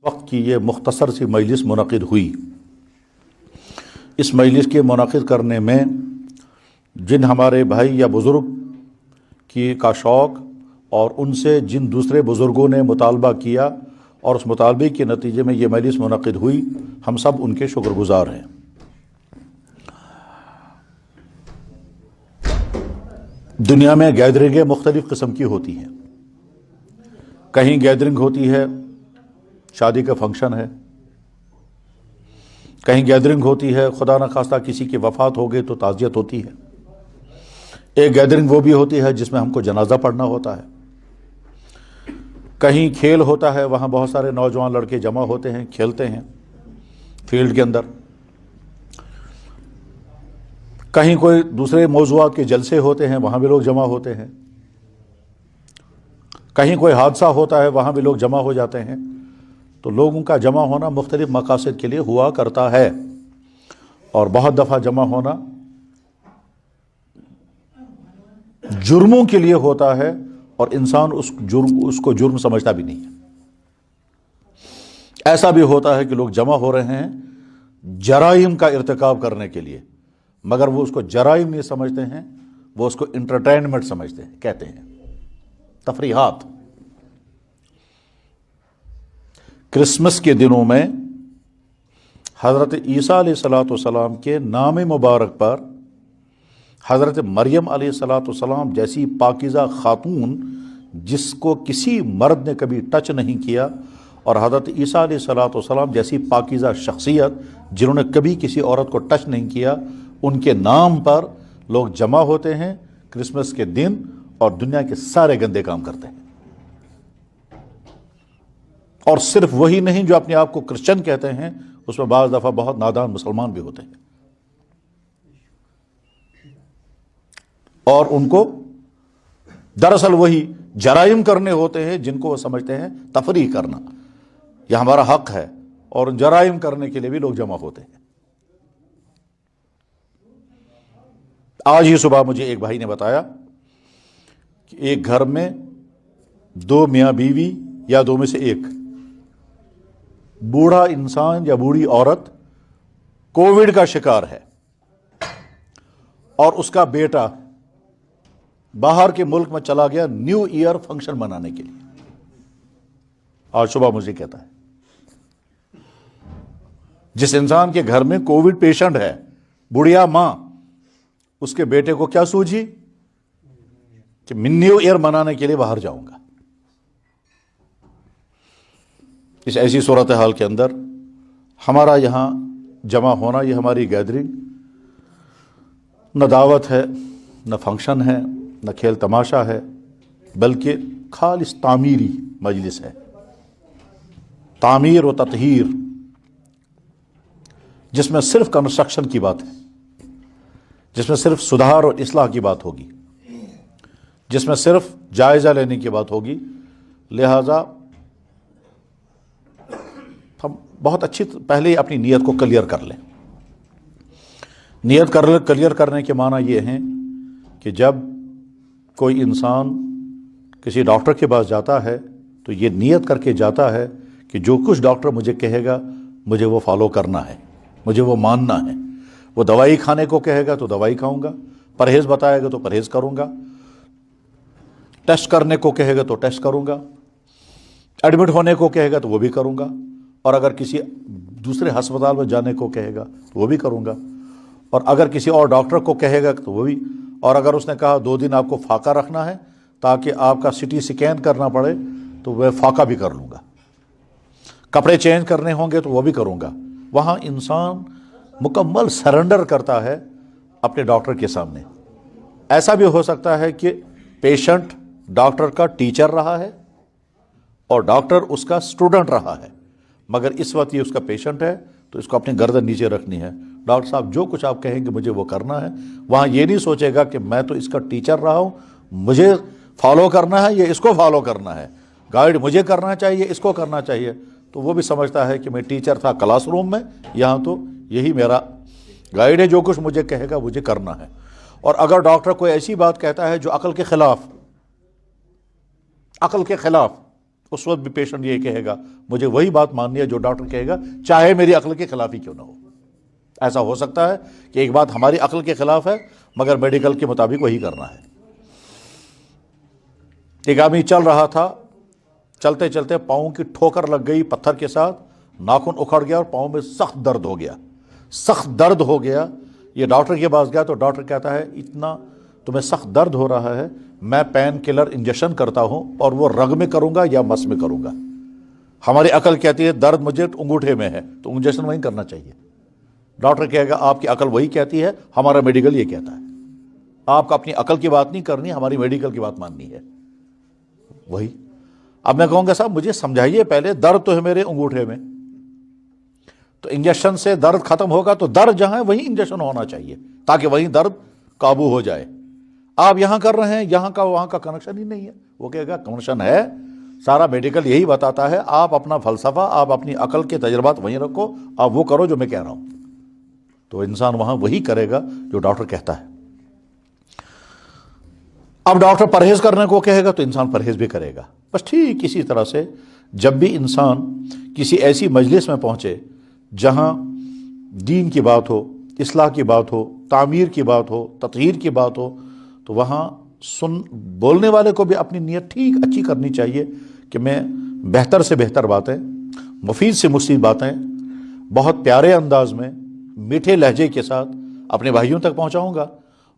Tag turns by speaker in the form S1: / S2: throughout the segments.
S1: وقت کی یہ مختصر سی مجلس منعقد ہوئی. اس مجلس کے منعقد کرنے میں جن ہمارے بھائی یا بزرگ کا شوق اور ان سے جن دوسرے بزرگوں نے مطالبہ کیا اور اس مطالبے کے نتیجے میں یہ مجلس منعقد ہوئی، ہم سب ان کے شکر گزار ہیں. دنیا میں گیدرنگیں مختلف قسم کی ہوتی ہیں. کہیں گیدرنگ ہوتی ہے شادی کا فنکشن ہے، کہیں گیدرنگ ہوتی ہے خدا نخواستہ کسی کی وفات ہو گئی تو تعزیت ہوتی ہے. ایک گیدرنگ وہ بھی ہوتی ہے جس میں ہم کو جنازہ پڑھنا ہوتا ہے. کہیں کھیل ہوتا ہے، وہاں بہت سارے نوجوان لڑکے جمع ہوتے ہیں، کھیلتے ہیں فیلڈ کے اندر. کہیں کوئی دوسرے موضوعات کے جلسے ہوتے ہیں، وہاں بھی لوگ جمع ہوتے ہیں. کہیں کوئی حادثہ ہوتا ہے، وہاں بھی لوگ جمع ہو جاتے ہیں. تو لوگوں کا جمع ہونا مختلف مقاصد کے لیے ہوا کرتا ہے، اور بہت دفعہ جمع ہونا جرموں کے لیے ہوتا ہے، اور انسان اس کو جرم سمجھتا بھی نہیں ہے. ایسا بھی ہوتا ہے کہ لوگ جمع ہو رہے ہیں جرائم کا ارتکاب کرنے کے لیے، مگر وہ اس کو جرائم نہیں سمجھتے ہیں، وہ اس کو انٹرٹینمنٹ سمجھتے ہیں، کہتے ہیں تفریحات. کرسمس کے دنوں میں حضرت عیسیٰ علیہ السلام کے نام مبارک پر حضرت مریم علیہ السلام جیسی پاکیزہ خاتون جس کو کسی مرد نے کبھی ٹچ نہیں کیا، اور حضرت عیسیٰ علیہ السلام جیسی پاکیزہ شخصیت جنہوں نے کبھی کسی عورت کو ٹچ نہیں کیا، ان کے نام پر لوگ جمع ہوتے ہیں کرسمس کے دن اور دنیا کے سارے گندے کام کرتے ہیں. اور صرف وہی نہیں جو اپنے آپ کو کرسچن کہتے ہیں، اس میں بعض دفعہ بہت نادان مسلمان بھی ہوتے ہیں، اور ان کو دراصل وہی جرائم کرنے ہوتے ہیں جن کو وہ سمجھتے ہیں تفریح کرنا، یہ ہمارا حق ہے، اور جرائم کرنے کے لیے بھی لوگ جمع ہوتے ہیں. آج ہی صبح مجھے ایک بھائی نے بتایا کہ ایک گھر میں دو میاں بیوی یا دو میں سے ایک بوڑھا انسان یا بوڑھی عورت کووڈ کا شکار ہے، اور اس کا بیٹا باہر کے ملک میں چلا گیا نیو ایئر فنکشن منانے کے لیے. آج صبح مجھے کہتا ہے جس انسان کے گھر میں کووڈ پیشنٹ ہے، بڑھیا ماں، اس کے بیٹے کو کیا سوجھی کہ میں نیو ایئر منانے کے لیے باہر جاؤں گا. اس ایسی صورتحال کے اندر ہمارا یہاں جمع ہونا، یہ ہماری گیدرنگ نہ دعوت ہے، نہ فنکشن ہے، نہ کھیل تماشا ہے، بلکہ خالص تعمیری مجلس ہے. تعمیر و تطہیر، جس میں صرف کنسٹرکشن کی بات ہے، جس میں صرف سدھار اور اصلاح کی بات ہوگی، جس میں صرف جائزہ لینے کی بات ہوگی. لہذا ہم بہت اچھی پہلے ہی اپنی نیت کو کلیئر کر لیں. نیت کلیئر کرنے کے معنی یہ ہیں کہ جب کوئی انسان کسی ڈاکٹر کے پاس جاتا ہے تو یہ نیت کر کے جاتا ہے کہ جو کچھ ڈاکٹر مجھے کہے گا مجھے وہ فالو کرنا ہے، مجھے وہ ماننا ہے. وہ دوائی کھانے کو کہے گا تو دوائی کھاؤں گا، پرہیز بتائے گا تو پرہیز کروں گا، ٹیسٹ کرنے کو کہے گا تو ٹیسٹ کروں گا، ایڈمٹ ہونے کو کہے گا تو وہ بھی کروں گا، اور اگر کسی دوسرے ہسپتال میں جانے کو کہے گا تو وہ بھی کروں گا، اور اگر کسی اور ڈاکٹر کو کہے گا تو وہ بھی، اور اگر اس نے کہا 2 دن آپ کو فاقہ رکھنا ہے تاکہ آپ کا سٹی سکین کرنا پڑے تو وہ فاقہ بھی کر لوں گا، کپڑے چینج کرنے ہوں گے تو وہ بھی کروں گا. وہاں انسان مکمل سرنڈر کرتا ہے اپنے ڈاکٹر کے سامنے. ایسا بھی ہو سکتا ہے کہ پیشنٹ ڈاکٹر کا ٹیچر رہا ہے اور ڈاکٹر اس کا اسٹوڈنٹ رہا ہے، مگر اس وقت یہ اس کا پیشنٹ ہے تو اس کو اپنی گردن نیچے رکھنی ہے. ڈاکٹر صاحب جو کچھ آپ کہیں گے مجھے وہ کرنا ہے. وہاں یہ نہیں سوچے گا کہ میں تو اس کا ٹیچر رہا ہوں، مجھے فالو کرنا ہے یا اس کو فالو کرنا ہے، گائیڈ مجھے کرنا چاہیے اس کو کرنا چاہیے. تو وہ بھی سمجھتا ہے کہ میں ٹیچر تھا کلاس روم میں، یہاں تو یہی میرا گائیڈ ہے، جو کچھ مجھے کہے گا مجھے کرنا ہے. اور اگر ڈاکٹر کوئی ایسی بات کہتا ہے جو عقل کے خلاف اس وقت بھی پیشنٹ یہ کہے گا مجھے وہی بات ماننی ہے جو ڈاکٹر کہے گا، چاہے میری عقل کے خلاف ہی کیوں نہ ہو۔ ایسا ہو سکتا ہے کہ ایک بات ہماری عقل کے خلاف ہے مگر میڈیکل کے مطابق وہی کرنا ہے۔ ایک آدمی چل رہا تھا، چلتے چلتے پاؤں کی ٹھوکر لگ گئی پتھر کے ساتھ، ناخن اکھڑ گیا اور پاؤں میں سخت درد ہو گیا، سخت درد ہو گیا۔ یہ ڈاکٹر کے پاس گیا تو ڈاکٹر کہتا ہے اتنا تمہیں سخت درد ہو رہا ہے، میں پین کلر انجیکشن کرتا ہوں اور وہ رگ میں کروں گا یا مس میں کروں گا۔ ہماری عقل کہتی ہے درد مجھے انگوٹھے میں ہے تو انجیکشن وہیں کرنا چاہیے۔ ڈاکٹر کہے گا آپ کی عقل وہی کہتی ہے، ہمارا میڈیکل یہ کہتا ہے۔ آپ کو اپنی عقل کی بات نہیں کرنی، ہماری میڈیکل کی بات ماننی ہے۔ وہی اب میں کہوں گا صاحب مجھے سمجھائیے پہلے، درد تو ہے میرے انگوٹھے میں، تو انجیکشن سے درد ختم ہوگا تو درد جہاں ہے وہیں انجیکشن ہونا چاہیے تاکہ وہیں درد قابو ہو جائے۔ آپ یہاں کر رہے ہیں، یہاں کا وہاں کا کنیکشن ہی نہیں ہے۔ وہ کہے گا کنیکشن ہے، سارا میڈیکل یہی بتاتا ہے، آپ اپنا فلسفہ، آپ اپنی عقل کے تجربات وہیں رکھو، آپ وہ کرو جو میں کہہ رہا ہوں۔ تو انسان وہاں وہی کرے گا جو ڈاکٹر کہتا ہے۔ اب ڈاکٹر پرہیز کرنے کو کہے گا تو انسان پرہیز بھی کرے گا۔ بس ٹھیک اسی طرح سے جب بھی انسان کسی ایسی مجلس میں پہنچے جہاں دین کی بات ہو، اصلاح کی بات ہو، تعمیر کی بات ہو، تطہیر کی بات ہو، تو وہاں بولنے والے کو بھی اپنی نیت ٹھیک اچھی کرنی چاہیے کہ میں بہتر سے بہتر باتیں، مفید سے مفید باتیں بہت پیارے انداز میں، میٹھے لہجے کے ساتھ اپنے بھائیوں تک پہنچاؤں گا،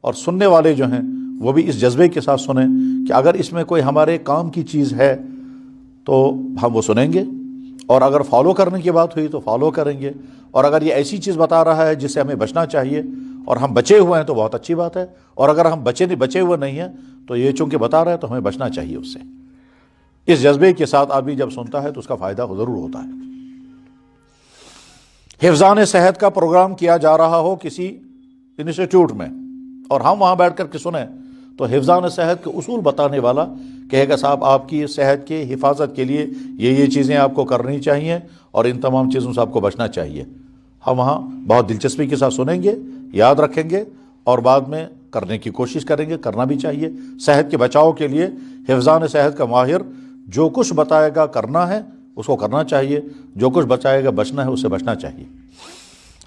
S1: اور سننے والے جو ہیں وہ بھی اس جذبے کے ساتھ سنیں کہ اگر اس میں کوئی ہمارے کام کی چیز ہے تو ہم وہ سنیں گے، اور اگر فالو کرنے کی بات ہوئی تو فالو کریں گے، اور اگر یہ ایسی چیز بتا رہا ہے جس سے ہمیں بچنا چاہیے اور ہم بچے ہوئے ہیں تو بہت اچھی بات ہے، اور اگر ہم بچے ہوئے نہیں ہیں تو یہ چونکہ بتا رہا ہے تو ہمیں بچنا چاہیے اس سے۔ اس جذبے کے ساتھ آدمی جب سنتا ہے تو اس کا فائدہ ضرور ہوتا ہے۔ حفظان صحت کا پروگرام کیا جا رہا ہو کسی انسٹیٹیوٹ میں اور ہم وہاں بیٹھ کر کے سنیں تو حفظان صحت کے اصول بتانے والا کہے گا صاحب آپ کی صحت کی حفاظت کے لیے یہ چیزیں آپ کو کرنی چاہیے اور ان تمام چیزوں سے آپ کو بچنا چاہیے۔ ہم وہاں بہت دلچسپی کے ساتھ سنیں گے، یاد رکھیں گے اور بعد میں کرنے کی کوشش کریں گے، کرنا بھی چاہیے۔ صحت کے بچاؤ کے لیے حفظان صحت کا ماہر جو کچھ بتائے گا کرنا ہے اس کو کرنا چاہیے، جو کچھ بتائے گا بچنا ہے اس سے بچنا چاہیے۔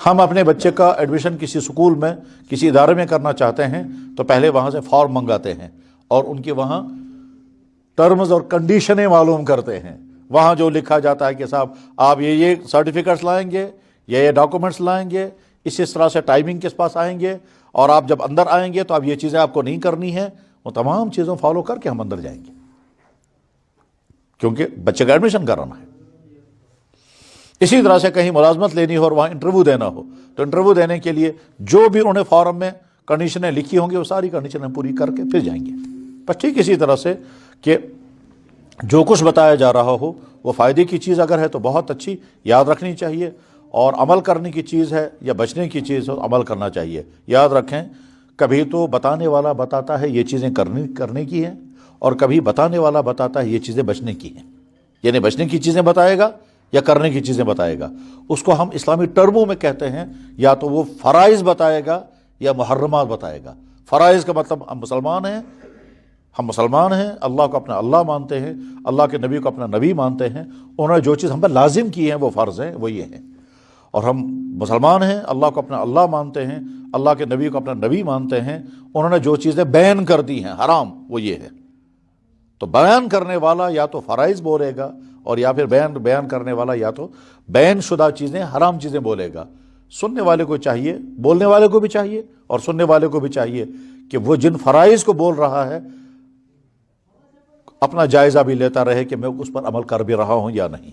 S1: ہم اپنے بچے کا ایڈمیشن کسی سکول میں، کسی ادارے میں کرنا چاہتے ہیں تو پہلے وہاں سے فارم منگاتے ہیں اور ان کے وہاں ٹرمز اور کنڈیشنیں معلوم کرتے ہیں۔ وہاں جو لکھا جاتا ہے کہ صاحب آپ یہ سرٹیفکیٹس لائیں گے، یہ ڈاکومنٹس لائیں گے، اس طرح سے ٹائمنگ کے پاس آئیں گے، اور آپ جب اندر آئیں گے تو اب یہ چیزیں آپ کو نہیں کرنی ہیں، وہ تمام چیزوں فالو کر کے ہم اندر جائیں گے، کیونکہ بچے کا ایڈمیشن کرانا ہے۔ اسی طرح سے کہیں ملازمت لینی ہو اور وہاں انٹرویو دینا ہو تو انٹرویو دینے کے لیے جو بھی انہوں نے فارم میں کنڈیشنیں لکھی ہوں گی وہ ساری کنڈیشنیں پوری کر کے پھر جائیں گے۔ بس ٹھیک اسی طرح سے کہ جو کچھ بتایا جا رہا ہو وہ فائدے کی چیز اگر ہے تو بہت اچھی یاد رکھنی چاہیے، اور عمل کرنے کی چیز ہے یا بچنے کی چیز ہے عمل کرنا چاہیے۔ یاد رکھیں کبھی تو بتانے والا بتاتا ہے یہ چیزیں کرنے کی ہیں، اور کبھی بتانے والا بتاتا ہے یہ چیزیں بچنے کی ہیں، یعنی بچنے کی چیزیں بتائے گا یا کرنے کی چیزیں بتائے گا۔ اس کو ہم اسلامی ٹرموں میں کہتے ہیں یا تو وہ فرائض بتائے گا یا محرمات بتائے گا۔ فرائض کا مطلب ہم مسلمان ہیں، اللہ کو اپنا اللہ مانتے ہیں، اللہ کے نبی کو اپنا نبی مانتے ہیں، انہوں نے جو چیز ہم پر لازم کی ہیں وہ فرض ہیں، وہ یہ ہیں۔ اور ہم مسلمان ہیں، اللہ کو اپنا اللہ مانتے ہیں، اللہ کے نبی کو اپنا نبی مانتے ہیں، انہوں نے جو چیزیں بیان کر دی ہیں حرام وہ یہ ہے۔ تو بیان کرنے والا یا تو فرائض بولے گا اور یا پھر بیان کرنے والا یا تو بیان شدہ چیزیں، حرام چیزیں بولے گا۔ سننے والے کو چاہیے، بولنے والے کو بھی چاہیے اور سننے والے کو بھی چاہیے کہ وہ جن فرائض کو بول رہا ہے اپنا جائزہ بھی لیتا رہے کہ میں اس پر عمل کر بھی رہا ہوں یا نہیں،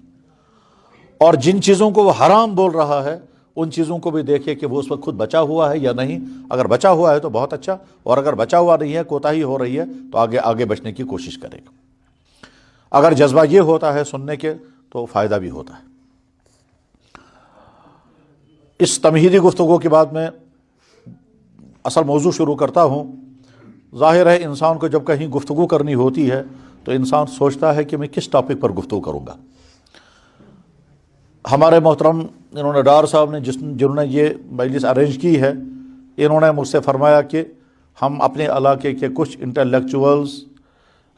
S1: اور جن چیزوں کو وہ حرام بول رہا ہے ان چیزوں کو بھی دیکھے کہ وہ اس پر خود بچا ہوا ہے یا نہیں۔ اگر بچا ہوا ہے تو بہت اچھا، اور اگر بچا ہوا نہیں ہے، کوتاہی ہو رہی ہے تو آگے بچنے کی کوشش کرے گا۔ اگر جذبہ یہ ہوتا ہے سننے کے تو فائدہ بھی ہوتا ہے۔ اس تمہیدی گفتگو کے بعد میں اصل موضوع شروع کرتا ہوں۔ ظاہر ہے انسان کو جب کہیں گفتگو کرنی ہوتی ہے تو انسان سوچتا ہے کہ میں کس ٹاپک پر گفتگو کروں گا۔ ہمارے محترم انہوں نے ڈار صاحب نے جنہوں نے یہ مجلس ارینج کی ہے، انہوں نے مجھ سے فرمایا کہ ہم اپنے علاقے کے کچھ انٹلیکچوئلز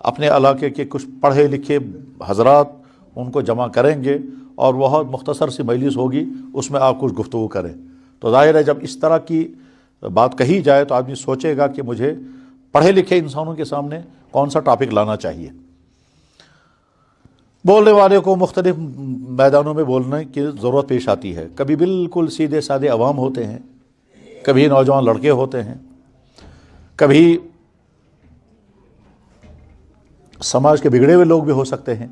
S1: اپنے علاقے کے کچھ پڑھے لکھے حضرات ان کو جمع کریں گے اور بہت مختصر سی مجلس ہوگی، اس میں آپ کچھ گفتگو کریں، تو ظاہر ہے جب اس طرح کی بات کہی جائے تو آدمی سوچے گا کہ مجھے پڑھے لکھے انسانوں کے سامنے کون سا ٹاپک لانا چاہیے۔ بولنے والے کو مختلف میدانوں میں بولنے کی ضرورت پیش آتی ہے، کبھی بالکل سیدھے سادے عوام ہوتے ہیں، کبھی نوجوان لڑکے ہوتے ہیں، کبھی سماج کے بگڑے ہوئے لوگ بھی ہو سکتے ہیں،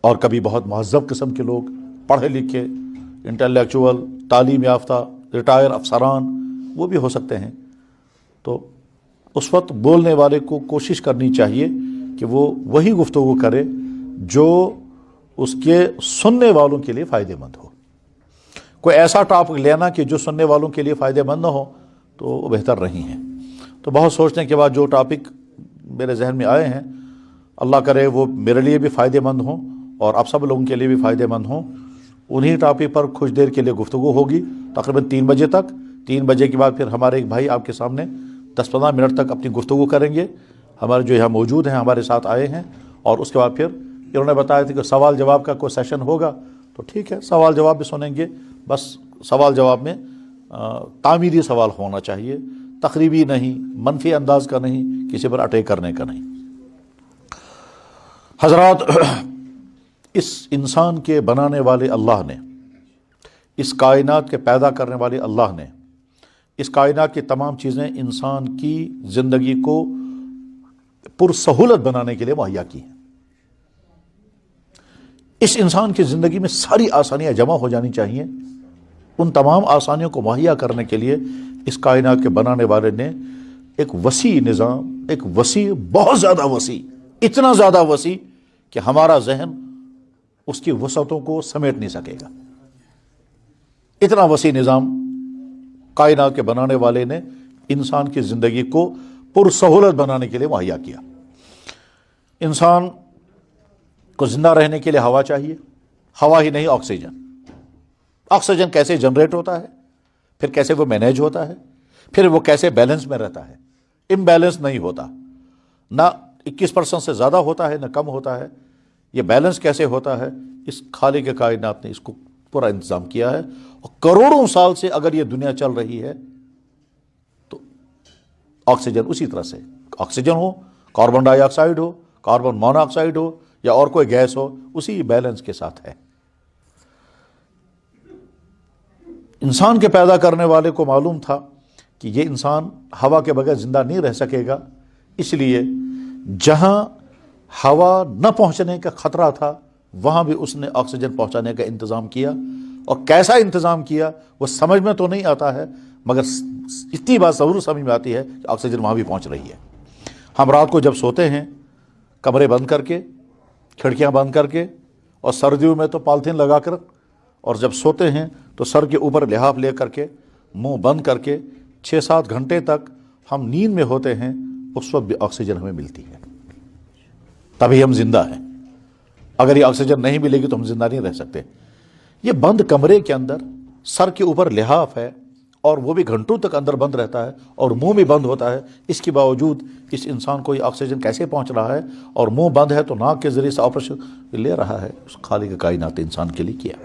S1: اور کبھی بہت مہذب قسم کے لوگ، پڑھے لکھے، انٹلیکچوئل، تعلیم یافتہ، ریٹائر افسران، وہ بھی ہو سکتے ہیں۔ تو اس وقت بولنے والے کو کوشش کرنی چاہیے کہ وہ وہی گفتگو کرے جو اس کے سننے والوں کے لیے فائدہ مند ہو۔ کوئی ایسا ٹاپک لینا کہ جو سننے والوں کے لیے فائدہ مند نہ ہو تو وہ بہتر نہیں ہے۔ تو بہت سوچنے کے بعد جو ٹاپک میرے ذہن میں آئے ہیں، اللہ کرے وہ میرے لیے بھی فائدہ مند ہوں اور آپ سب لوگوں کے لیے بھی فائدہ مند ہوں، انہی ٹاپک پر کچھ دیر کے لیے گفتگو ہوگی، تقریباً 3 بجے تک۔ 3 بجے کے بعد پھر ہمارے ایک بھائی آپ کے سامنے 10-15 منٹ تک اپنی گفتگو کریں گے، ہمارے جو یہاں موجود ہیں، ہمارے ساتھ آئے ہیں، اور اس کے بعد پھر انہوں نے بتایا تھا کہ سوال جواب کا کوئی سیشن ہوگا، تو ٹھیک ہے، سوال جواب بھی سنیں گے۔ بس سوال جواب میں تعمیری سوال ہونا چاہیے، تقریبی نہیں، منفی انداز کا نہیں، کسی پر اٹیک کرنے کا نہیں۔ حضرات، اس انسان کے بنانے والے اللہ نے، اس کائنات کے پیدا کرنے والے اللہ نے اس کائنات کی تمام چیزیں انسان کی زندگی کو پرسہولت بنانے کے لیے مہیا کی ہیں۔ اس انسان کی زندگی میں ساری آسانیاں جمع ہو جانی چاہیے۔ ان تمام آسانیوں کو مہیا کرنے کے لیے اس کائنات کے بنانے والے نے ایک وسیع نظام، ایک وسیع، بہت زیادہ وسیع، اتنا زیادہ وسیع کہ ہمارا ذہن اس کی وسعتوں کو سمیٹ نہیں سکے گا۔ اتنا وسیع نظام کائنات کے بنانے والے نے انسان کی زندگی کو پرسہولت بنانے کے لیے مہیا کیا۔ انسان کو زندہ رہنے کے لیے ہوا چاہیے، ہوا ہی نہیں، آکسیجن۔ آکسیجن کیسے جنریٹ ہوتا ہے، پھر کیسے وہ مینیج ہوتا ہے، پھر وہ کیسے بیلنس میں رہتا ہے، امبیلنس نہیں ہوتا، نہ 21% سے زیادہ ہوتا ہے نہ کم ہوتا ہے۔ یہ بیلنس کیسے ہوتا ہے، اس خالق کائنات نے اس کو پورا انتظام کیا ہے، اور کروڑوں سال سے اگر یہ دنیا چل رہی ہے تو آکسیجن اسی طرح سے، آکسیجن ہو، کاربن ڈائی آکسائڈ ہو، کاربن مونو آکسائڈ ہو، یا اور کوئی گیس ہو، اسی بیلنس کے ساتھ ہے۔ انسان کے پیدا کرنے والے کو معلوم تھا کہ یہ انسان ہوا کے بغیر زندہ نہیں رہ سکے گا، اس لیے جہاں ہوا نہ پہنچنے کا خطرہ تھا وہاں بھی اس نے آکسیجن پہنچانے کا انتظام کیا، اور کیسا انتظام کیا وہ سمجھ میں تو نہیں آتا ہے، مگر اتنی بات ضرور سمجھ میں آتی ہے کہ آکسیجن وہاں بھی پہنچ رہی ہے۔ ہم رات کو جب سوتے ہیں کمرے بند کر کے، کھڑکیاں بند کر کے، اور سردیوں میں تو پالیتھین لگا کر، اور جب سوتے ہیں تو سر کے اوپر لحاف لے کر کے، منہ بند کر کے 6-7 گھنٹے تک ہم نیند میں ہوتے ہیں، اس وقت بھی آکسیجن ہمیں ملتی ہے، تبھی ہم زندہ ہیں۔ اگر یہ آکسیجن نہیں ملے گی تو ہم زندہ نہیں رہ سکتے۔ یہ بند کمرے کے اندر سر کے اوپر لحاف ہے، اور وہ بھی گھنٹوں تک اندر بند رہتا ہے، اور منہ بھی بند ہوتا ہے، اس کے باوجود اس انسان کو یہ آکسیجن کیسے پہنچ رہا ہے، اور منہ بند ہے تو ناک کے ذریعے سے آپریشن لے رہا ہے۔ اس خالق کائنات انسان کے لیے کیا۔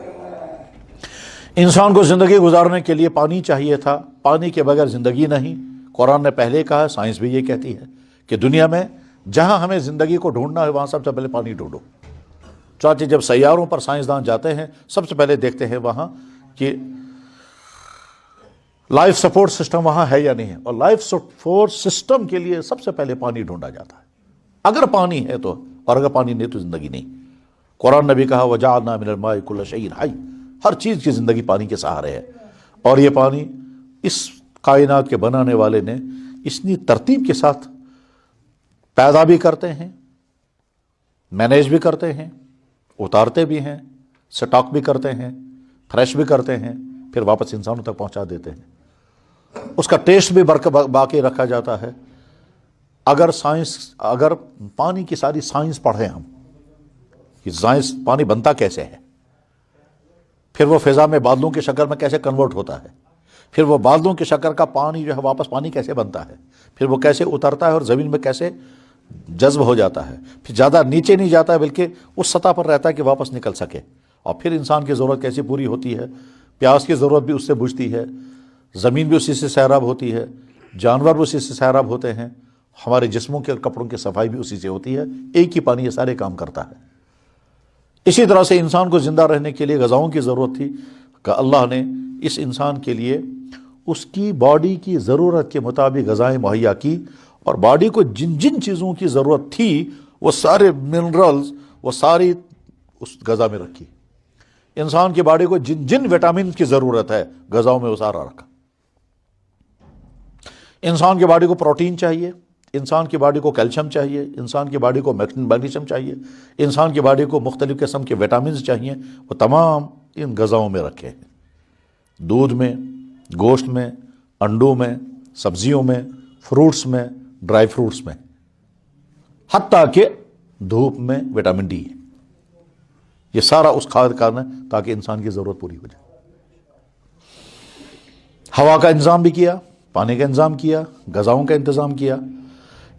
S1: انسان کو زندگی گزارنے کے لیے پانی چاہیے تھا، پانی کے بغیر زندگی نہیں۔ قرآن نے پہلے کہا ہے، سائنس بھی یہ کہتی ہے کہ دنیا میں جہاں ہمیں زندگی کو ڈھونڈنا ہے وہاں سب سے پہلے پانی ڈھونڈو۔ چاہتے جب سیاروں پر سائنسدان جاتے ہیں سب سے پہلے دیکھتے ہیں وہاں کہ لائف سپورٹ سسٹم وہاں ہے یا نہیں ہے، اور لائف سپورٹ سسٹم کے لیے سب سے پہلے پانی ڈھونڈا جاتا ہے۔ اگر پانی ہے تو، اور اگر پانی نہیں تو زندگی نہیں۔ قرآن نے بھی کہا وَجَعَلْنَا مِنَ الْمَاءِ كُلَّ شَيْءٍ حَيٍّ، ہر چیز کی زندگی پانی کے سہارے ہے، اور یہ پانی اس کائنات کے بنانے والے نے اتنی ترتیب کے ساتھ پیدا بھی کرتے ہیں، مینیج بھی کرتے ہیں، اتارتے بھی ہیں، سٹاک بھی کرتے ہیں، فریش بھی کرتے ہیں، پھر واپس انسانوں تک پہنچا دیتے ہیں۔ اس کا ٹیسٹ بھی باقی رکھا جاتا ہے۔ اگر پانی کی ساری سائنس پڑھیں ہم کہ سائنس پانی بنتا کیسے ہے، پھر وہ فضا میں بادلوں کی شکل میں کیسے کنورٹ ہوتا ہے، پھر وہ بادلوں کی شکل کا پانی جو ہے واپس پانی کیسے بنتا ہے، پھر وہ کیسے اترتا ہے اور زمین میں کیسے جذب ہو جاتا ہے، پھر زیادہ نیچے نہیں جاتا ہے بلکہ اس سطح پر رہتا ہے کہ واپس نکل سکے. اور پھر انسان کی ضرورت کیسے پوری ہوتی ہے؟ پیاس کی ضرورت بھی اس سے بجھتی ہے، زمین بھی اسی سے سیراب ہوتی ہے، جانور بھی اسی سے سیراب ہوتے ہیں، ہمارے جسموں کے اور کپڑوں کی صفائی بھی اسی سے ہوتی ہے. ایک ہی پانی یہ سارے کام کرتا ہے. اسی طرح سے انسان کو زندہ رہنے کے لیے غذاؤں کی ضرورت تھی کہ اللہ نے اس انسان کے لیے اس کی باڈی کی ضرورت کے مطابق غذائیں مہیا کی، اور باڈی کو جن جن چیزوں کی ضرورت تھی وہ سارے منرلز وہ ساری اس غذا میں رکھی. انسان کی باڈی کو جن جن وٹامن کی ضرورت ہے غذاؤں میں وہ سارا رکھا. انسان کی باڈی کو پروٹین چاہیے، انسان کی باڈی کو کیلشیم چاہیے، انسان کی باڈی کو میگنیشیم چاہیے، انسان کی باڈی کو مختلف قسم کے وٹامنز چاہیے، وہ تمام ان غذاؤں میں رکھے ہیں. دودھ میں، گوشت میں، انڈوں میں، سبزیوں میں، فروٹس میں، ڈرائی فروٹس میں، حتیٰ کہ دھوپ میں وٹامن ڈی ہے. یہ سارا اس کھاد کارن ہے تاکہ انسان کی ضرورت پوری ہو جائے. ہوا کا انتظام بھی کیا، پانی کا انتظام کیا، غذاؤں کا انتظام کیا.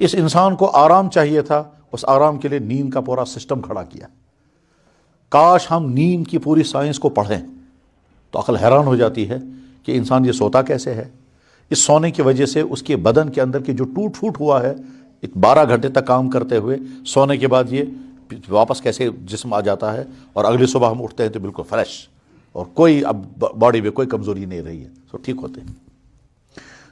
S1: اس انسان کو آرام چاہیے تھا، اس آرام کے لیے نیند کا پورا سسٹم کھڑا کیا. کاش ہم نیند کی پوری سائنس کو پڑھیں تو عقل حیران ہو جاتی ہے کہ انسان یہ سوتا کیسے ہے. اس سونے کی وجہ سے اس کے بدن کے اندر کی جو ٹوٹ پھوٹ ہوا ہے 12 گھنٹے تک کام کرتے ہوئے، سونے کے بعد یہ واپس کیسے جسم آ جاتا ہے، اور اگلی صبح ہم اٹھتے ہیں تو بالکل فریش، اور کوئی اب باڈی میں کوئی کمزوری نہیں رہی ہے، سب ٹھیک ہوتے ہیں.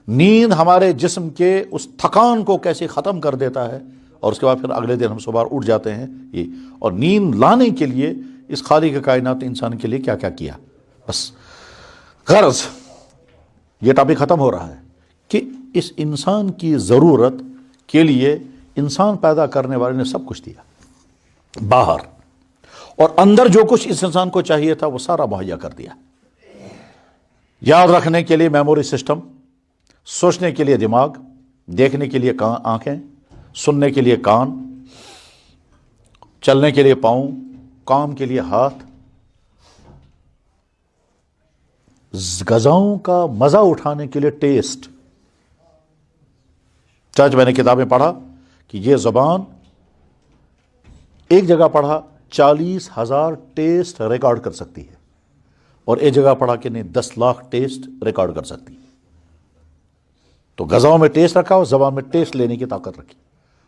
S1: نیند ہمارے جسم کے اس تھکان کو کیسے ختم کر دیتا ہے، اور اس کے بعد پھر اگلے دن ہم صبح اٹھ جاتے ہیں. یہ اور نیند لانے کے لیے اس خالق کائنات نے انسان کے لیے کیا کیا کیا. بس غرض یہ ٹاپک ختم ہو رہا ہے کہ اس انسان کی ضرورت کے لیے انسان پیدا کرنے والے نے سب کچھ دیا باہر، اور اندر جو کچھ اس انسان کو چاہیے تھا وہ سارا مہیا کر دیا. یاد رکھنے کے لیے میموری سسٹم، سوچنے کے لیے دماغ، دیکھنے کے لیے آنکھیں، سننے کے لیے کان، چلنے کے لیے پاؤں، کام کے لیے ہاتھ، غذاؤں کا مزہ اٹھانے کے لیے ٹیسٹ. چاچ میں نے کتابیں پڑھا کہ یہ زبان ایک جگہ پڑھا 40,000 ٹیسٹ ریکارڈ کر سکتی ہے، اور ایک جگہ پڑھا کہ نہیں 10 لاکھ ٹیسٹ ریکارڈ کر سکتی ہے. تو غذاؤں میں ٹیسٹ رکھا اور زبان میں ٹیسٹ لینے کی طاقت رکھی.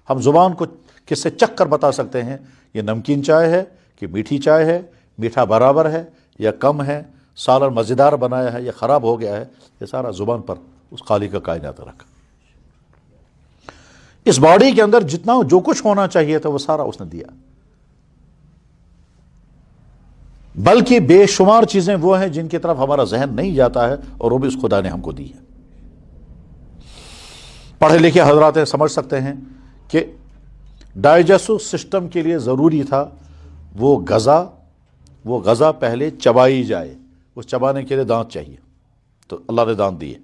S1: ہم زبان کو کس سے چکھ کر بتا سکتے ہیں یہ نمکین چائے ہے کہ میٹھی چائے ہے، میٹھا برابر ہے یا کم ہے، سالن مزیدار بنایا ہے یا خراب ہو گیا ہے. یہ سارا زبان پر اس خالق کا کائنات رکھا. اس باڈی کے اندر جتنا جو کچھ ہونا چاہیے تھا وہ سارا اس نے دیا، بلکہ بے شمار چیزیں وہ ہیں جن کی طرف ہمارا ذہن نہیں جاتا ہے، اور وہ بھی اس خدا نے ہم کو دی ہے. پڑھے لکھے حضرات سمجھ سکتے ہیں کہ ڈائجسٹو سسٹم کے لیے ضروری تھا وہ غذا پہلے چبائی جائے. اس چبانے کے لیے دانت چاہیے، تو اللہ نے دانت دیے.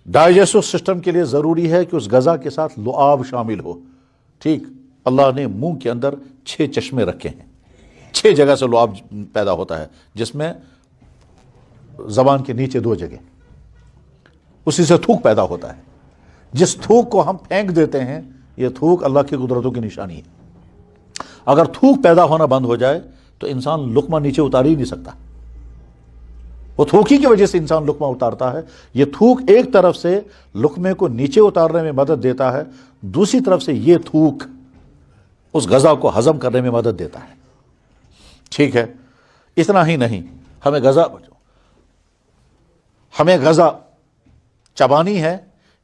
S1: ڈائجسٹو سسٹم کے لیے ضروری ہے کہ اس غذا کے ساتھ لعاب شامل ہو. ٹھیک، اللہ نے منہ کے اندر 6 چشمے رکھے ہیں، 6 جگہ سے لعاب پیدا ہوتا ہے، جس میں زبان کے نیچے 2 جگہ، اسی سے تھوک پیدا ہوتا ہے. جس تھوک کو ہم پھینک دیتے ہیں یہ تھوک اللہ کی قدرتوں کی نشانی ہے. اگر تھوک پیدا ہونا بند ہو جائے تو انسان لقمہ نیچے اتار ہی نہیں سکتا. وہ تھوک ہی کی وجہ سے انسان لقمہ اتارتا ہے. یہ تھوک ایک طرف سے لقمے کو نیچے اتارنے میں مدد دیتا ہے، دوسری طرف سے یہ تھوک اس غذا کو ہضم کرنے میں مدد دیتا ہے. ٹھیک ہے، اتنا ہی نہیں، ہمیں غذا چبانی ہے.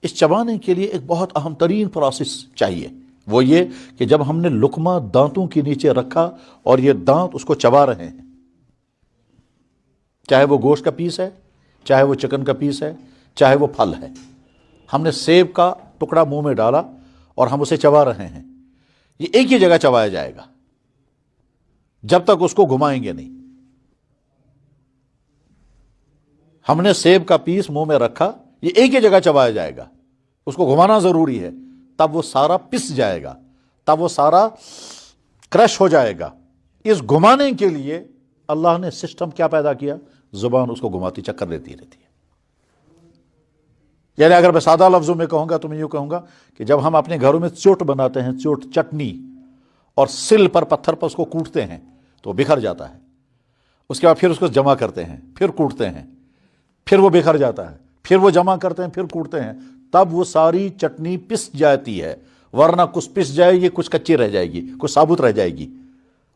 S1: اس چبانے کے لیے ایک بہت اہم ترین پروسیس چاہیے، وہ یہ کہ جب ہم نے لقمہ دانتوں کے نیچے رکھا اور یہ دانت اس کو چبا رہے ہیں، چاہے وہ گوشت کا پیس ہے، چاہے وہ چکن کا پیس ہے، چاہے وہ پھل ہے، ہم نے سیب کا ٹکڑا منہ میں ڈالا اور ہم اسے چبا رہے ہیں، یہ ایک ہی جگہ چبایا جائے گا جب تک اس کو گھمائیں گے نہیں. ہم نے سیب کا پیس منہ میں رکھا، یہ ایک ہی جگہ چبایا جائے گا، اس کو گھمانا ضروری ہے، تب وہ سارا پس جائے گا، تب وہ سارا کرش ہو جائے گا. اس گھمانے کے لیے اللہ نے سسٹم کیا پیدا کیا؟ زبان اس کو گھماتی چکر دیتی رہتی ہے. یعنی اگر میں سادہ لفظوں میں کہوں گا تو میں یوں کہوں گا کہ جب ہم اپنے گھروں میں چوٹ بناتے ہیں، چوٹ چٹنی، اور سل پر پتھر پر اس کو کوٹتے ہیں تو وہ بکھر جاتا ہے، اس کے بعد پھر اس کو جمع کرتے ہیں، پھر کوٹتے ہیں، پھر وہ بکھر جاتا ہے، پھر وہ جمع کرتے ہیں، پھر کوٹتے ہیں، تب وہ ساری چٹنی پس جاتی ہے، ورنہ کچھ پس جائے گی، کچھ کچی رہ جائے گی، کچھ ثابت رہ جائے گی،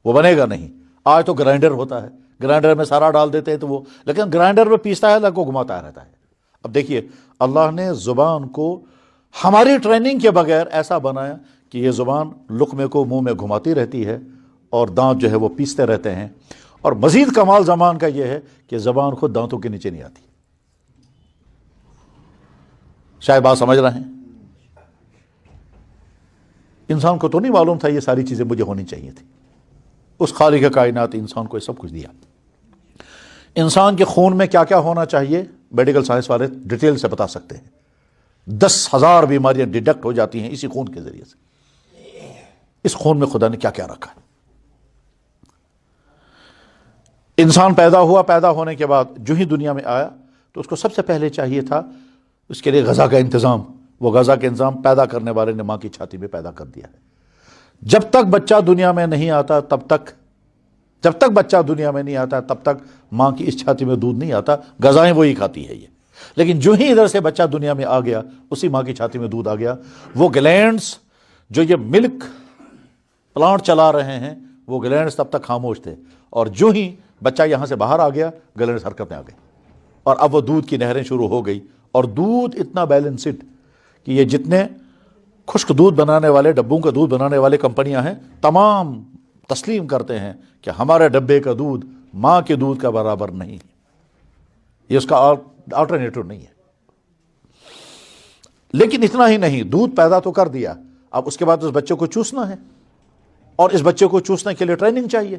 S1: وہ بنے گا نہیں۔ آج تو گرائنڈر ہوتا ہے، گرائنڈر میں سارا ڈال دیتے ہیں تو وہ، لیکن گرائنڈر میں پیستا ہے، لگ کو گھماتا رہتا ہے۔ اب دیکھیے اللہ نے زبان کو ہماری ٹریننگ کے بغیر ایسا بنایا کہ یہ زبان لقمے کو منہ میں گھماتی رہتی ہے اور دانت جو ہے وہ پیستے رہتے ہیں، اور مزید کمال زبان کا یہ ہے کہ زبان خود دانتوں کے نیچے نہیں آتی۔ شاید بات سمجھ رہے ہیں؟ انسان کو تو نہیں معلوم تھا یہ ساری چیزیں مجھے ہونی چاہیے تھی۔ اس خالق کائنات انسان کو یہ سب کچھ دیا۔ انسان کے خون میں کیا کیا ہونا چاہیے میڈیکل سائنس والے ڈیٹیل سے بتا سکتے ہیں۔ 10,000 بیماریاں ڈیٹیکٹ ہو جاتی ہیں اسی خون کے ذریعے سے۔ اس خون میں خدا نے کیا کیا رکھا ہے۔ انسان پیدا ہوا، پیدا ہونے کے بعد جو ہی دنیا میں آیا تو اس کو سب سے پہلے چاہیے تھا اس کے لیے غذا کا انتظام۔ وہ غذا کا انتظام پیدا کرنے والے نے ماں کی چھاتی میں پیدا کر دیا ہے۔ جب تک بچہ دنیا میں نہیں آتا جب تک بچہ دنیا میں نہیں آتا تب تک ماں کی اس چھاتی میں دودھ نہیں آتا، غذائیں وہی کھاتی ہے یہ۔ لیکن جو ہی ادھر سے بچہ دنیا میں آ گیا، اسی ماں کی چھاتی میں دودھ آ گیا۔ وہ گلینڈز جو یہ ملک پلانٹ چلا رہے ہیں، وہ گلینڈز تب تک خاموش تھے، اور جو ہی بچہ یہاں سے باہر آ گیا گلینڈز حرکت میں آ گئے، اور اب وہ دودھ کی نہریں شروع ہو گئی۔ اور دودھ اتنا بیلنسڈ کہ یہ جتنے خشک دودھ بنانے والے، ڈبوں کا دودھ بنانے والے کمپنیاں ہیں، تمام تسلیم کرتے ہیں کہ ہمارے ڈبے کا دودھ ماں کے دودھ کا برابر نہیں، یہ اس کا آلٹرنیٹو نہیں ہے۔ لیکن اتنا ہی نہیں، دودھ پیدا تو کر دیا، اب اس کے بعد اس بچے کو چوسنا ہے، اور اس بچے کو چوسنے کے لیے ٹریننگ چاہیے۔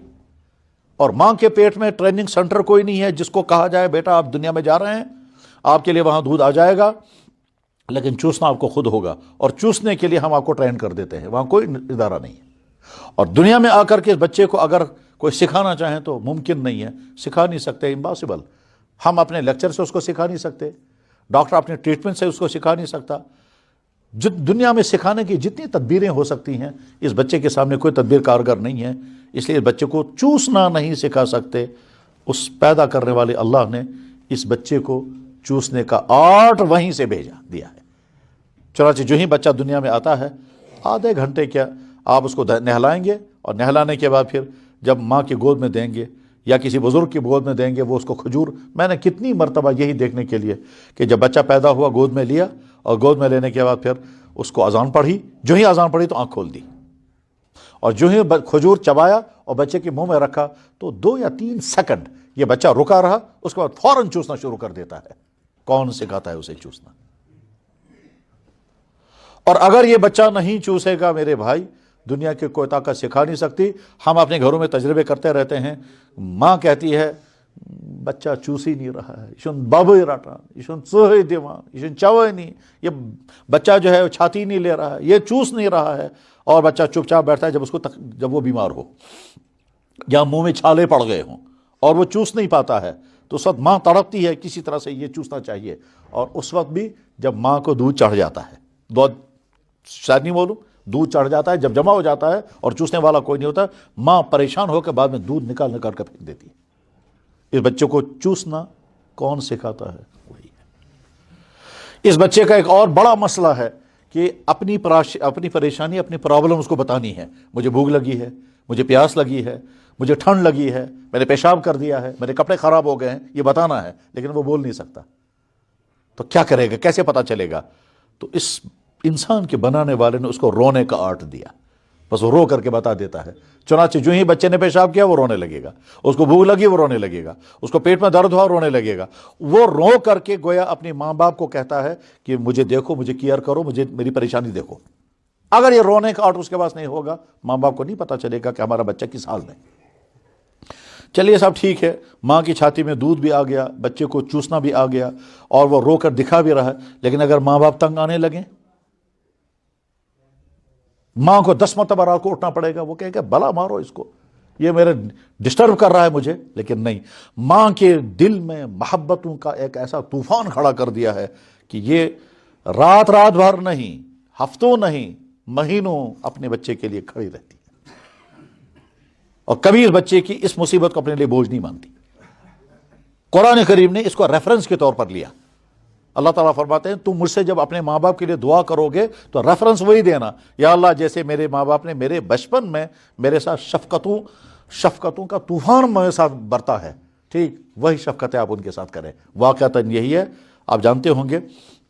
S1: اور ماں کے پیٹ میں ٹریننگ سینٹر کوئی نہیں ہے جس کو کہا جائے بیٹا آپ دنیا میں جا رہے ہیں، آپ کے لیے وہاں دودھ آ جائے گا، لیکن چوسنا آپ کو خود ہوگا، اور چوسنے کے لیے ہم آپ کو ٹرین کر دیتے ہیں، وہاں کوئی ادارہ نہیں ہے۔ اور دنیا میں آ کر کے اس بچے کو اگر کوئی سکھانا چاہیں تو ممکن نہیں ہے، سکھا نہیں سکتے، امپاسبل۔ ہم اپنے لیکچر سے اس کو سکھا نہیں سکتے، ڈاکٹر اپنے ٹریٹمنٹ سے اس کو سکھا نہیں سکتا۔ دنیا میں سکھانے کی جتنی تدبیریں ہو سکتی ہیں، اس بچے کے سامنے کوئی تدبیر کارگر نہیں ہے، اس لیے اس بچے کو چوسنا نہیں سکھا سکتے۔ اس پیدا کرنے والے اللہ نے اس بچے کو چوسنے کا آرٹ وہیں سے بھیجا دیا ہے۔ چنانچہ جو ہی بچہ دنیا میں آتا ہے، آدھے گھنٹے کیا آپ اس کو نہلائیں گے، اور نہلانے کے بعد پھر جب ماں کی گود میں دیں گے یا کسی بزرگ کی گود میں دیں گے، وہ اس کو کھجور، میں نے کتنی مرتبہ یہی دیکھنے کے لیے کہ جب بچہ پیدا ہوا گود میں لیا، اور گود میں لینے کے بعد پھر اس کو اذان پڑھی، جو ہی اذان پڑھی تو آنکھ کھول دی، اور جو ہی کھجور چبایا اور بچے کے منہ میں رکھا تو 2 یا 3 سیکنڈ یہ بچہ رکا رہا، اس کے بعد فوراً چوسنا شروع کر دیتا ہے۔ کون سکھاتا ہے اسے چوسنا؟ اور اگر یہ بچہ نہیں چوسے گا میرے بھائی، دنیا کی کوئی طاقت سکھا نہیں سکتی۔ ہم اپنے گھروں میں تجربے کرتے رہتے ہیں، ماں کہتی ہے بچہ چوس ہی نہیں رہا ہے، ایشن بابے رٹان، ایشن چوہے دیوان، ایشن چوے نہیں، یہ بچہ جو ہے چھاتی نہیں لے رہا ہے، یہ چوس نہیں رہا ہے، اور بچہ چپ چاپ بیٹھتا ہے جب وہ بیمار ہو یا منہ میں چھالے پڑ گئے ہوں اور وہ چوس نہیں پاتا ہے، تو اس وقت ماں تڑپتی ہے کسی طرح سے یہ چوسنا چاہیے۔ اور اس وقت بھی جب ماں کو دودھ چڑھ جاتا ہے، شاید نہیں بولوں، دودھ چڑھ جاتا ہے، جب جمع ہو جاتا ہے اور چوسنے والا کوئی نہیں ہوتا، ماں پریشان ہو کے بعد میں دودھ نکال کر پھینک دیتی ہے۔ اس بچے کو چوسنا کون سکھاتا ہے؟ وہی ہے۔ اس بچے کا ایک اور بڑا مسئلہ ہے کہ اپنی پریشانی، اپنی پرابلم اس کو بتانی ہے۔ مجھے بھوک لگی ہے، مجھے پیاس لگی ہے، مجھے ٹھنڈ لگی ہے، میں نے پیشاب کر دیا ہے، میرے کپڑے خراب ہو گئے ہیں، یہ بتانا ہے، لیکن وہ بول نہیں سکتا۔ تو کیا کرے گا؟ کیسے پتا چلے گا؟ تو اس انسان کے بنانے والے نے اس کو رونے کا آرٹ دیا، بس وہ رو کر کے بتا دیتا ہے۔ چنانچہ جو ہی بچے نے پیشاب کیا وہ رونے لگے گا، اس کو بھوک لگی وہ رونے لگے گا، اس کو پیٹ میں درد ہوا رونے لگے گا۔ وہ رو کر کے گویا اپنے ماں باپ کو کہتا ہے کہ مجھے دیکھو، مجھے کیئر کرو، مجھے میری پریشانی دیکھو۔ اگر یہ رونے کا آرٹ اس کے پاس نہیں ہوگا، ماں باپ کو نہیں پتا چلے گا کہ ہمارا بچہ کس حال میں۔ چلیے سب ٹھیک ہے، ماں کی چھاتی میں دودھ بھی آ گیا، بچے کو چوسنا بھی آ گیا، اور وہ رو کر دکھا بھی رہا ہے، لیکن اگر ماں باپ تنگ آنے لگیں، ماں کو 10 مرتبہ رات کو اٹھنا پڑے گا، وہ کہے گا بلا مارو اس کو، یہ میرے ڈسٹرب کر رہا ہے مجھے، لیکن نہیں، ماں کے دل میں محبتوں کا ایک ایسا طوفان کھڑا کر دیا ہے کہ یہ رات بھر نہیں، ہفتوں نہیں، مہینوں اپنے بچے کے لیے کھڑی رہتی ہے، اور کبھی اس بچے کی اس مصیبت کو اپنے لیے بوجھ نہیں مانتی۔ قرآن کریم نے اس کو ریفرنس کے طور پر لیا۔ اللہ تعالیٰ فرماتے ہیں تم مجھ سے جب اپنے ماں باپ کے لیے دعا کرو گے تو ریفرنس وہی دینا، یا اللہ جیسے میرے ماں باپ نے میرے بچپن میں میرے ساتھ شفقتوں کا طوفان میرے ساتھ برتا ہے، ٹھیک وہی شفقتیں آپ ان کے ساتھ کریں۔ واقعتاً یہی ہے، آپ جانتے ہوں گے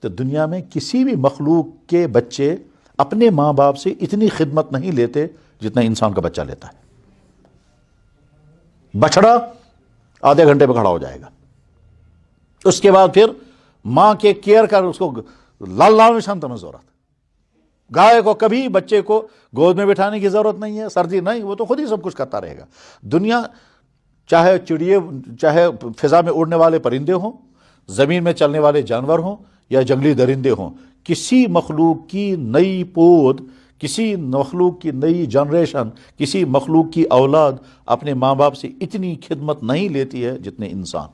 S1: کہ دنیا میں کسی بھی مخلوق کے بچے اپنے ماں باپ سے اتنی خدمت نہیں لیتے جتنا انسان کا بچہ لیتا ہے۔ بچڑا آدھے گھنٹے میں کھڑا ہو جائے گا، اس کے بعد پھر ماں کے کیئر کر، اس کو لال میں شانت میں ضرورت۔ گائے کو کبھی بچے کو گود میں بٹھانے کی ضرورت نہیں ہے، سردی نہیں، وہ تو خود ہی سب کچھ کرتا رہے گا۔ دنیا چاہے چڑیے، چاہے فضا میں اڑنے والے پرندے ہوں، زمین میں چلنے والے جانور ہوں، یا جنگلی درندے ہوں، کسی مخلوق کی نئی پود، کسی مخلوق کی نئی جنریشن، کسی مخلوق کی اولاد اپنے ماں باپ سے اتنی خدمت نہیں لیتی ہے جتنے انسان۔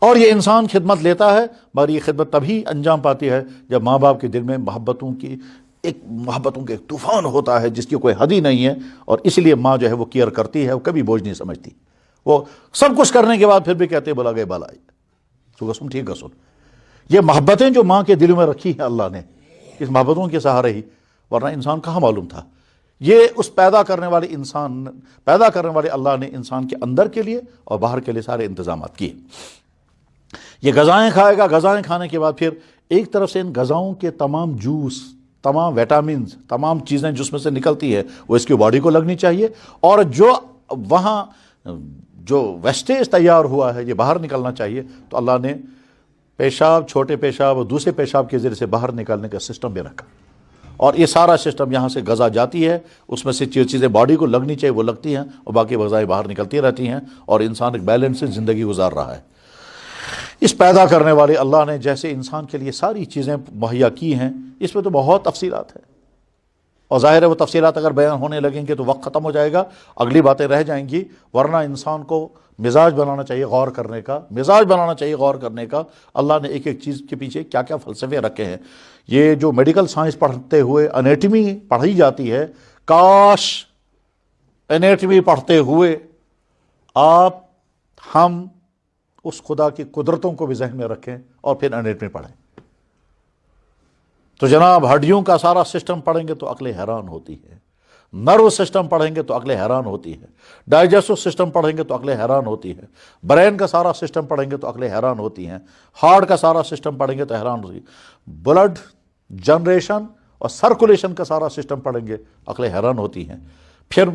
S1: اور یہ انسان خدمت لیتا ہے، مگر یہ خدمت تبھی انجام پاتی ہے جب ماں باپ کے دل میں محبتوں کا ایک طوفان ہوتا ہے جس کی کوئی حد ہی نہیں ہے، اور اس لیے ماں جو ہے وہ کیئر کرتی ہے، وہ کبھی بوجھ نہیں سمجھتی۔ وہ سب کچھ کرنے کے بعد پھر بھی کہتے بلا گئے بالا سن ٹھیک ہے سن۔ یہ محبتیں جو ماں کے دلوں میں رکھی ہیں اللہ نے، اس محبتوں کے سہارے ہی، ورنہ انسان کہاں معلوم تھا۔ یہ اس پیدا کرنے والے اللہ نے انسان کے اندر کے لیے اور باہر کے لیے سارے انتظامات کیے۔ یہ غذائیں کھائے گا، غذائیں کھانے کے بعد پھر ایک طرف سے ان غذاؤں کے تمام جوس، تمام ویٹامنز، تمام چیزیں جس میں سے نکلتی ہے وہ اس کی باڈی کو لگنی چاہیے، اور جو وہاں جو ویسٹیج تیار ہوا ہے یہ باہر نکلنا چاہیے۔ تو اللہ نے پیشاب، چھوٹے پیشاب اور دوسرے پیشاب کے ذریعے سے باہر نکالنے کا سسٹم بھی رکھا، اور یہ سارا سسٹم یہاں سے غذا جاتی ہے، اس میں سے جو چیزیں باڈی کو لگنی چاہیے وہ لگتی ہیں، اور باقی غذائیں باہر نکلتی رہتی ہیں، اور انسان ایک بیلنس سے زندگی گزار رہا ہے۔ اس پیدا کرنے والے اللہ نے جیسے انسان کے لیے ساری چیزیں مہیا کی ہیں، اس میں تو بہت تفصیلات ہیں، اور ظاہر ہے وہ تفصیلات اگر بیان ہونے لگیں گے تو وقت ختم ہو جائے گا، اگلی باتیں رہ جائیں گی، ورنہ انسان کو مزاج بنانا چاہیے غور کرنے کا، اللہ نے ایک ایک چیز کے پیچھے کیا کیا فلسفے رکھے ہیں۔ یہ جو میڈیکل سائنس پڑھتے ہوئے انیٹمی پڑھی جاتی ہے، کاش انیٹمی پڑھتے ہوئے ہم اس خدا کی قدرتوں کو بھی ذہن میں رکھیں اور پھر انیٹمی پڑھیں، تو جناب ہڈیوں کا سارا سسٹم پڑھیں گے تو عقلیں حیران ہوتی ہے، نرو سسٹم پڑھیں گے تو عقلیں حیران ہوتی ہے، ڈائجسٹو سسٹم پڑھیں گے تو عقلیں حیران ہوتی ہے، برین کا سارا سسٹم پڑھیں گے تو عقلیں حیران ہوتی ہیں، ہارٹ کا سارا سسٹم پڑھیں گے تو حیران ہوتی ہے، بلڈ جنریشن اور سرکولیشن کا سارا سسٹم پڑھیں گے عقلیں حیران ہوتی ہیں، پھر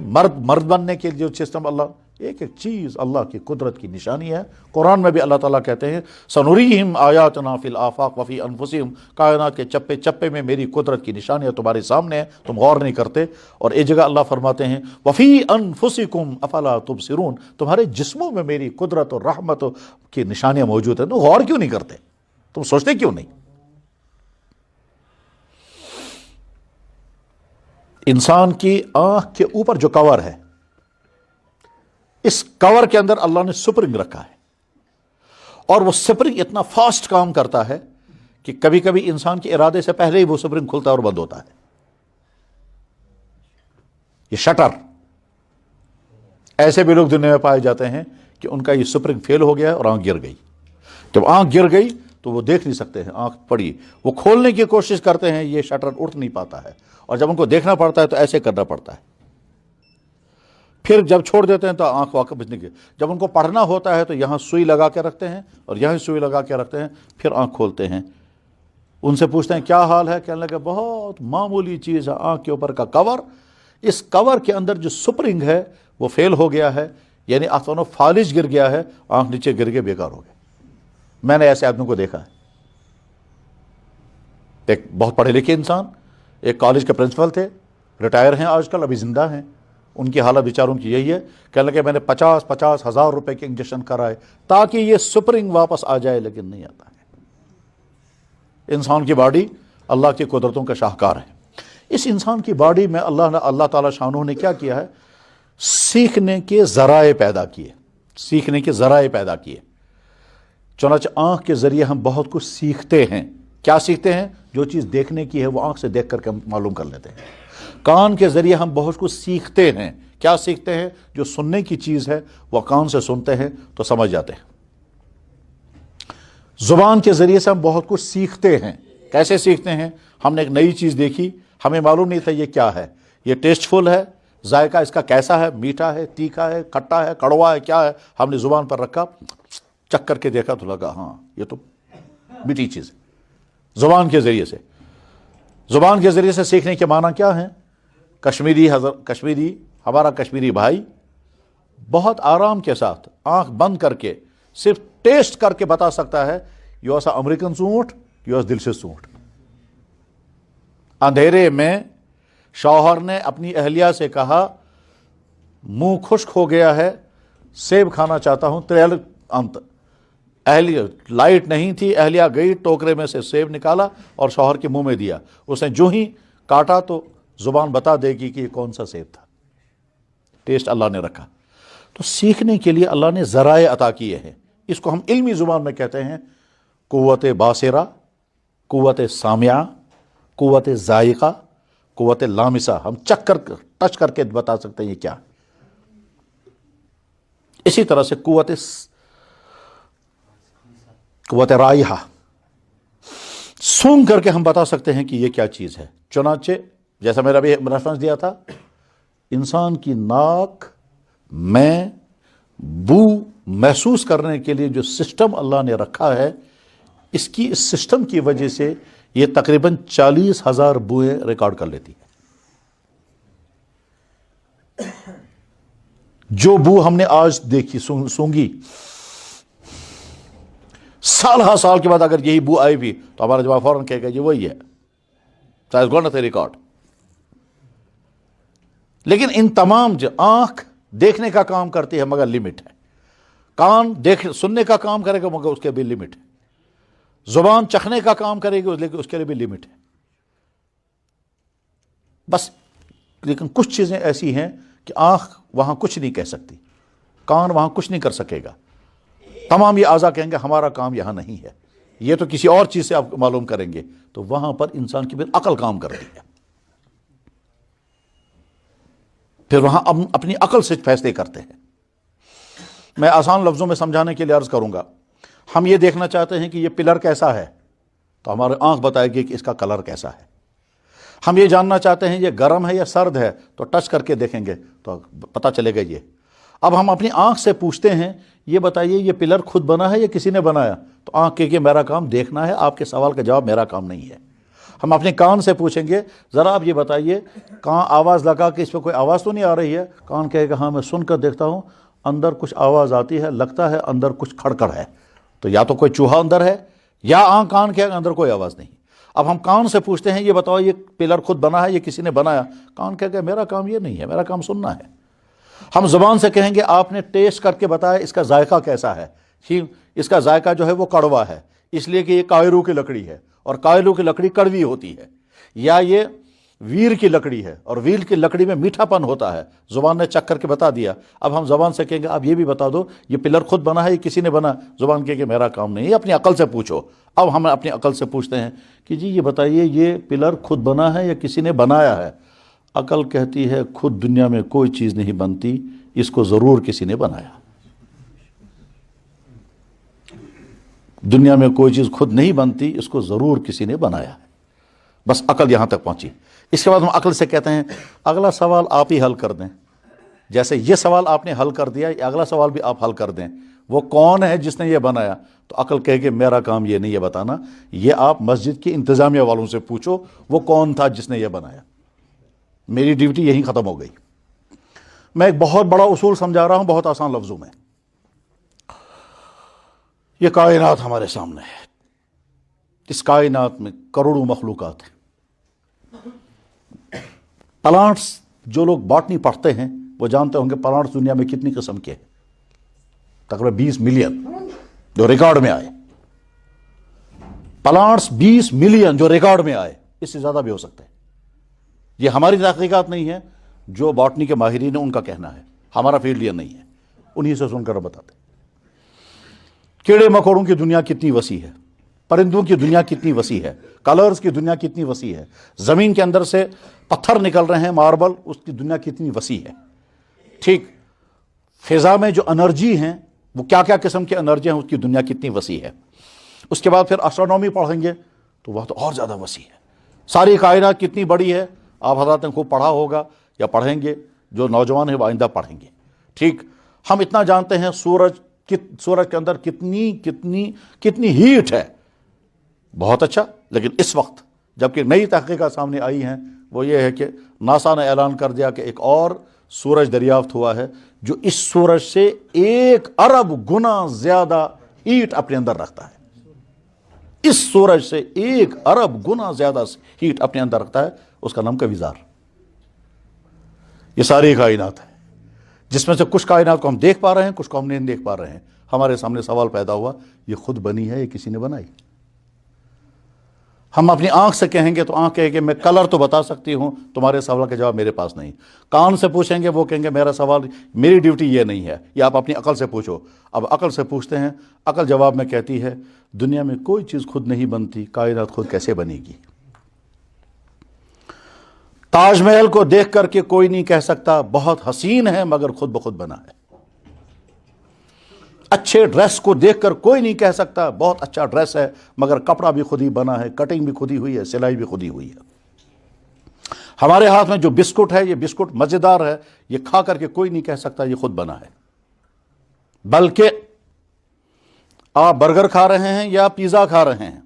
S1: مرد بننے کے جو سسٹم، اللہ ایک ایک چیز اللہ کی قدرت کی نشانی ہے۔ قرآن میں بھی اللہ تعالیٰ کہتے ہیں سنوریہم آیاتنا فی الآفاق وفی انفسہم، کائنات کے چپے چپے میں میری قدرت کی نشانیاں تمہارے سامنے ہیں، تم غور نہیں کرتے۔ اور ایک جگہ اللہ فرماتے ہیں وفی انفسکم افلا تبصرون، تمہارے جسموں میں میری قدرت اور رحمت کی نشانیاں موجود ہیں، تم غور کیوں نہیں کرتے، تم سوچتے کیوں نہیں؟ انسان کی آنکھ کے اوپر جو کور ہے، اس کور کے اندر اللہ نے سپرنگ رکھا ہے، اور وہ سپرنگ اتنا فاسٹ کام کرتا ہے کہ کبھی کبھی انسان کے ارادے سے پہلے ہی وہ سپرنگ کھلتا اور بند ہوتا ہے۔ یہ شٹر، ایسے بھی لوگ دنیا میں پائے جاتے ہیں کہ ان کا یہ سپرنگ فیل ہو گیا اور آنکھ گر گئی۔ جب آنکھ گر گئی تو وہ دیکھ نہیں سکتے ہیں، آنکھ پڑی، وہ کھولنے کی کوشش کرتے ہیں، یہ شٹر اٹھ نہیں پاتا ہے، اور جب ان کو دیکھنا پڑتا ہے تو ایسے کرنا پڑتا ہے، پھر جب چھوڑ دیتے ہیں تو آنکھ واقف نہیں گئی۔ جب ان کو پڑھنا ہوتا ہے تو یہاں سوئی لگا کے رکھتے ہیں اور یہاں سوئی لگا کے رکھتے ہیں، پھر آنکھ کھولتے ہیں، ان سے پوچھتے ہیں کیا حال ہے، کہنے لگے بہت معمولی چیز ہے، آنکھ کے اوپر کا کور، اس کور کے اندر جو سپرنگ ہے وہ فیل ہو گیا ہے، یعنی آسانوں فالج گر گیا ہے، آنکھ نیچے گر کے بیکار ہو گیا۔ میں نے ایسے آدمیوں کو دیکھا ہے، ایک بہت پڑھے لکھے انسان، ایک کالج کے پرنسپل تھے، ریٹائر ہیں آج کل، ابھی زندہ ہیں، ان کی حالت بیچاروں کی یہی ہے، کہنے لگے میں نے 50 ہزار روپے کے انجیکشن کرائے تاکہ یہ سپرنگ واپس آ جائے، لیکن نہیں آتا ہے۔ انسان کی باڈی اللہ کی قدرتوں کا شاہکار ہے۔ اس انسان کی باڈی میں اللہ تعالیٰ شانہ نے کیا کیا ہے؟ سیکھنے کے ذرائع پیدا کیے، سیکھنے کے ذرائع پیدا کیے۔ چنانچہ آنکھ کے ذریعے ہم بہت کچھ سیکھتے ہیں۔ کیا سیکھتے ہیں؟ جو چیز دیکھنے کی ہے وہ آنکھ سے دیکھ کر کے معلوم کر لیتے ہیں۔ کان کے ذریعے ہم بہت کچھ سیکھتے ہیں۔ کیا سیکھتے ہیں؟ جو سننے کی چیز ہے وہ کان سے سنتے ہیں تو سمجھ جاتے ہیں۔ زبان کے ذریعے سے ہم بہت کچھ سیکھتے ہیں۔ کیسے سیکھتے ہیں؟ ہم نے ایک نئی چیز دیکھی، ہمیں معلوم نہیں تھا یہ کیا ہے، یہ ٹیسٹ فل ہے، ذائقہ اس کا کیسا ہے، میٹھا ہے، تیکھا ہے، کھٹا ہے، کڑوا ہے، کیا ہے، ہم نے زبان پر رکھا، چک کر کے دیکھا تو لگا ہاں یہ تو میٹھی چیز ہے۔ زبان کے ذریعے سے، زبان کے ذریعے سے سیکھنے کے معنی کیا ہیں؟ کشمیری ہمارا کشمیری بھائی بہت آرام کے ساتھ آنکھ بند کر کے صرف ٹیسٹ کر کے بتا سکتا ہے یہ ایسا امریکن ژوٗنٛٹھ، یہ ایسا دل سے ژوٗنٛٹھ۔ اندھیرے میں شوہر نے اپنی اہلیہ سے کہا منہ خشک ہو گیا ہے، سیب کھانا چاہتا ہوں، تریل انت اہلیہ لائٹ نہیں تھی، اہلیہ گئی ٹوکرے میں سے سیب نکالا اور شوہر کے منہ میں دیا، اس نے جو ہی کاٹا تو زبان بتا دے گی کہ یہ کون سا سیب تھا۔ ٹیسٹ اللہ نے رکھا۔ تو سیکھنے کے لیے اللہ نے ذرائع عطا کیے ہیں۔ اس کو ہم علمی زبان میں کہتے ہیں قوت باصرہ، قوت سامعہ، قوت ذائقہ، قوت لامسہ۔ ہم چک کر ٹچ کر کے بتا سکتے ہیں یہ کیا ہے۔ اسی طرح سے قوت رائحہ، سونگھ کر کے ہم بتا سکتے ہیں کہ یہ کیا چیز ہے۔ چنانچہ جیسا میں نے ابھی ریفرنس دیا تھا، انسان کی ناک میں بو محسوس کرنے کے لیے جو سسٹم اللہ نے رکھا ہے، اس سسٹم کی وجہ سے یہ تقریباً 40,000 بوئیں ریکارڈ کر لیتی ہے۔ جو بو ہم نے آج دیکھی، سونگی، سال ہر سال کے بعد اگر یہی بو آئی بھی تو ہمارا جواب فوراً کہے گا یہ وہی ہے، چاہے گونا تھے ریکارڈ۔ لیکن ان تمام آنکھ دیکھنے کا کام کرتی ہے مگر لمٹ ہے، کان سننے کا کام کرے گا مگر اس کے بھی لمٹ ہے، زبان چکھنے کا کام کرے گی لیکن اس کے لیے بھی لمٹ ہے بس۔ لیکن کچھ چیزیں ایسی ہیں کہ آنکھ وہاں کچھ نہیں کہہ سکتی، کان وہاں کچھ نہیں کر سکے گا، تمام یہ اعضاء کہیں گے ہمارا کام یہاں نہیں ہے، یہ تو کسی اور چیز سے آپ معلوم کریں گے۔ تو وہاں پر انسان کی پھر عقل کام کرتی ہے، پھر وہاں اپنی عقل سے فیصلے کرتے ہیں۔ میں آسان لفظوں میں سمجھانے کے لیے عرض کروں گا، ہم یہ دیکھنا چاہتے ہیں کہ یہ پلر کیسا ہے تو ہماری آنکھ بتائے گی کہ اس کا کلر کیسا ہے۔ ہم یہ جاننا چاہتے ہیں یہ گرم ہے یا سرد ہے تو ٹچ کر کے دیکھیں گے تو پتہ چلے گا یہ۔ اب ہم اپنی آنکھ سے پوچھتے ہیں یہ بتائیے یہ پلر خود بنا ہے یا کسی نے بنایا، تو آنکھ کہے کہ میرا کام دیکھنا ہے، آپ کے سوال کا جواب میرا کام نہیں ہے۔ ہم اپنے کان سے پوچھیں گے ذرا آپ یہ بتائیے کہاں آواز لگا کہ اس پہ کوئی آواز تو نہیں آ رہی ہے، کان کہے گا ہاں میں سن کر دیکھتا ہوں اندر کچھ آواز آتی ہے، لگتا ہے اندر کچھ کھڑکڑ ہے، تو یا تو کوئی چوہا اندر ہے یا کان کہے گا اندر کوئی آواز نہیں۔ اب ہم کان سے پوچھتے ہیں یہ بتاؤ یہ پلر خود بنا ہے یا کسی نے بنایا، کان کہے گا میرا کام یہ نہیں ہے، میرا کام سننا ہے۔ ہم زبان سے کہیں گے آپ نے ٹیسٹ کر کے بتایا اس کا ذائقہ کیسا ہے، اس کا ذائقہ جو ہے وہ کڑوا ہے، اس لیے کہ یہ کائرو کی لکڑی ہے اور کائرو کی لکڑی کڑوی ہوتی ہے، یا یہ ویر کی لکڑی ہے اور ویر کی لکڑی میں میٹھا پن ہوتا ہے، زبان نے چکھ کر کے بتا دیا۔ اب ہم زبان سے کہیں گے آپ یہ بھی بتا دو یہ پلر خود بنا ہے یا کسی نے بنا، زبان کہے کہ میرا کام نہیں ہے، اپنی عقل سے پوچھو۔ اب ہم اپنی عقل سے پوچھتے ہیں کہ جی یہ بتائیے یہ پلر خود بنا ہے یا کسی نے بنایا ہے، عقل کہتی ہے خود دنیا میں کوئی چیز نہیں بنتی، اس کو ضرور کسی نے بنایا۔ دنیا میں کوئی چیز خود نہیں بنتی، اس کو ضرور کسی نے بنایا ہے۔ بس عقل یہاں تک پہنچی۔ اس کے بعد ہم عقل سے کہتے ہیں اگلا سوال آپ ہی حل کر دیں، جیسے یہ سوال آپ نے حل کر دیا، اگلا سوال بھی آپ حل کر دیں، وہ کون ہے جس نے یہ بنایا؟ تو عقل کہے کہ میرا کام یہ نہیں ہے بتانا، یہ آپ مسجد کی انتظامیہ والوں سے پوچھو وہ کون تھا جس نے یہ بنایا، میری ڈیوٹی یہیں ختم ہو گئی۔ میں ایک بہت بڑا اصول سمجھا رہا ہوں بہت آسان لفظوں میں۔ یہ کائنات ہمارے سامنے ہے، اس کائنات میں کروڑوں مخلوقات ہیں۔ پلانٹس، جو لوگ باٹنی پڑھتے ہیں وہ جانتے ہوں گے پلانٹس دنیا میں کتنی قسم کے ہیں، تقریباً 20 ملین جو ریکارڈ میں آئے۔ پلانٹس 20 ملین جو ریکارڈ میں آئے، اس سے زیادہ بھی ہو سکتے ہیں۔ یہ ہماری تحقیقات نہیں ہے، جو باٹنی کے ماہرین ہیں ان کا کہنا ہے، ہمارا فیلڈ یہ نہیں ہے، انہی سے سن کر بتاتے ہیں۔ کیڑے مکوڑوں کی دنیا کتنی وسیع ہے، پرندوں کی دنیا کتنی وسیع ہے، کلرز کی دنیا کتنی وسیع ہے، زمین کے اندر سے پتھر نکل رہے ہیں، ماربل، اس کی دنیا کتنی وسیع ہے۔ ٹھیک، فضا میں جو انرجی ہیں وہ کیا کیا قسم کی انرجی ہیں، اس کی دنیا کتنی وسیع ہے۔ اس کے بعد پھر اسٹرونومی پڑھیں گے تو وہ تو اور زیادہ وسیع ہے، ساری کائنات کتنی بڑی ہے، آپ حضرات نے خوب پڑھا ہوگا یا پڑھیں گے، جو نوجوان ہیں وہ آئندہ پڑھیں گے۔ ٹھیک، ہم اتنا جانتے ہیں سورج کے اندر کتنی ہیٹ ہے، بہت اچھا، لیکن اس وقت جبکہ نئی تحقیقات سامنے آئی ہیں وہ یہ ہے کہ ناسا نے اعلان کر دیا کہ ایک اور سورج دریافت ہوا ہے جو اس سورج سے 1 ارب گنا زیادہ ہیٹ اپنے اندر رکھتا ہے، اس سورج سے 1 ارب گنا زیادہ ہیٹ اپنے اندر رکھتا ہے، اس کا نام کویزار۔ یہ ساری کائنات ہے، جس میں سے کچھ کائنات کو ہم دیکھ پا رہے ہیں، کچھ کو ہم نہیں دیکھ پا رہے ہیں۔ ہمارے سامنے سوال پیدا ہوا، یہ خود بنی ہے یا کسی نے بنائی؟ ہم اپنی آنکھ سے کہیں گے تو آنکھ کہے کہ میں کلر تو بتا سکتی ہوں، تمہارے سوال کا جواب میرے پاس نہیں۔ کان سے پوچھیں گے، وہ کہیں گے میرا سوال، میری ڈیوٹی یہ نہیں ہے، یہ آپ اپنی عقل سے پوچھو۔ اب عقل سے پوچھتے ہیں، عقل جواب میں کہتی ہے دنیا میں کوئی چیز خود نہیں بنتی، کائنات خود کیسے بنے گی؟ تاج محل کو دیکھ کر کے کوئی نہیں کہہ سکتا بہت حسین ہے مگر خود بخود بنا ہے۔ اچھے ڈریس کو دیکھ کر کوئی نہیں کہہ سکتا بہت اچھا ڈریس ہے مگر کپڑا بھی خود ہی بنا ہے، کٹنگ بھی خود ہی ہوئی ہے، سلائی بھی خود ہی ہوئی ہے۔ ہمارے ہاتھ میں جو بسکٹ ہے، یہ بسکٹ مزیدار ہے، یہ کھا کر کے کوئی نہیں کہہ سکتا یہ خود بنا ہے، بلکہ آپ برگر کھا رہے ہیں یا پیزا کھا رہے ہیں،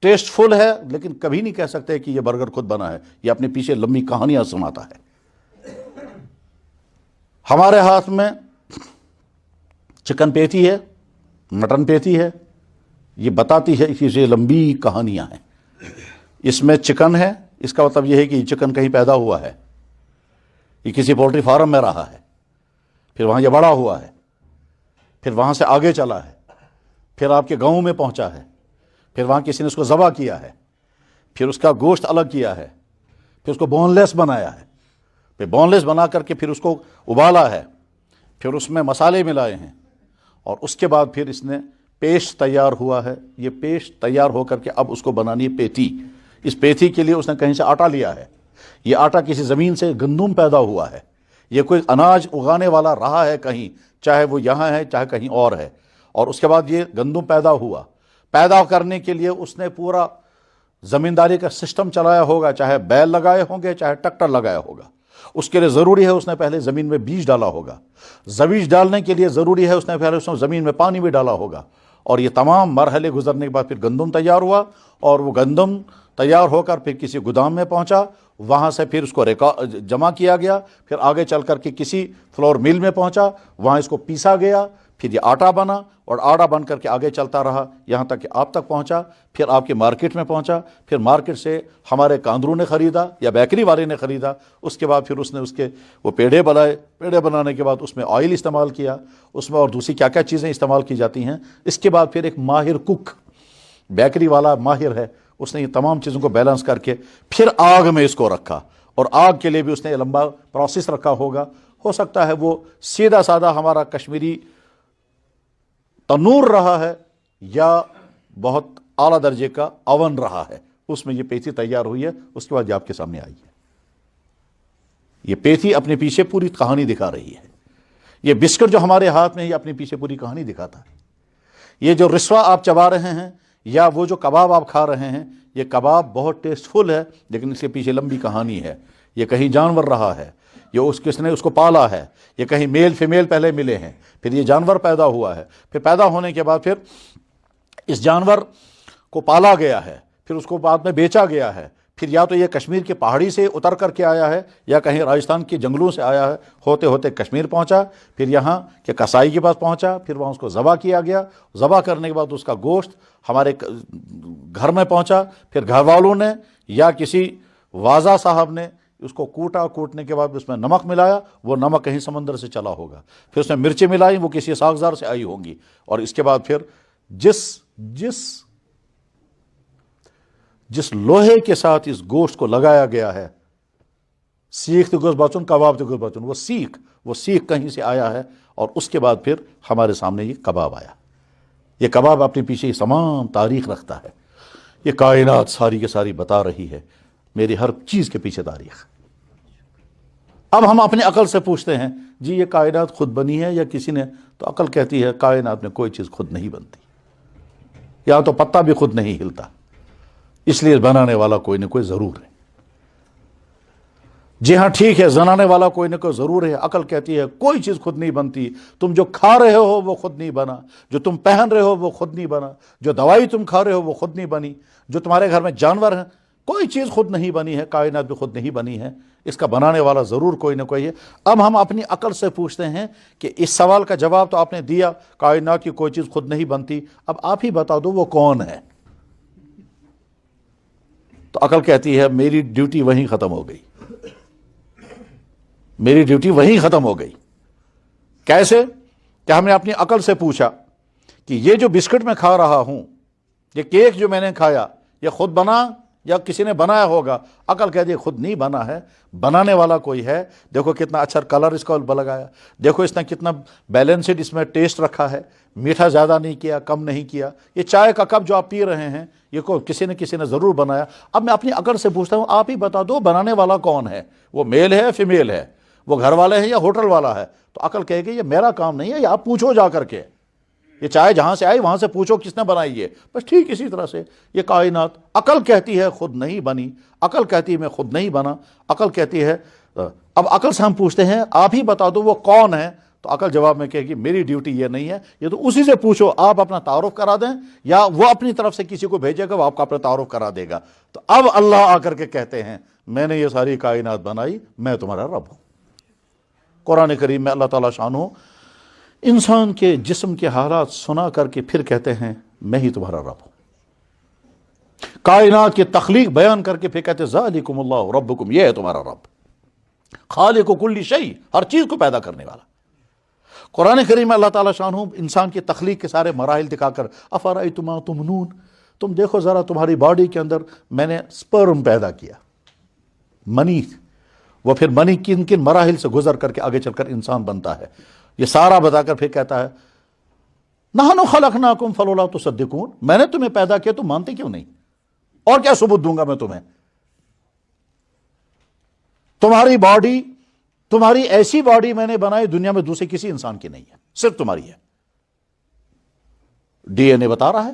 S1: ٹیسٹ فل ہے، لیکن کبھی نہیں کہہ سکتے کہ یہ برگر خود بنا ہے، یہ اپنے پیچھے لمبی کہانیاں سناتا ہے۔ ہمارے ہاتھ میں چکن پیتی ہے، مٹن پیتی ہے، یہ بتاتی ہے کہ یہ لمبی کہانیاں ہیں، اس میں چکن ہے، اس کا مطلب یہ ہے کہ یہ چکن کہیں پیدا ہوا ہے، یہ کسی پولٹری فارم میں رہا ہے، پھر وہاں یہ بڑا ہوا ہے، پھر وہاں سے آگے چلا ہے، پھر آپ کے گاؤں میں پہنچا ہے، پھر وہاں کسی نے اس کو ذبح کیا ہے، پھر اس کا گوشت الگ کیا ہے، پھر اس کو بون لیس بنایا ہے، پھر بون لیس بنا کر کے پھر اس کو ابالا ہے، پھر اس میں مسالے ملائے ہیں، اور اس کے بعد پھر اس نے پیسٹ تیار ہوا ہے۔ یہ پیسٹ تیار ہو کر کے اب اس کو بنانی ہے پیٹی۔ اس پیٹی کے لیے اس نے کہیں سے آٹا لیا ہے، یہ آٹا کسی زمین سے گندم پیدا ہوا ہے، یہ کوئی اناج اگانے والا رہا ہے کہیں، چاہے وہ یہاں ہے چاہے کہیں اور ہے، اور اس کے بعد یہ گندم پیدا ہوا۔ پیدا کرنے کے لیے اس نے پورا زمینداری کا سسٹم چلایا ہوگا، چاہے بیل لگائے ہوں گے چاہے ٹریکٹر لگایا ہوگا۔ اس کے لیے ضروری ہے اس نے پہلے زمین میں بیج ڈالا ہوگا، بیج ڈالنے کے لیے ضروری ہے اس نے پہلے زمین میں پانی بھی ڈالا ہوگا، اور یہ تمام مرحلے گزرنے کے بعد پھر گندم تیار ہوا، اور وہ گندم تیار ہو کر پھر کسی گودام میں پہنچا، وہاں سے پھر اس کو جمع کیا گیا، پھر آگے چل کر کے کسی فلور مل میں پہنچا، وہاں اس کو پیسا گیا، پھر یہ آٹا بنا، اور آٹا بن کر کے آگے چلتا رہا یہاں تک کہ آپ تک پہنچا، پھر آپ کے مارکیٹ میں پہنچا، پھر مارکیٹ سے ہمارے کاندروں نے خریدا یا بیکری والے نے خریدا، اس کے بعد پھر اس نے اس کے وہ پیڑے بنائے، پیڑے بنانے کے بعد اس میں آئل استعمال کیا، اس میں اور دوسری کیا کیا چیزیں استعمال کی جاتی ہیں۔ اس کے بعد پھر ایک ماہر کک، بیکری والا ماہر ہے، اس نے یہ تمام چیزوں کو بیلنس کر کے پھر آگ میں اس کو رکھا، اور آگ کے لیے بھی اس نے لمبا پروسیس رکھا ہوگا، ہو سکتا ہے وہ سیدھا سادہ ہمارا کشمیری تنور رہا ہے یا بہت اعلیٰ درجے کا اوون رہا ہے، اس میں یہ پیٹھی تیار ہوئی ہے، اس کے بعد یہ آپ کے سامنے آئی ہے۔ یہ پیٹھی اپنے پیچھے پوری کہانی دکھا رہی ہے، یہ بسکٹ جو ہمارے ہاتھ میں ہے یہ اپنے پیچھے پوری کہانی دکھاتا ہے۔ یہ جو رسوا آپ چبا رہے ہیں یا وہ جو کباب آپ کھا رہے ہیں، یہ کباب بہت ٹیسٹ فل ہے، لیکن اس کے پیچھے لمبی کہانی ہے، یہ کہیں جانور رہا ہے، یہ کس نے اس کو پالا ہے، یہ کہیں میل فیمیل پہلے ملے ہیں، پھر یہ جانور پیدا ہوا ہے، پھر پیدا ہونے کے بعد پھر اس جانور کو پالا گیا ہے، پھر اس کو بعد میں بیچا گیا ہے، پھر یا تو یہ کشمیر کی پہاڑی سے اتر کر کے آیا ہے یا کہیں راجستھان کے جنگلوں سے آیا ہے، ہوتے ہوتے کشمیر پہنچا، پھر یہاں کے کسائی کے پاس پہنچا، پھر وہاں اس کو ذبح کیا گیا، ذبح کرنے کے بعد اس کا گوشت ہمارے گھر میں پہنچا، پھر گھر والوں نے یا کسی واضح صاحب نے اس کو کوٹا، کوٹنے کے بعد اس میں نمک ملایا، وہ نمک کہیں سمندر سے چلا ہوگا، پھر اس میں مرچیں ملائی، وہ کسی ساغزار سے آئی ہوں گی، اور اس کے بعد پھر جس لوہے کے ساتھ اس گوشت کو لگایا گیا ہے، سیخ تو گوشت بچن، کباب تو گوشت بچن، وہ سیخ کہیں سے آیا ہے، اور اس کے بعد پھر ہمارے سامنے یہ کباب آیا۔ یہ کباب اپنے پیچھے تمام تاریخ رکھتا ہے۔ یہ کائنات ساری کی ساری بتا رہی ہے میری ہر چیز کے پیچھے تاریخ۔ اب ہم اپنی عقل سے پوچھتے ہیں جی یہ کائنات خود بنی ہے یا کسی نے؟ تو عقل کہتی ہے کائنات میں کوئی چیز خود نہیں بنتی، یا تو پتا بھی خود نہیں ہلتا، اس لیے بنانے والا کوئی نہ کوئی ضرور ہے۔ جی ہاں ٹھیک ہے، بنانے والا کوئی نہ کوئی ضرور ہے۔ عقل کہتی ہے کوئی چیز خود نہیں بنتی، تم جو کھا رہے ہو وہ خود نہیں بنا، جو تم پہن رہے ہو وہ خود نہیں بنا، جو دوائی تم کھا رہے ہو وہ خود نہیں بنی، جو تمہارے گھر میں جانور ہیں، کوئی چیز خود نہیں بنی ہے، کائنات بھی خود نہیں بنی ہے، اس کا بنانے والا ضرور کوئی نہ کوئی ہے۔ اب ہم اپنی عقل سے پوچھتے ہیں کہ اس سوال کا جواب تو آپ نے دیا، کائنات کی کوئی چیز خود نہیں بنتی، اب آپ ہی بتا دو وہ کون ہے۔ تو عقل کہتی ہے میری ڈیوٹی وہیں ختم ہو گئی، میری ڈیوٹی وہیں ختم ہو گئی۔ کیسے؟ کہ ہم نے اپنی عقل سے پوچھا کہ یہ جو بسکٹ میں کھا رہا ہوں، یہ کیک جو میں نے کھایا، یہ خود بنا یا کسی نے بنایا ہوگا؟ عقل کہتی ہے خود نہیں بنا ہے، بنانے والا کوئی ہے۔ دیکھو کتنا اچھا کلر اس کو لگایا، دیکھو اس نے کتنا بیلنسڈ اس میں ٹیسٹ رکھا ہے، میٹھا زیادہ نہیں کیا، کم نہیں کیا۔ یہ چائے کا کپ جو آپ پی رہے ہیں یہ کسی نے ضرور بنایا۔ اب میں اپنی عقل سے پوچھتا ہوں آپ ہی بتا دو بنانے والا کون ہے، وہ میل ہے فیمیل ہے، وہ گھر والے ہیں یا ہوٹل والا ہے؟ تو عقل کہے گی یہ میرا کام نہیں ہے، یہ آپ پوچھو جا کر کے، یہ چائے جہاں سے آئی وہاں سے پوچھو کس نے بنائی ہے۔ بس ٹھیک اسی طرح سے یہ کائنات، عقل کہتی ہے خود نہیں بنی، عقل کہتی ہے میں خود نہیں بنا، عقل کہتی ہے۔ اب عقل سے ہم پوچھتے ہیں آپ ہی بتا دو وہ کون ہے، تو عقل جواب میں کہے گی میری ڈیوٹی یہ نہیں ہے، یہ تو اسی سے پوچھو، آپ اپنا تعارف کرا دیں یا وہ اپنی طرف سے کسی کو بھیجے گا وہ آپ کا اپنا تعارف کرا دے گا۔ تو اب اللہ آ کر کے کہتے ہیں میں نے یہ ساری کائنات بنائی، میں تمہارا رب ہوں۔ قرآن کریم میں اللہ تعالیٰ شانہ انسان کے جسم کے حالات سنا کر کے پھر کہتے ہیں میں ہی تمہارا رب ہوں۔ کائنات کی تخلیق بیان کر کے پھر کہتے ہیں ذالکم اللہ ربکم، یہ ہے تمہارا رب، خالق کل شیء، ہر چیز کو پیدا کرنے والا۔ قرآن کریم میں اللہ تعالیٰ شانہ انسان کی تخلیق کے سارے مراحل دکھا کر افرأیتم ما تمنون، تم دیکھو ذرا تمہاری باڈی کے اندر میں نے سپرم پیدا کیا، منی، وہ پھر منی کن کن مراحل سے گزر کر کے آگے چل کر انسان بنتا ہے، یہ سارا بتا کر پھر کہتا ہے نحن خلقناکم فلولا تصدقون، میں نے تمہیں پیدا کیا تم مانتے کیوں نہیں، اور کیا ثبوت دوں گا میں تمہیں؟ تمہاری باڈی، تمہاری ایسی باڈی میں نے بنائی دنیا میں دوسرے کسی انسان کی نہیں ہے، صرف تمہاری ہے۔ ڈی این اے بتا رہا ہے،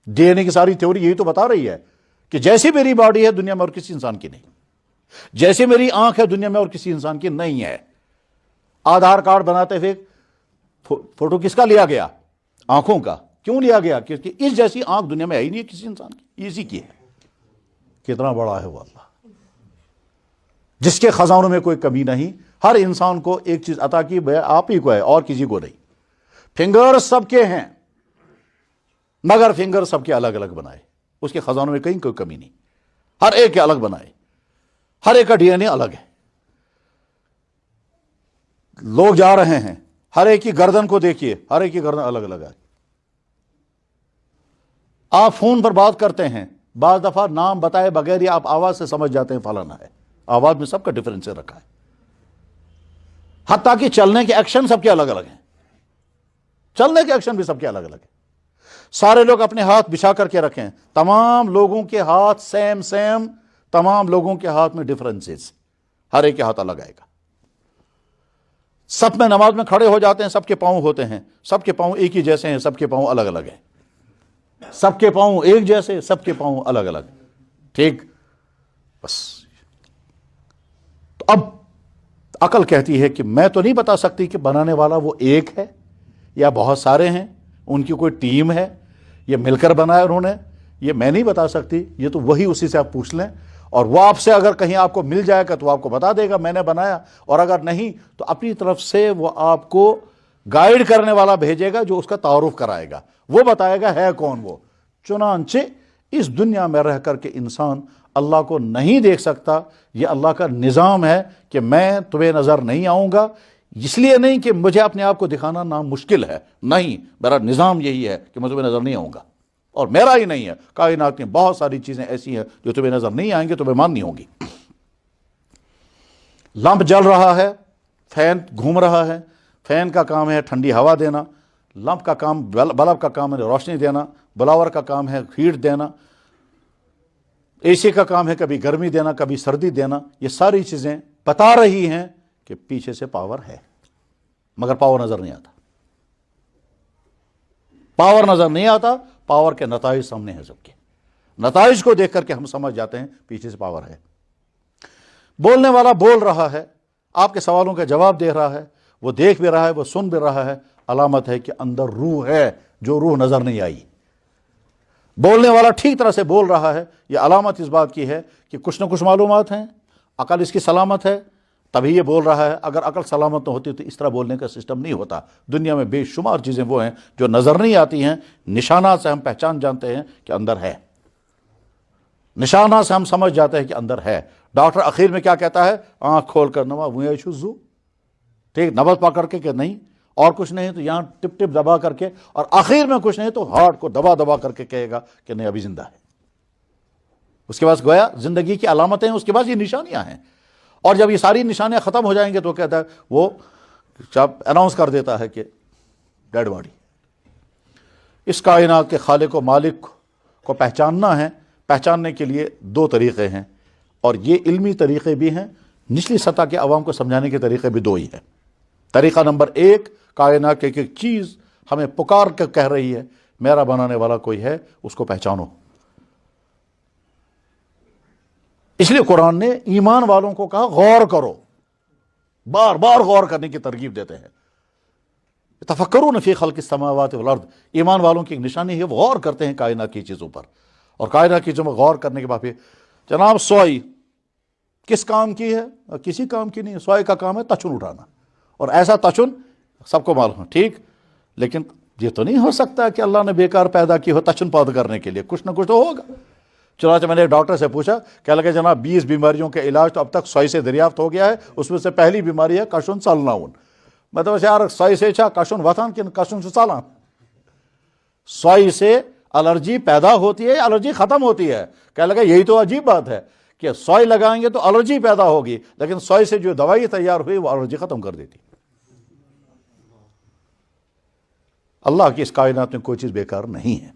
S1: ڈی این اے کی ساری تھیوری یہی تو بتا رہی ہے کہ جیسی میری باڈی ہے دنیا میں اور کسی انسان کی نہیں، جیسی میری آنکھ ہے دنیا میں اور کسی انسان کی نہیں ہے۔ آدھار کارڈ بناتے ہوئے فوٹو کس کا لیا گیا؟ آنکھوں کا۔ کیوں لیا گیا؟ کیونکہ اس جیسی آنکھ دنیا میں ہے ہی نہیں کسی انسان کی، اسی کی ہے۔ کتنا بڑا ہے وہ اللہ جس کے خزانوں میں کوئی کمی نہیں، ہر انسان کو ایک چیز عطا کی آپ ہی کو ہے اور کسی کو نہیں۔ فنگر سب کے ہیں مگر فنگر سب کے الگ الگ بنائے، اس کے خزانوں میں کہیں کوئی کمی نہیں، ہر ایک کے الگ بنائے، ہر ایک کا ڈی این اے الگ ہے۔ لوگ جا رہے ہیں، ہر ایک کی گردن کو دیکھیے، ہر ایک کی گردن الگ الگ ہے۔ آپ فون پر بات کرتے ہیں، بعض دفعہ نام بتائے بغیر ہی آپ آواز سے سمجھ جاتے ہیں فلانا ہے، آواز میں سب کا ڈفرینس رکھا ہے۔ حتیٰ کہ چلنے کے ایکشن سب کے الگ الگ ہیں، چلنے کے ایکشن بھی سب کے الگ الگ ہیں۔ سارے لوگ اپنے ہاتھ بچھا کر کے رکھیں، تمام لوگوں کے ہاتھ سیم، تمام لوگوں کے ہاتھ میں ڈفرینسز، ہر ایک کے ہاتھ الگ آئے گا۔ سب میں نماز میں کھڑے ہو جاتے ہیں، سب کے پاؤں ہوتے ہیں، سب کے پاؤں ایک ہی جیسے ہیں، سب کے پاؤں الگ الگ ہیں، سب کے پاؤں ایک جیسے، سب کے پاؤں الگ الگ، ٹھیک؟ بس تو اب عقل کہتی ہے کہ میں تو نہیں بتا سکتی کہ بنانے والا وہ ایک ہے یا بہت سارے ہیں، ان کی کوئی ٹیم ہے، یہ مل کر بنایا انہوں نے، یہ میں نہیں بتا سکتی، یہ تو وہی اسی سے آپ پوچھ لیں، اور وہ آپ سے اگر کہیں آپ کو مل جائے گا تو آپ کو بتا دے گا میں نے بنایا، اور اگر نہیں تو اپنی طرف سے وہ آپ کو گائیڈ کرنے والا بھیجے گا جو اس کا تعارف کرائے گا، وہ بتائے گا ہے کون وہ۔ چنانچہ اس دنیا میں رہ کر کے انسان اللہ کو نہیں دیکھ سکتا، یہ اللہ کا نظام ہے کہ میں تمہیں نظر نہیں آؤں گا، اس لیے نہیں کہ مجھے اپنے آپ کو دکھانا نامشکل ہے، نہیں، میرا نظام یہی ہے کہ میں تمہیں نظر نہیں آؤں گا۔ اور میرا ہی نہیں ہے، کائنات میں بہت ساری چیزیں ایسی ہیں جو تمہیں نظر نہیں آئیں گی، تمہیں ماننی ہوں گی۔ لمپ جل رہا ہے، فین گھوم رہا ہے، فین کا کام ہے ٹھنڈی ہوا دینا، لمپ کا کام، بلب کا کام ہے روشنی دینا، بلاور کا کام ہے ہیٹ دینا، اے سی کا کام ہے کبھی گرمی دینا کبھی سردی دینا۔ یہ ساری چیزیں بتا رہی ہیں کہ پیچھے سے پاور ہے، مگر پاور نظر نہیں آتا، پاور نظر نہیں آتا، پاور کے نتائج سامنے ہیں سب کے، نتائج کو دیکھ کر کے ہم سمجھ جاتے ہیں پیچھے سے پاور ہے۔ بولنے والا بول رہا ہے، آپ کے سوالوں کا جواب دے رہا ہے، وہ دیکھ بھی رہا ہے، وہ سن بھی رہا ہے، علامت ہے کہ اندر روح ہے جو روح نظر نہیں آئی۔ بولنے والا ٹھیک طرح سے بول رہا ہے، یہ علامت اس بات کی ہے کہ کچھ نہ کچھ معلومات ہیں، عقل اس کی سلامت ہے، تبھی یہ بول رہا ہے۔ اگر عقل سلامت نہ ہوتی تو اس طرح بولنے کا سسٹم نہیں ہوتا۔ دنیا میں بے شمار چیزیں وہ ہیں جو نظر نہیں آتی ہیں، نشانات سے ہم پہچان جانتے ہیں کہ اندر ہے، نشانات سے ہم سمجھ جاتے ہیں کہ اندر ہے۔ ڈاکٹر اخیر میں کیا کہتا ہے؟ آنکھ کھول کر نما ویشو، ٹھیک، نبض پکڑ کے کہ نہیں، اور کچھ نہیں تو یہاں ٹپ ٹپ دبا کر کے، اور آخر میں کچھ نہیں تو ہارٹ کو دبا دبا کر کے کہے گا کہ نہیں ابھی زندہ ہے۔ اس کے بعد گویا زندگی کی علامتیں ہیں، اس کے بعد یہ نشانیاں ہیں، اور جب یہ ساری نشانیاں ختم ہو جائیں گے تو کہتا ہے، وہ جب اناؤنس کر دیتا ہے کہ ڈیڈ باڈی۔ اس کائنات کے خالق و مالک کو پہچاننا ہے، پہچاننے کے لیے دو طریقے ہیں، اور یہ علمی طریقے بھی ہیں، نچلی سطح کے عوام کو سمجھانے کے طریقے بھی دو ہی ہیں۔ طریقہ نمبر ایک، کائنات کی ایک چیز ہمیں پکار کر کہہ رہی ہے میرا بنانے والا کوئی ہے، اس کو پہچانو۔ اس لیے قرآن نے ایمان والوں کو کہا غور کرو، بار بار غور کرنے کی ترغیب دیتے ہیں۔ تفکرون فی خلق السماوات والارض، ایمان والوں کی ایک نشانی ہے، وہ غور کرتے ہیں کائنات کی چیزوں پر، اور کائنات کی چیزوں میں غور کرنے کے بعد پھر جناب سوائی کس کام کی ہے؟ کسی کام کی نہیں، سوائی کا کام ہے تچن اٹھانا، اور ایسا تچن سب کو معلوم ہے، ٹھیک، لیکن یہ تو نہیں ہو سکتا کہ اللہ نے بیکار پیدا کی ہو تچن پود کرنے کے لیے، کچھ نہ کچھ تو ہوگا۔ چنانچہ میں نے ایک ڈاکٹر سے پوچھا، کہنے لگے جناب 20 بیماریوں کا علاج تو اب تک سوائی سے دریافت ہو گیا ہے، اس میں سے پہلی بیماری ہے کشن ژلناؤن۔ مطلب یار سوائی سے چھا کشن وتھان کن کشن سے ژلان؟ سوائی سے الرجی پیدا ہوتی ہے، الرجی ختم ہوتی ہے؟ کہنے لگا یہی تو عجیب بات ہے کہ سوائی لگائیں گے تو الرجی پیدا ہوگی، لیکن سوائی سے جو دوائی تیار ہوئی وہ الرجی ختم کر دیتی۔ اللہ کی اس کائنات میں کوئی چیز بیکار نہیں ہے،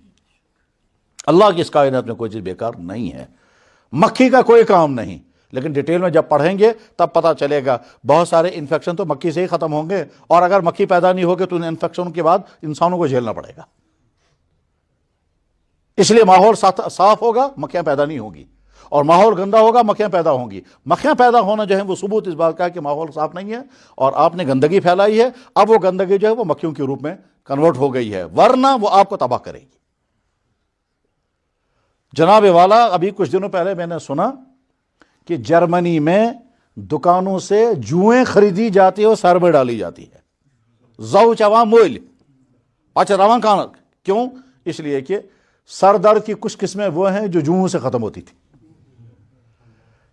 S1: اللہ کی اس کائنات میں کوئی چیز بیکار نہیں ہے۔ مکھی کا کوئی کام نہیں، لیکن ڈیٹیل میں جب پڑھیں گے تب پتہ چلے گا بہت سارے انفیکشن تو مکھی سے ہی ختم ہوں گے، اور اگر مکھی پیدا نہیں ہوگی تو ان انفیکشن کے بعد انسانوں کو جھیلنا پڑے گا۔ اس لیے ماحول صاف ہوگا مکھیاں پیدا نہیں ہوگی، اور ماحول گندا ہوگا مکھیاں پیدا ہوں گی۔ مکھیاں پیدا ہونا جو ہے وہ ثبوت اس بات کا ہے کہ ماحول صاف نہیں ہے، اور آپ نے گندگی پھیلائی ہے، اب وہ گندگی جو ہے وہ مکھیوں کے روپ میں کنورٹ ہو گئی ہے، ورنہ وہ آپ کو تباہ کرے گی۔ جناب والا ابھی کچھ دنوں پہلے میں نے سنا کہ جرمنی میں دکانوں سے جوئیں خریدی جاتی ہے اور سر میں ڈالی جاتی ہے، زو چوام مول پچ روان کان، کیوں؟ اس لیے کہ سر درد کی کچھ قسمیں وہ ہیں جو جوؤں سے ختم ہوتی تھی۔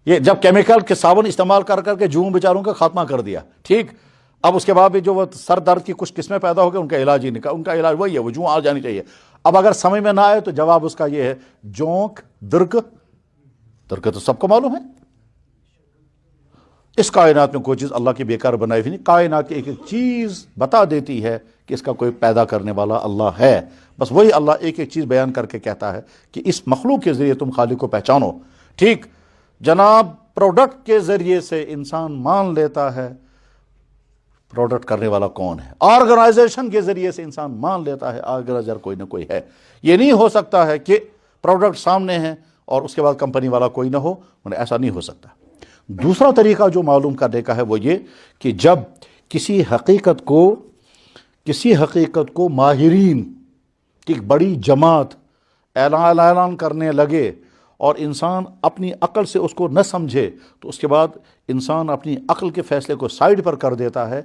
S1: یہ جب کیمیکل کے صابن استعمال کر کر کے جوؤں بیچاروں کا خاتمہ کر دیا، ٹھیک، اب اس کے بعد بھی جو وہ سر درد کی کچھ قسمیں پیدا ہو گئی ان کا علاج ہی نکلا، ان کا علاج وہی ہے، وہ جوؤں آ جانی چاہیے۔ اب اگر سمجھ میں نہ آئے تو جواب اس کا یہ ہے، جونک درک تو سب کو معلوم ہے۔ اس کائنات میں کوئی چیز اللہ کی بیکار بنائی ہوئی نہیں، کائنات کی ایک ایک چیز بتا دیتی ہے کہ اس کا کوئی پیدا کرنے والا اللہ ہے، بس وہی اللہ ایک ایک چیز بیان کر کے کہتا ہے کہ اس مخلوق کے ذریعے تم خالق کو پہچانو، ٹھیک۔ جناب پروڈکٹ کے ذریعے سے انسان مان لیتا ہے پروڈکٹ کرنے والا کون ہے، آرگنائزیشن کے ذریعے سے انسان مان لیتا ہے آرگنائزر کوئی نہ کوئی ہے۔ یہ نہیں ہو سکتا ہے کہ پروڈکٹ سامنے ہے اور اس کے بعد کمپنی والا کوئی نہ ہو، ایسا نہیں ہو سکتا۔ دوسرا طریقہ جو معلوم کرنے کا ہے وہ یہ کہ جب کسی حقیقت کو ماہرین کی ایک بڑی جماعت اعلان کرنے لگے اور انسان اپنی عقل سے اس کو نہ سمجھے تو اس کے بعد انسان اپنی عقل کے فیصلے کو سائیڈ پر کر دیتا ہے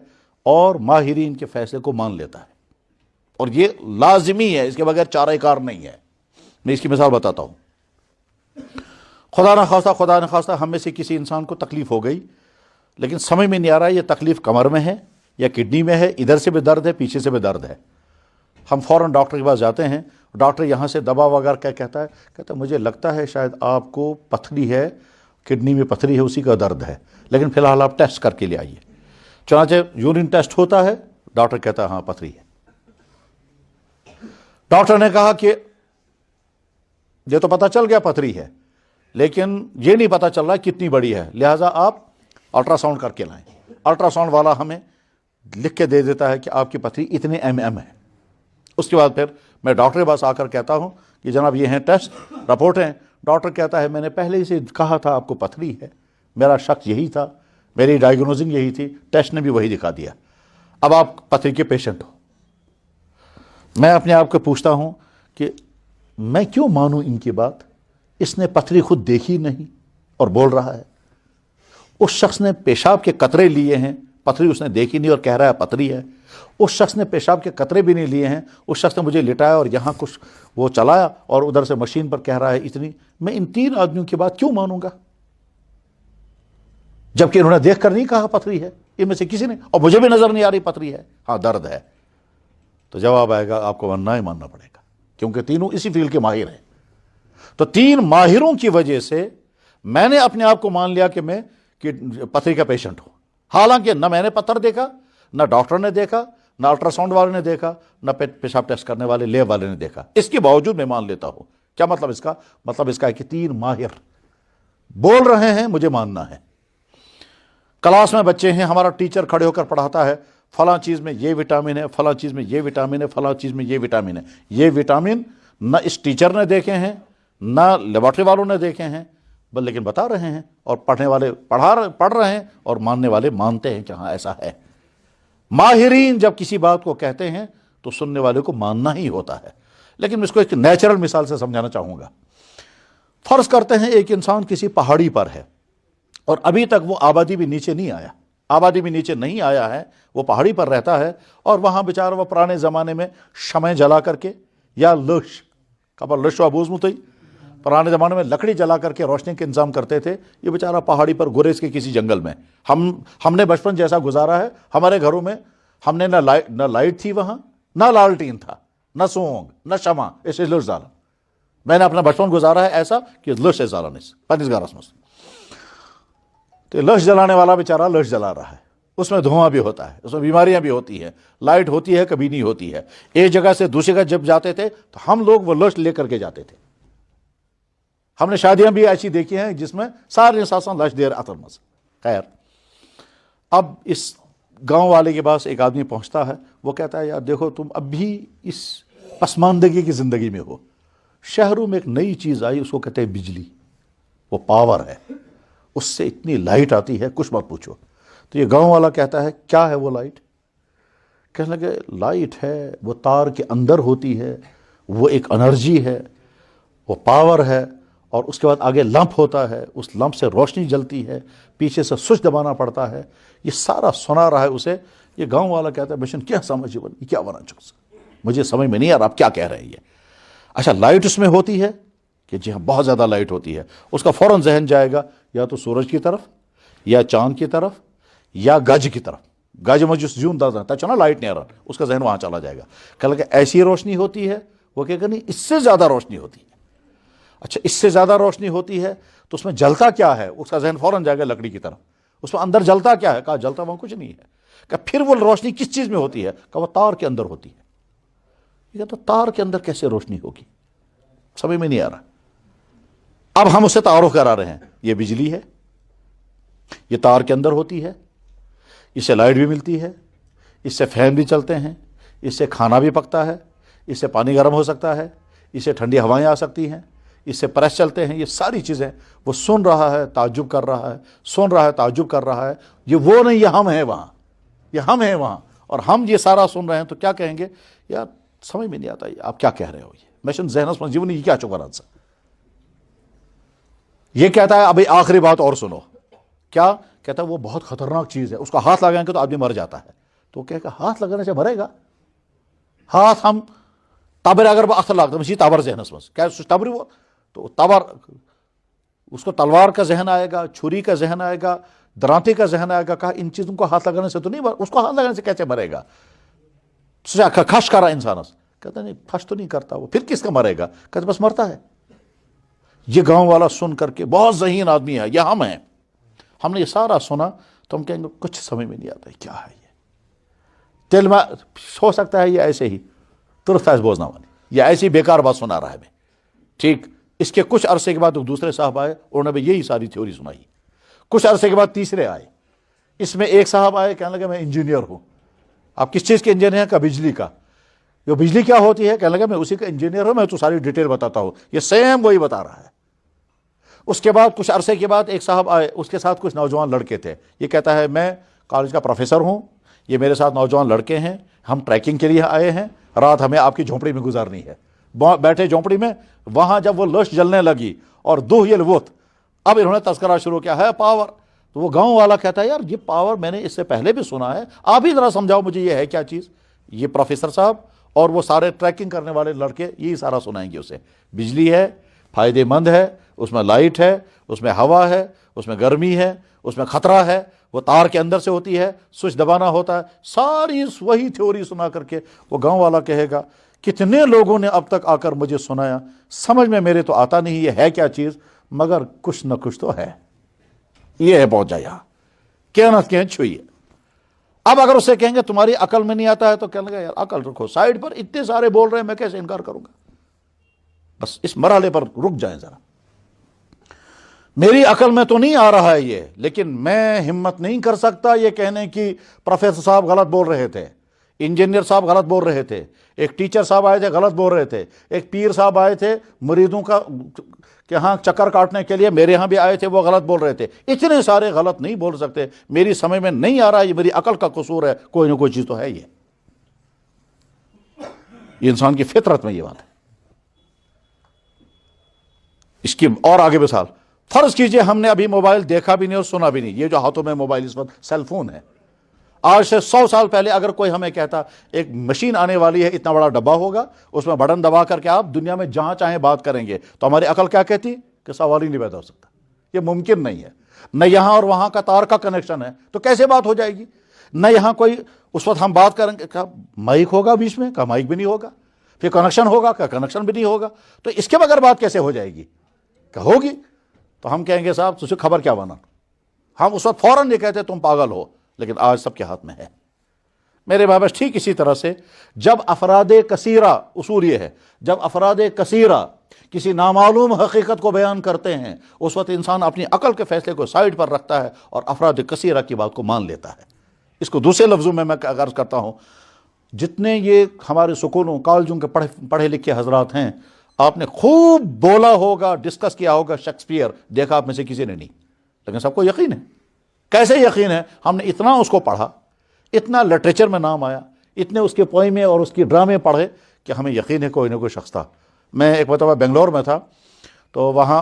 S1: اور ماہرین کے فیصلے کو مان لیتا ہے، اور یہ لازمی ہے، اس کے بغیر چارہ کار نہیں ہے۔ میں اس کی مثال بتاتا ہوں۔ خدا نہ خواستہ ہم میں سے کسی انسان کو تکلیف ہو گئی، لیکن سمجھ میں نہیں آ رہا ہے یہ تکلیف کمر میں ہے یا کڈنی میں ہے، ادھر سے بھی درد ہے پیچھے سے بھی درد ہے۔ ہم فوراً ڈاکٹر کے پاس جاتے ہیں، ڈاکٹر یہاں سے دبا وغیرہ کیا کہتا ہے مجھے لگتا ہے شاید آپ کو پتھری ہے، کڈنی میں پتھری ہے، اسی کا درد ہے، لیکن فی الحال آپ ٹیسٹ کر کے لے آئیے۔ چنانچہ یورین ٹیسٹ ہوتا ہے، ڈاکٹر کہتا ہے ہاں پتھری ہے۔ ڈاکٹر نے کہا کہ یہ تو پتہ چل گیا پتھری ہے، لیکن یہ نہیں پتہ چل رہا کتنی بڑی ہے، لہٰذا آپ الٹرا ساؤنڈ کر کے لائیں۔ الٹرا ساؤنڈ والا ہمیں لکھ کے دے دیتا ہے کہ آپ کی پتھری اتنے ایم ایم ہے۔ اس کے بعد پھر میں ڈاکٹر کے پاس آ کر کہتا ہوں کہ جناب یہ ہیں ٹیسٹ رپورٹیں۔ ڈاکٹر کہتا ہے میں نے پہلے ہی سے کہا تھا آپ کو پتھری ہے، میرا شک یہی تھا، میری ڈائیگنوزنگ یہی تھی، ٹیسٹ نے بھی وہی دکھا دیا، اب آپ پتھری کے پیشنٹ ہو۔ میں اپنے آپ کو پوچھتا ہوں کہ میں کیوں مانوں ان کی بات؟ اس نے پتھری خود دیکھی نہیں اور بول رہا ہے، اس شخص نے پیشاب کے قطرے لیے ہیں، پتھری اس نے دیکھی نہیں اور کہہ رہا ہے پتھری ہے۔ اس شخص نے پیشاب کے قطرے بھی نہیں لیے ہیں، اس شخص نے مجھے لٹایا اور یہاں کچھ وہ چلایا اور ادھر سے مشین پر کہہ رہا ہے اتنی۔ میں ان تین آدمیوں کی بات کیوں مانوں گا جبکہ انہوں نے دیکھ کر نہیں کہا پتھری ہے؟ ان میں سے کسی نے، اور مجھے بھی نظر نہیں آ رہی پتھری ہے، ہاں درد ہے۔ تو جواب آئے گا آپ کو ماننا ہی ماننا پڑے گا، کیونکہ تینوں اسی فیلڈ کے ماہر ہیں۔ تو تین ماہروں کی وجہ سے میں نے اپنے آپ کو مان لیا کہ میں پتھری کا پیشنٹ ہوں، حالانکہ نہ میں نے پتھر دیکھا، نہ ڈاکٹر نے دیکھا، نہ الٹرا ساؤنڈ والے نے دیکھا، نہ پیشاب ٹیسٹ کرنے والے لیب والے نے دیکھا۔ اس کے باوجود میں مان لیتا ہوں۔ کیا مطلب اس کا؟ مطلب اس کا ہے کہ تین ماہر بول رہے ہیں، مجھے ماننا ہے۔ کلاس میں بچے ہیں، ہمارا ٹیچر کھڑے ہو کر پڑھاتا ہے فلاں چیز میں یہ وٹامن ہے، فلاں چیز میں یہ وٹامن ہے، فلاں چیز میں یہ وٹامن ہے۔ یہ وٹامن نہ اس ٹیچر نے دیکھے ہیں، نہ لیبارٹری والوں نے دیکھے ہیں، بل لیکن بتا رہے ہیں، اور پڑھنے والے پڑھ رہے ہیں، اور ماننے والے مانتے ہیں کہ ہاں ایسا ہے۔ ماہرین جب کسی بات کو کہتے ہیں تو سننے والے کو ماننا ہی ہوتا ہے۔ لیکن میں اس کو ایک نیچرل مثال سے سمجھانا چاہوں گا۔ فرض کرتے ہیں ایک انسان کسی پہاڑی پر ہے اور ابھی تک وہ آبادی بھی نیچے نہیں آیا، آبادی بھی نیچے نہیں آیا ہے، وہ پہاڑی پر رہتا ہے، اور وہاں بیچارہ وہ پرانے زمانے میں شمع جلا کر کے یا لش قبل لش و ابوز متئی، پرانے زمانے میں لکڑی جلا کر کے روشنی کے انتظام کرتے تھے۔ یہ بیچارہ پہاڑی پر گریز کے کسی جنگل میں، ہم نے بچپن جیسا گزارا ہے، ہمارے گھروں میں ہم نے نہ لائٹ تھی وہاں، نہ لالٹین تھا، نہ سونگ، نہ شمع، اسے لش زالن۔ میں نے اپنا بچپن گزارا ہے ایسا کہ لش زالن اس پنس گارس میں تو لش جلانے والا بیچارہ لش جلا رہا ہے، اس میں دھواں بھی ہوتا ہے، اس میں بیماریاں بھی ہوتی ہیں، لائٹ ہوتی ہے کبھی نہیں ہوتی ہے۔ ایک جگہ سے دوسری جگہ جب جاتے تھے تو ہم لوگ وہ لش لے کر کے جاتے تھے۔ ہم نے شادیاں بھی ایسی دیکھی ہیں جس میں سارے ساساں لش دیر عطر مز۔ خیر، اب اس گاؤں والے کے پاس ایک آدمی پہنچتا ہے، وہ کہتا ہے یار دیکھو تم اب بھی اس پسماندگی کی زندگی میں ہو، شہروں میں ایک نئی چیز آئی، اس کو کہتے ہیں بجلی، وہ پاور ہے، اس سے اتنی لائٹ آتی ہے کچھ مت پوچھو۔ تو یہ گاؤں والا کہتا ہے کیا ہے وہ لائٹ؟ کہنے لگے لائٹ ہے، وہ تار کے اندر ہوتی ہے، وہ ایک انرجی ہے، وہ پاور ہے، اور اس کے بعد آگے لمپ ہوتا ہے، اس لمپ سے روشنی جلتی ہے، پیچھے سے سوئچ دبانا پڑتا ہے۔ یہ سارا سنا رہا ہے اسے۔ یہ گاؤں والا کہتا ہے بشن کیا سمجھ یہ کیا بنا چاہو، مجھے سمجھ میں نہیں آ رہا آپ کیا کہہ رہے ہیں یہ۔ اچھا لائٹ اس میں ہوتی ہے کہ جی ہاں بہت زیادہ لائٹ ہوتی ہے، اس کا فوراً ذہن جائے گا یا تو سورج کی طرف، یا چاند کی طرف، یا گج کی طرف۔ گج میں جس جون دادا تھا چنا لائٹ نہیں آ رہا، اس کا ذہن وہاں چلا جائے گا، کہا کہ ایسی روشنی ہوتی ہے، وہ کہے گا نہیں اس سے زیادہ روشنی ہوتی ہے۔ اچھا اس سے زیادہ روشنی ہوتی ہے تو اس میں جلتا کیا ہے؟ اس کا ذہن فوراً جائے گا لکڑی کی طرف، اس میں اندر جلتا کیا ہے؟ کہا جلتا وہاں کچھ نہیں ہے۔ کہ پھر وہ روشنی کس چیز میں ہوتی ہے؟ کہ وہ تار کے اندر ہوتی ہے۔ یہ تو تار کے اندر کیسے روشنی ہوگی؟ سمجھ میں نہیں آ رہا۔ اب ہم اسے تعارف کرا رہے ہیں، یہ بجلی ہے، یہ تار کے اندر ہوتی ہے، اس سے لائٹ بھی ملتی ہے، اس سے فین بھی چلتے ہیں، اس سے کھانا بھی پکتا ہے، اس سے پانی گرم ہو سکتا ہے، اس سے ٹھنڈی ہوائیں آ سکتی ہیں، اس سے پریس چلتے ہیں۔ یہ ساری چیزیں وہ سن رہا ہے، تعجب کر رہا ہے، سن رہا ہے، تعجب کر رہا ہے۔ یہ وہ نہیں، یہ ہم ہیں وہاں، یہ ہم ہیں وہاں، اور ہم یہ سارا سن رہے ہیں تو کیا کہیں گے؟ یار سمجھ میں نہیں آتا آپ کیا کہہ رہے ہو، یہ میں ذہن میں جیونی یہ کیا چکا رہا۔ یہ کہتا ہے ابھی آخری بات اور سنو۔ کیا کہتا ہے؟ وہ بہت خطرناک چیز ہے، اس کا ہاتھ لگائیں گے تو آدمی مر جاتا ہے۔ تو کہے کہ ہاتھ لگانے سے مرے گا؟ ہاتھ ہم تبر اگر بہ اتھ لاگتا مجھے تبر ذہنس مز کیا تبر وہ تو تبر، اس کو تلوار کا ذہن آئے گا، چھری کا ذہن آئے گا، درانتے کا ذہن آئے گا۔ کہا ان چیزوں کو ہاتھ لگانے سے تو نہیں، اس کو ہاتھ لگانے سے کیسے مرے گا؟ کھش کرا انسانس کہتا نہیں پھنس تو نہیں کرتا وہ. پھر کس کا مرے گا؟ کہتا بس مرتا ہے. یہ گاؤں والا سن کر کے بہت ذہین آدمی ہے، یہ ہم ہیں، ہم نے یہ سارا سنا تو ہم کہیں گے کچھ سمجھ میں نہیں آتا ہے کیا ہے یہ. دل میں ہو سکتا ہے یہ ایسے ہی ترتاس بوزنا والی، یہ ایسی بیکار بات سنا رہا ہے میں. ٹھیک، اس کے کچھ عرصے کے بعد دوسرے صاحب آئے، انہوں نے بھی یہی ساری تھیوری سنائی. کچھ عرصے کے بعد تیسرے آئے. اس میں ایک صاحب آئے، کہنے لگا میں انجینئر ہوں. آپ کس چیز کے انجینئر ہیں؟ کا بجلی کا. جو بجلی کیا ہوتی ہے؟ کہنے لگا میں اسی کا انجینئر ہوں، میں تو ساری ڈیٹیل بتاتا ہوں. یہ سیم وہی بتا رہا ہے. اس کے بعد کچھ عرصے کے بعد ایک صاحب آئے، اس کے ساتھ کچھ نوجوان لڑکے تھے. یہ کہتا ہے میں کالج کا پروفیسر ہوں، یہ میرے ساتھ نوجوان لڑکے ہیں، ہم ٹریکنگ کے لیے آئے ہیں، رات ہمیں آپ کی جھونپڑی میں گزارنی ہے. بیٹھے جھونپڑی میں، وہاں جب وہ لش جلنے لگی اور دوہ یلوت، اب انہوں نے تذکرہ شروع کیا ہے پاور. تو وہ گاؤں والا کہتا ہے یار یہ پاور میں نے اس سے پہلے بھی سنا ہے، آپ ہی ذرا سمجھاؤ مجھے یہ ہے کیا چیز. یہ پروفیسر صاحب اور وہ سارے ٹریکنگ کرنے والے لڑکے یہی سارا سنائیں گے اسے. بجلی ہے، فائدے مند ہے، اس میں لائٹ ہے، اس میں ہوا ہے، اس میں گرمی ہے، اس میں خطرہ ہے، وہ تار کے اندر سے ہوتی ہے، سوئچ دبانا ہوتا ہے. ساری وہی تھیوری سنا کر کے وہ گاؤں والا کہے گا کتنے لوگوں نے اب تک آ کر مجھے سنایا، سمجھ میں میرے تو آتا نہیں یہ ہے کیا چیز، مگر کچھ نہ کچھ تو ہے. یہ ہے پہنچا یہاں، کیا نہ کہیں چھوئیے. اب اگر اسے کہیں گے تمہاری عقل میں نہیں آتا ہے تو کہنے لگا یار عقل رکھو سائڈ پر، اتنے سارے بول رہے ہیں میں کیسے انکار کروں گا. بس اس مرحلے پر رک جائیں ذرا. میری عقل میں تو نہیں آ رہا ہے یہ، لیکن میں ہمت نہیں کر سکتا یہ کہنے کی پروفیسر صاحب غلط بول رہے تھے، انجینئر صاحب غلط بول رہے تھے، ایک ٹیچر صاحب آئے تھے غلط بول رہے تھے، ایک پیر صاحب آئے تھے مریدوں کا کہ ہاں چکر کاٹنے کے لیے میرے ہاں بھی آئے تھے وہ غلط بول رہے تھے. اتنے سارے غلط نہیں بول سکتے. میری سمجھ میں نہیں آ رہا، یہ میری عقل کا قصور ہے، کوئی نہ کوئی چیز تو ہے. یہ انسان کی فطرت میں یہ بات ہے. اس کی اور آگے مثال فرض کیجئے ہم نے ابھی موبائل دیکھا بھی نہیں اور سنا بھی نہیں. یہ جو ہاتھوں میں موبائل اس وقت سیل فون ہے، آج سے 100 سال پہلے اگر کوئی ہمیں کہتا ایک مشین آنے والی ہے، اتنا بڑا ڈبہ ہوگا، اس میں بٹن دبا کر کے آپ دنیا میں جہاں چاہیں بات کریں گے، تو ہماری عقل کیا کہتی کہ سوال ہی نہیں پیدا ہو سکتا، یہ ممکن نہیں ہے. نہ یہاں اور وہاں کا تار کا کنیکشن ہے تو کیسے بات ہو جائے گی. نہ یہاں کوئی اس وقت ہم بات کریں گے کیا مائک ہوگا بیچ میں، کیا مائک بھی نہیں ہوگا، پھر کنیکشن ہوگا، کیا کنیکشن بھی نہیں ہوگا، تو اس کے بغیر بات کیسے ہو جائے گی. کہ ہوگی تو ہم کہیں گے صاحب تجھے خبر کیا بنا. ہم اس وقت فوراً یہ کہتے تم پاگل ہو، لیکن آج سب کے ہاتھ میں ہے. میرے بابا ٹھیک اسی طرح سے جب افراد کثیرہ، اصول یہ ہے جب افراد کثیرہ کسی نامعلوم حقیقت کو بیان کرتے ہیں، اس وقت انسان اپنی عقل کے فیصلے کو سائڈ پر رکھتا ہے اور افراد کثیرہ کی بات کو مان لیتا ہے. اس کو دوسرے لفظوں میں عرض کرتا ہوں، جتنے یہ ہمارے سکولوں کالجوں کے پڑھے لکھے حضرات ہیں، آپ نے خوب بولا ہوگا، ڈسکس کیا ہوگا شیکسپیئر، دیکھا آپ میں سے کسی نے نہیں، لیکن سب کو یقین ہے. کیسے یقین ہے؟ ہم نے اتنا اس کو پڑھا، اتنا لٹریچر میں نام آیا، اتنے اس کے پوئمیں اور اس کی ڈرامے پڑھے کہ ہمیں یقین ہے کوئی نہ کوئی شخص تھا. میں ایک مرتبہ بنگلور میں تھا تو وہاں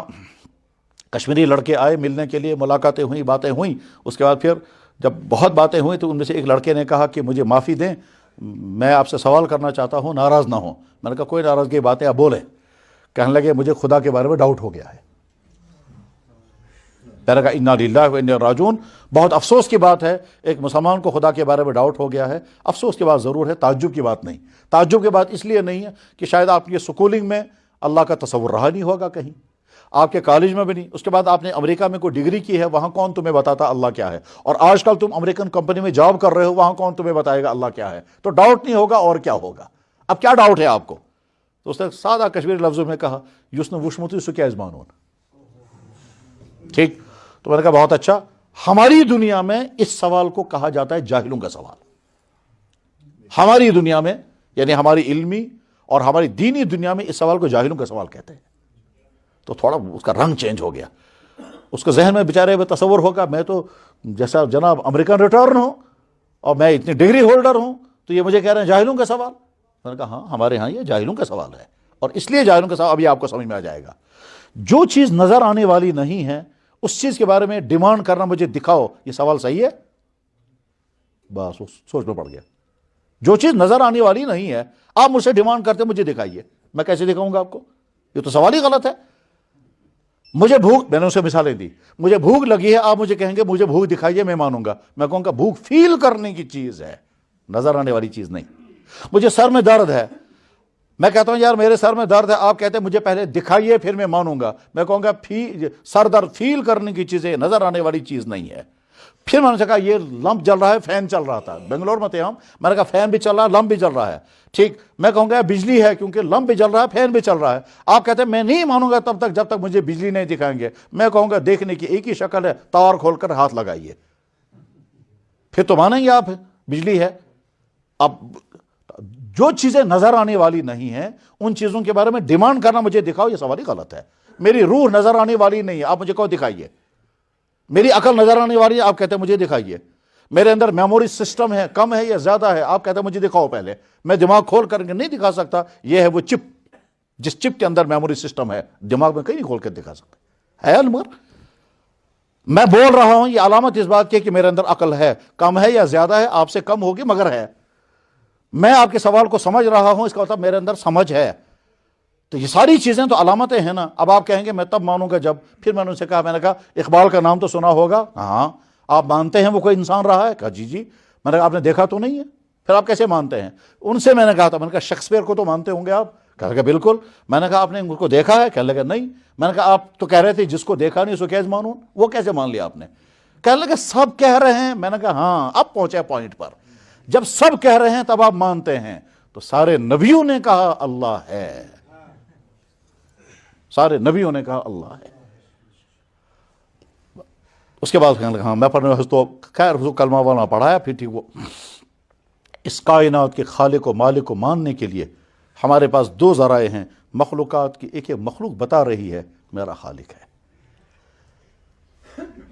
S1: کشمیری لڑکے آئے ملنے کے لیے، ملاقاتیں ہوئیں، باتیں ہوئیں. اس کے بعد پھر جب بہت باتیں ہوئیں تو ان میں سے ایک لڑکے نے کہا کہ مجھے معافی دیں، میں آپ سے سوال کرنا چاہتا ہوں، ناراض نہ ہوں. میں نے کہا کوئی ناراضگی باتیں آپ بولیں. کہنے لگے مجھے خدا کے بارے میں ڈاؤٹ ہو گیا ہے. میں نے کہا انا للہ و انا راجعون. بہت افسوس کی بات ہے ایک مسلمان کو خدا کے بارے میں ڈاؤٹ ہو گیا ہے. افسوس کی بات ضرور ہے، تعجب کی بات نہیں. تعجب کی بات اس لیے نہیں ہے کہ شاید آپ کی سکولنگ میں اللہ کا تصور رہا نہیں ہوگا، کہیں آپ کے کالج میں بھی نہیں. اس کے بعد آپ نے امریکہ میں کوئی ڈگری کی ہے، وہاں کون تمہیں بتاتا اللہ کیا ہے. اور آج کل تم امریکن کمپنی میں جاب کر رہے ہو، وہاں کون تمہیں بتائے گا اللہ کیا ہے. تو ڈاؤٹ نہیں ہوگا اور کیا ہوگا. اب کیا ڈاؤٹ ہے آپ کو؟ تو اس نے سادہ کشمیری لفظوں میں کہا یس نے وشمتی سو کیا ازمانون. ٹھیک، تو میں نے کہا بہت اچھا. ہماری دنیا میں اس سوال کو کہا جاتا ہے جاہلوں کا سوال. ہماری دنیا میں یعنی ہماری علمی اور ہماری دینی دنیا میں اس سوال کو جاہلوں کا سوال کہتے ہیں. تو تھوڑا اس کا رنگ چینج ہو گیا. اس کے ذہن میں بیچارے میں تصور ہوگا میں تو جیسا جناب امریکن ریٹرن ہوں اور میں اتنی ڈگری ہولڈر ہوں، تو یہ مجھے کہہ رہے ہیں جاہلوں کا سوال. میں نے کہا ہاں ہمارے ہاں یہ جاہلوں کا سوال ہے، اور اس لیے جاہلوں کا سوال ابھی آپ کو سمجھ میں آ جائے گا. جو چیز نظر آنے والی نہیں ہے اس چیز کے بارے میں ڈیمانڈ کرنا مجھے دکھاؤ، یہ سوال صحیح ہے؟ بس سوچ میں پڑ گیا. جو چیز نظر آنے والی نہیں ہے آپ مجھ سے ڈیمانڈ کرتے مجھے دکھائیے، میں کیسے دکھاؤں گا آپ کو؟ یہ تو سوال ہی غلط ہے. مجھے بھوک، میں نے اسے مثالیں دی، مجھے بھوک لگی ہے، آپ مجھے کہیں گے مجھے بھوک دکھائیے، میں مانوں گا. میں کہوں گا بھوک فیل کرنے کی چیز ہے، نظر آنے والی چیز نہیں. مجھے سر میں درد ہے، میں کہتا ہوں یار میرے سر میں درد ہے، آپ کہتے ہیں مجھے پہلے دکھائیے پھر میں مانوں گا، میں کہوں گا سر درد فیل کرنے کی چیز ہے، نظر آنے والی چیز نہیں ہے۔ پھر میں نے کہا یہ لمپ جل رہا ہے، فین چل رہا تھا، بنگلور میں تھے ہم، میں نے کہا فین بھی چل رہا ہے، لمپ بھی چل رہا ہے، ٹھیک، میں کہوں گا بجلی ہے کیونکہ لمپ بھی چل رہا ہے، فین بھی چل رہا ہے۔ آپ کہتے ہیں میں نہیں مانوں گا تب تک جب تک مجھے بجلی نہیں دکھائیں گے۔ میں کہوں گا دیکھنے کی ایک ہی شکل ہے، تار کھول کر ہاتھ لگائیے، پھر تو مانیں گے آپ بجلی ہے۔ اب جو چیزیں نظر آنے والی نہیں ہیں ان چیزوں کے بارے میں ڈیمانڈ کرنا مجھے دکھاؤ، یہ سوال ہی غلط ہے۔ میری روح نظر آنے والی نہیں ہے، آپ مجھے کہو دکھائیے۔ میری عقل نظر آنے والی ہے، آپ کہتے ہیں مجھے دکھائیے۔ میرے اندر میموری سسٹم ہے، کم ہے یا زیادہ ہے، آپ کہتے ہیں مجھے دکھاؤ پہلے۔ میں دماغ کھول کر کے نہیں دکھا سکتا، یہ ہے وہ چپ، جس چپ کے اندر میموری سسٹم ہے، دماغ میں کہیں نہیں کھول کے دکھا سکتا ہے۔ مگر میں بول رہا ہوں، یہ علامت اس بات کی کہ میرے اندر عقل ہے، کم ہے یا زیادہ ہے، آپ سے کم ہوگی مگر ہے۔ میں آپ کے سوال کو سمجھ رہا ہوں، اس کا مطلب میرے اندر سمجھ ہے۔ تو یہ ساری چیزیں تو علامتیں ہیں نا۔ اب آپ کہیں گے میں تب مانوں گا جب، پھر میں نے ان سے کہا، میں نے کہا اقبال کا نام تو سنا ہوگا، ہاں آپ مانتے ہیں وہ کوئی انسان رہا ہے؟ کہا جی جی۔ میں نے کہا آپ نے دیکھا تو نہیں ہے؟ پھر آپ کیسے مانتے ہیں؟ ان سے میں نے کہا تھا، میں نے کہا شیکسپیئر کو تو مانتے ہوں گے آپ؟ کہا کہ بالکل۔ میں نے کہا آپ نے ان کو دیکھا ہے؟ کہنے لگا نہیں۔ میں نے کہا آپ تو کہہ رہے تھے جس کو دیکھا نہیں اس کو کیسے مانوں، وہ کیسے مان لیا آپ نے؟ کہنے لگا سب کہہ رہے ہیں۔ میں نے کہا ہاں اب پہنچے پوائنٹ پر، جب سب کہہ رہے ہیں تب آپ مانتے ہیں۔ تو سارے نبیوں نے کہا اللہ ہے، سارے نبیوں نے کہا اللہ ہے۔ اس کے بعد کہنے لگا ہاں میں پڑھنے تو خیر کلمہ والا پڑھایا، پھر ٹھیک۔ وہ اس کائنات کے خالق و مالک کو ماننے کے لیے ہمارے پاس دو ذرائع ہیں، مخلوقات کی ایک مخلوق بتا رہی ہے میرا خالق ہے،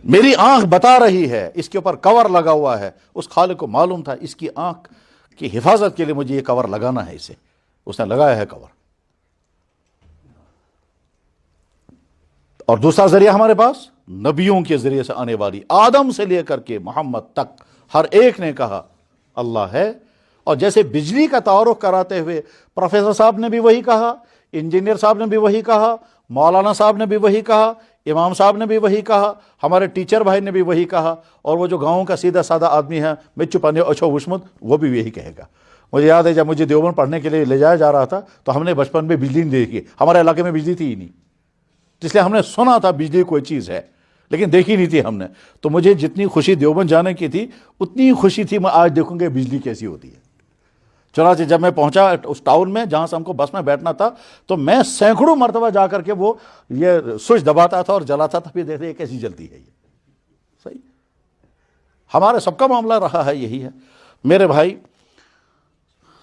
S1: میری آنکھ بتا رہی ہے، اس کے اوپر کور لگا ہوا ہے، اس خالق کو معلوم تھا اس کی آنکھ کی حفاظت کے لیے مجھے یہ کور لگانا ہے، اسے اس نے لگایا ہے کور۔ اور دوسرا ذریعہ ہمارے پاس نبیوں کے ذریعے سے آنے والی، آدم سے لے کر کے محمد تک ہر ایک نے کہا اللہ ہے۔ اور جیسے بجلی کا تعارف کراتے ہوئے پروفیسر صاحب نے بھی وہی کہا، انجینئر صاحب نے بھی وہی کہا، مولانا صاحب نے بھی وہی کہا، امام صاحب نے بھی وہی کہا، ہمارے ٹیچر بھائی نے بھی وہی کہا، اور وہ جو گاؤں کا سیدھا سادہ آدمی ہے میں چپانے اچھو وشمت وہ بھی یہی کہے گا۔ مجھے یاد ہے جب مجھے دیوبند پڑھنے کے لیے لے جایا جا رہا تھا تو ہم نے بچپن میں بجلی نہیں دیکھی، ہمارے علاقے میں بجلی تھی ہی نہیں، اس لیے ہم نے سنا تھا بجلی کوئی چیز ہے لیکن دیکھی نہیں تھی ہم نے۔ تو مجھے جتنی خوشی دیوبند جانے کی تھی اتنی خوشی تھی میں آج دیکھوں گے بجلی کیسی ہوتی ہے۔ چنانچہ جب میں پہنچا اس ٹاؤن میں جہاں سے ہم کو بس میں بیٹھنا تھا تو میں سینکڑوں مرتبہ جا کر کے وہ یہ سوئچ دباتا تھا اور جلاتا تھا، پھر دیکھتے یہ کیسی جلتی ہے، یہ صحیح۔ ہمارے سب کا معاملہ رہا ہے یہی ہے میرے بھائی۔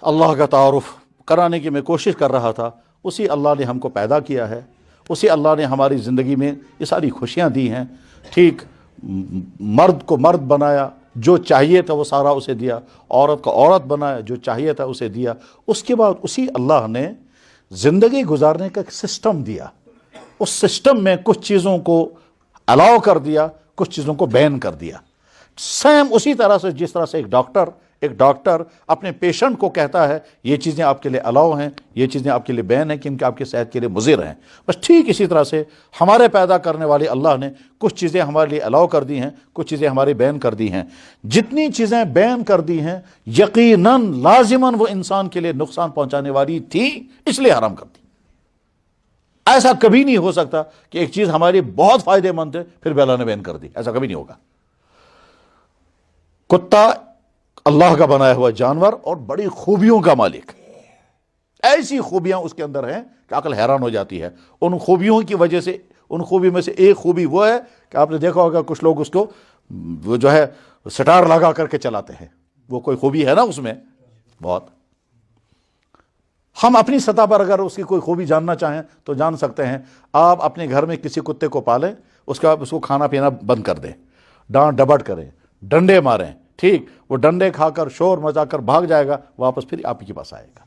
S1: اللہ کا تعارف کرانے کی میں کوشش کر رہا تھا، اسی اللہ نے ہم کو پیدا کیا ہے، اسی اللہ نے ہماری زندگی میں یہ ساری خوشیاں دی ہیں، ٹھیک، مرد کو مرد بنایا، جو چاہیے تھا وہ سارا اسے دیا، عورت کو عورت بنایا، جو چاہیے تھا اسے دیا۔ اس کے بعد اسی اللہ نے زندگی گزارنے کا ایک سسٹم دیا، اس سسٹم میں کچھ چیزوں کو الاؤ کر دیا، کچھ چیزوں کو بین کر دیا۔ سیم اسی طرح سے جس طرح سے ایک ڈاکٹر اپنے پیشنٹ کو کہتا ہے یہ چیزیں آپ کے لیے الاؤ ہیں، یہ چیزیں آپ کے لیے بین ہیں کیونکہ آپ کی صحت کے لیے مضر ہیں، بس ٹھیک اسی طرح سے ہمارے پیدا کرنے والے اللہ نے کچھ چیزیں ہمارے لیے الاؤ کر دی ہیں، کچھ چیزیں ہماری بین کر دی ہیں۔ جتنی چیزیں بین کر دی ہیں یقیناً لازماً وہ انسان کے لیے نقصان پہنچانے والی تھی، اس لیے حرام کر دی۔ ایسا کبھی نہیں ہو سکتا کہ ایک چیز ہماری بہت فائدے مند ہے پھر بھی اللہ نے بین کر دی، ایسا کبھی نہیں ہوگا۔ کتا اللہ کا بنایا ہوا جانور اور بڑی خوبیوں کا مالک، ایسی خوبیاں اس کے اندر ہیں کہ عقل حیران ہو جاتی ہے۔ ان خوبیوں کی وجہ سے، ان خوبیوں میں سے ایک خوبی وہ ہے کہ آپ نے دیکھا ہوگا کچھ لوگ اس کو وہ جو ہے سٹار لگا کر کے چلاتے ہیں، وہ کوئی خوبی ہے نا اس میں بہت۔ ہم اپنی سطح پر اگر اس کی کوئی خوبی جاننا چاہیں تو جان سکتے ہیں۔ آپ اپنے گھر میں کسی کتے کو پالیں، اس کے بعد اس کو کھانا پینا بند کر دیں، ڈانٹ ڈپٹ کریں، ڈنڈے ماریں، ٹھیک، وہ ڈنڈے کھا کر شور مچا کر بھاگ جائے گا، واپس پھر آپ کے پاس آئے گا۔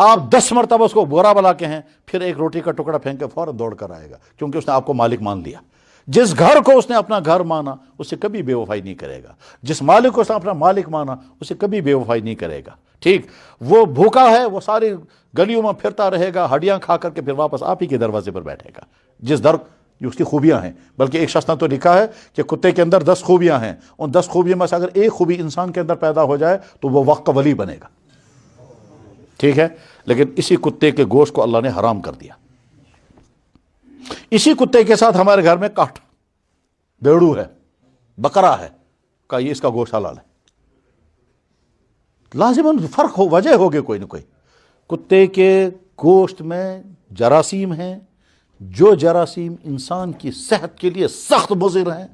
S1: آپ 10 مرتبہ اس کو برا بلا کے ہیں، پھر ایک روٹی کا ٹکڑا پھینک کے فوراً دوڑ کر آئے گا، کیونکہ اس نے آپ کو مالک مان لیا۔ جس گھر کو اس نے اپنا گھر مانا اسے کبھی بے وفائی نہیں کرے گا، جس مالک کو اس نے اپنا مالک مانا اسے کبھی بے وفائی نہیں کرے گا، ٹھیک۔ وہ بھوکا ہے، وہ ساری گلیوں میں پھرتا رہے گا ہڈیاں کھا کر کے، پھر واپس آپ ہی کے دروازے پر بیٹھے گا، جس در جو اس کی خوبیاں ہیں۔ بلکہ ایک شخص نے تو لکھا ہے کہ کتے کے اندر 10 خوبیاں ہیں، ان 10 خوبیوں میں سے اگر ایک خوبی انسان کے اندر پیدا ہو جائے تو وہ وقت کا ولی بنے گا۔ ٹھیک ہے، لیکن اسی کتے کے گوشت کو اللہ نے حرام کر دیا۔ اسی کتے کے ساتھ ہمارے گھر میں کاٹ، بیڑو ہے، بکرا ہے، کہ یہ اس کا گوشت حلال ہے۔ لازماً فرق ہو، وجہ ہوگی کوئی نہ کوئی۔ کتے کے گوشت میں جراثیم ہیں، جو جراثیم انسان کی صحت کے لیے سخت مضر ہیں،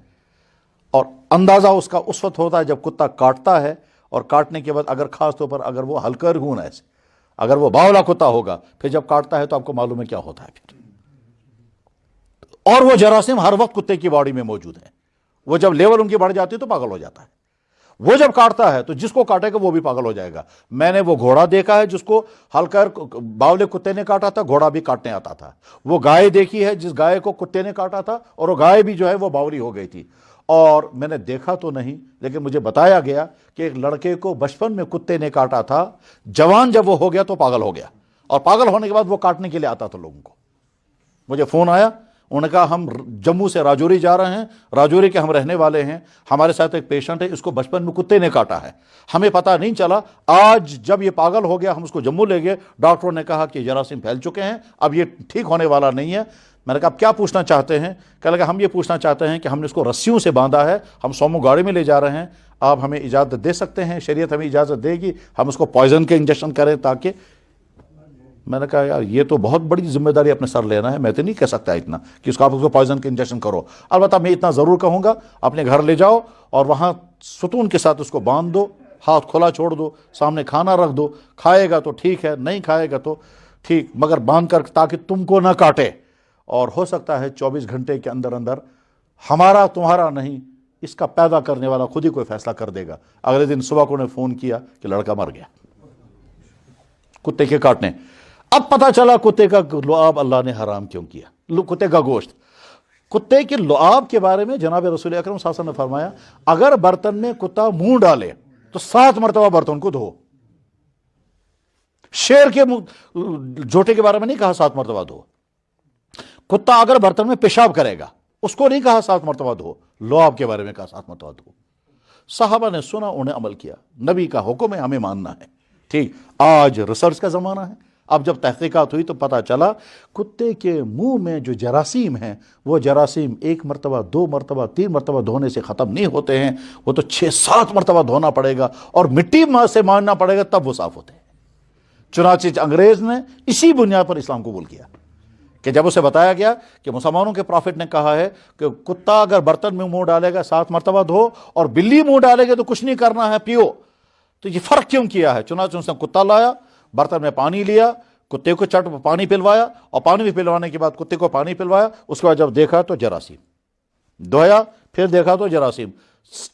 S1: اور اندازہ اس کا اس وقت ہوتا ہے جب کتا کاٹتا ہے، اور کاٹنے کے بعد اگر خاص طور پر اگر وہ ہلکا خون ہے، اگر وہ باولا کتا ہوگا، پھر جب کاٹتا ہے تو آپ کو معلوم ہے کیا ہوتا ہے پھر۔ اور وہ جراثیم ہر وقت کتے کی باڈی میں موجود ہیں، وہ جب لیول ان کی بڑھ جاتی ہے تو پاگل ہو جاتا ہے۔ وہ جب کاٹتا ہے تو جس کو کاٹے گا وہ بھی پاگل ہو جائے گا۔ میں نے وہ گھوڑا دیکھا ہے جس کو ہلکا باولے کتے نے کاٹا تھا، گھوڑا بھی کاٹنے آتا تھا۔ وہ گائے دیکھی ہے جس گائے کو کتے نے کاٹا تھا، اور وہ گائے بھی جو ہے وہ باولی ہو گئی تھی۔ اور میں نے دیکھا تو نہیں، لیکن مجھے بتایا گیا کہ ایک لڑکے کو بچپن میں کتے نے کاٹا تھا، جوان جب وہ ہو گیا تو پاگل ہو گیا، اور پاگل ہونے کے بعد وہ کاٹنے کے لیے آتا تھا لوگوں کو۔ مجھے فون آیا، انہوں نے کہا ہم جموں سے راجوری جا رہے ہیں، راجوری کے ہم رہنے والے ہیں، ہمارے ساتھ ایک پیشنٹ ہے، اس کو بچپن میں کتے نے کاٹا ہے، ہمیں پتہ نہیں چلا، آج جب یہ پاگل ہو گیا ہم اس کو جموں لے گئے، ڈاکٹروں نے کہا کہ جراثیم پھیل چکے ہیں، اب یہ ٹھیک ہونے والا نہیں ہے۔ میں نے کہا آپ کیا پوچھنا چاہتے ہیں؟ کہنے لگا ہم یہ پوچھنا چاہتے ہیں کہ ہم نے اس کو رسیوں سے باندھا ہے، ہم سومو گاڑی میں لے جا رہے ہیں، آپ ہمیں اجازت دے سکتے ہیں؟ شریعت ہمیں اجازت دے گی ہم اس کو پوائزن کے انجیکشن کریں تاکہ؟ میں نے کہا یار یہ تو بہت بڑی ذمہ داری اپنے سر لینا ہے، میں تو نہیں کہہ سکتا اتنا کہ اس کو آپ اس کو پوائزن کے انجیکشن کرو۔ البتہ میں اتنا ضرور کہوں گا، اپنے گھر لے جاؤ اور وہاں ستون کے ساتھ اس کو باندھ دو، ہاتھ کھلا چھوڑ دو، سامنے کھانا رکھ دو، کھائے گا تو ٹھیک ہے، نہیں کھائے گا تو ٹھیک، مگر باندھ کر تاکہ تم کو نہ کاٹے۔ اور ہو سکتا ہے 24 گھنٹے کے اندر اندر، ہمارا تمہارا نہیں، اس کا پیدا کرنے والا خود ہی کوئی فیصلہ کر دے گا۔ اگلے دن صبح کو نے فون کیا کہ لڑکا مر گیا کتے کے کاٹنے۔ اب پتہ چلا کتے کا لعاب اللہ نے حرام کیوں کیا، کتے کا گوشت۔ کتے کے لعاب کے بارے میں جناب رسول اکرم صلی اللہ علیہ وسلم نے فرمایا اگر برتن میں کتا منہ ڈالے تو 7 مرتبہ برتن کو دھو۔ شیر کے جوٹے کے بارے میں نہیں کہا 7 مرتبہ دھو۔ کتا اگر برتن میں پیشاب کرے گا اس کو نہیں کہا 7 مرتبہ دھو، لعاب کے بارے میں کہا 7 مرتبہ دھو۔ صحابہ نے سنا، انہیں عمل کیا، نبی کا حکم ہے، ہمیں ماننا ہے۔ ٹھیک، آج ریسرچ کا زمانہ ہے، اب جب تحقیقات ہوئی تو پتہ چلا کتے کے منہ میں جو جراثیم ہیں وہ جراثیم 1 مرتبہ 2 مرتبہ 3 مرتبہ دھونے سے ختم نہیں ہوتے ہیں، وہ تو 6-7 مرتبہ دھونا پڑے گا اور مٹی سے ماننا پڑے گا تب وہ صاف ہوتے ہیں۔ چنانچہ انگریز نے اسی بنیاد پر اسلام قبول کیا کہ جب اسے بتایا گیا کہ مسلمانوں کے پرافٹ نے کہا ہے کہ کتا اگر برتن میں منہ ڈالے گا 7 مرتبہ دھو، اور بلی منہ ڈالے گا تو کچھ نہیں کرنا ہے، پیو، تو یہ فرق کیوں کیا ہے؟ چنانچہ اس نے کتا لایا، برتن میں پانی لیا، کتے کو پانی پلوایا، اور پانی بھی پلوانے کے بعد کتے کو پانی پلوایا، اس کے بعد جب دیکھا تو جراثیم، دھویا، پھر دیکھا تو جراثیم،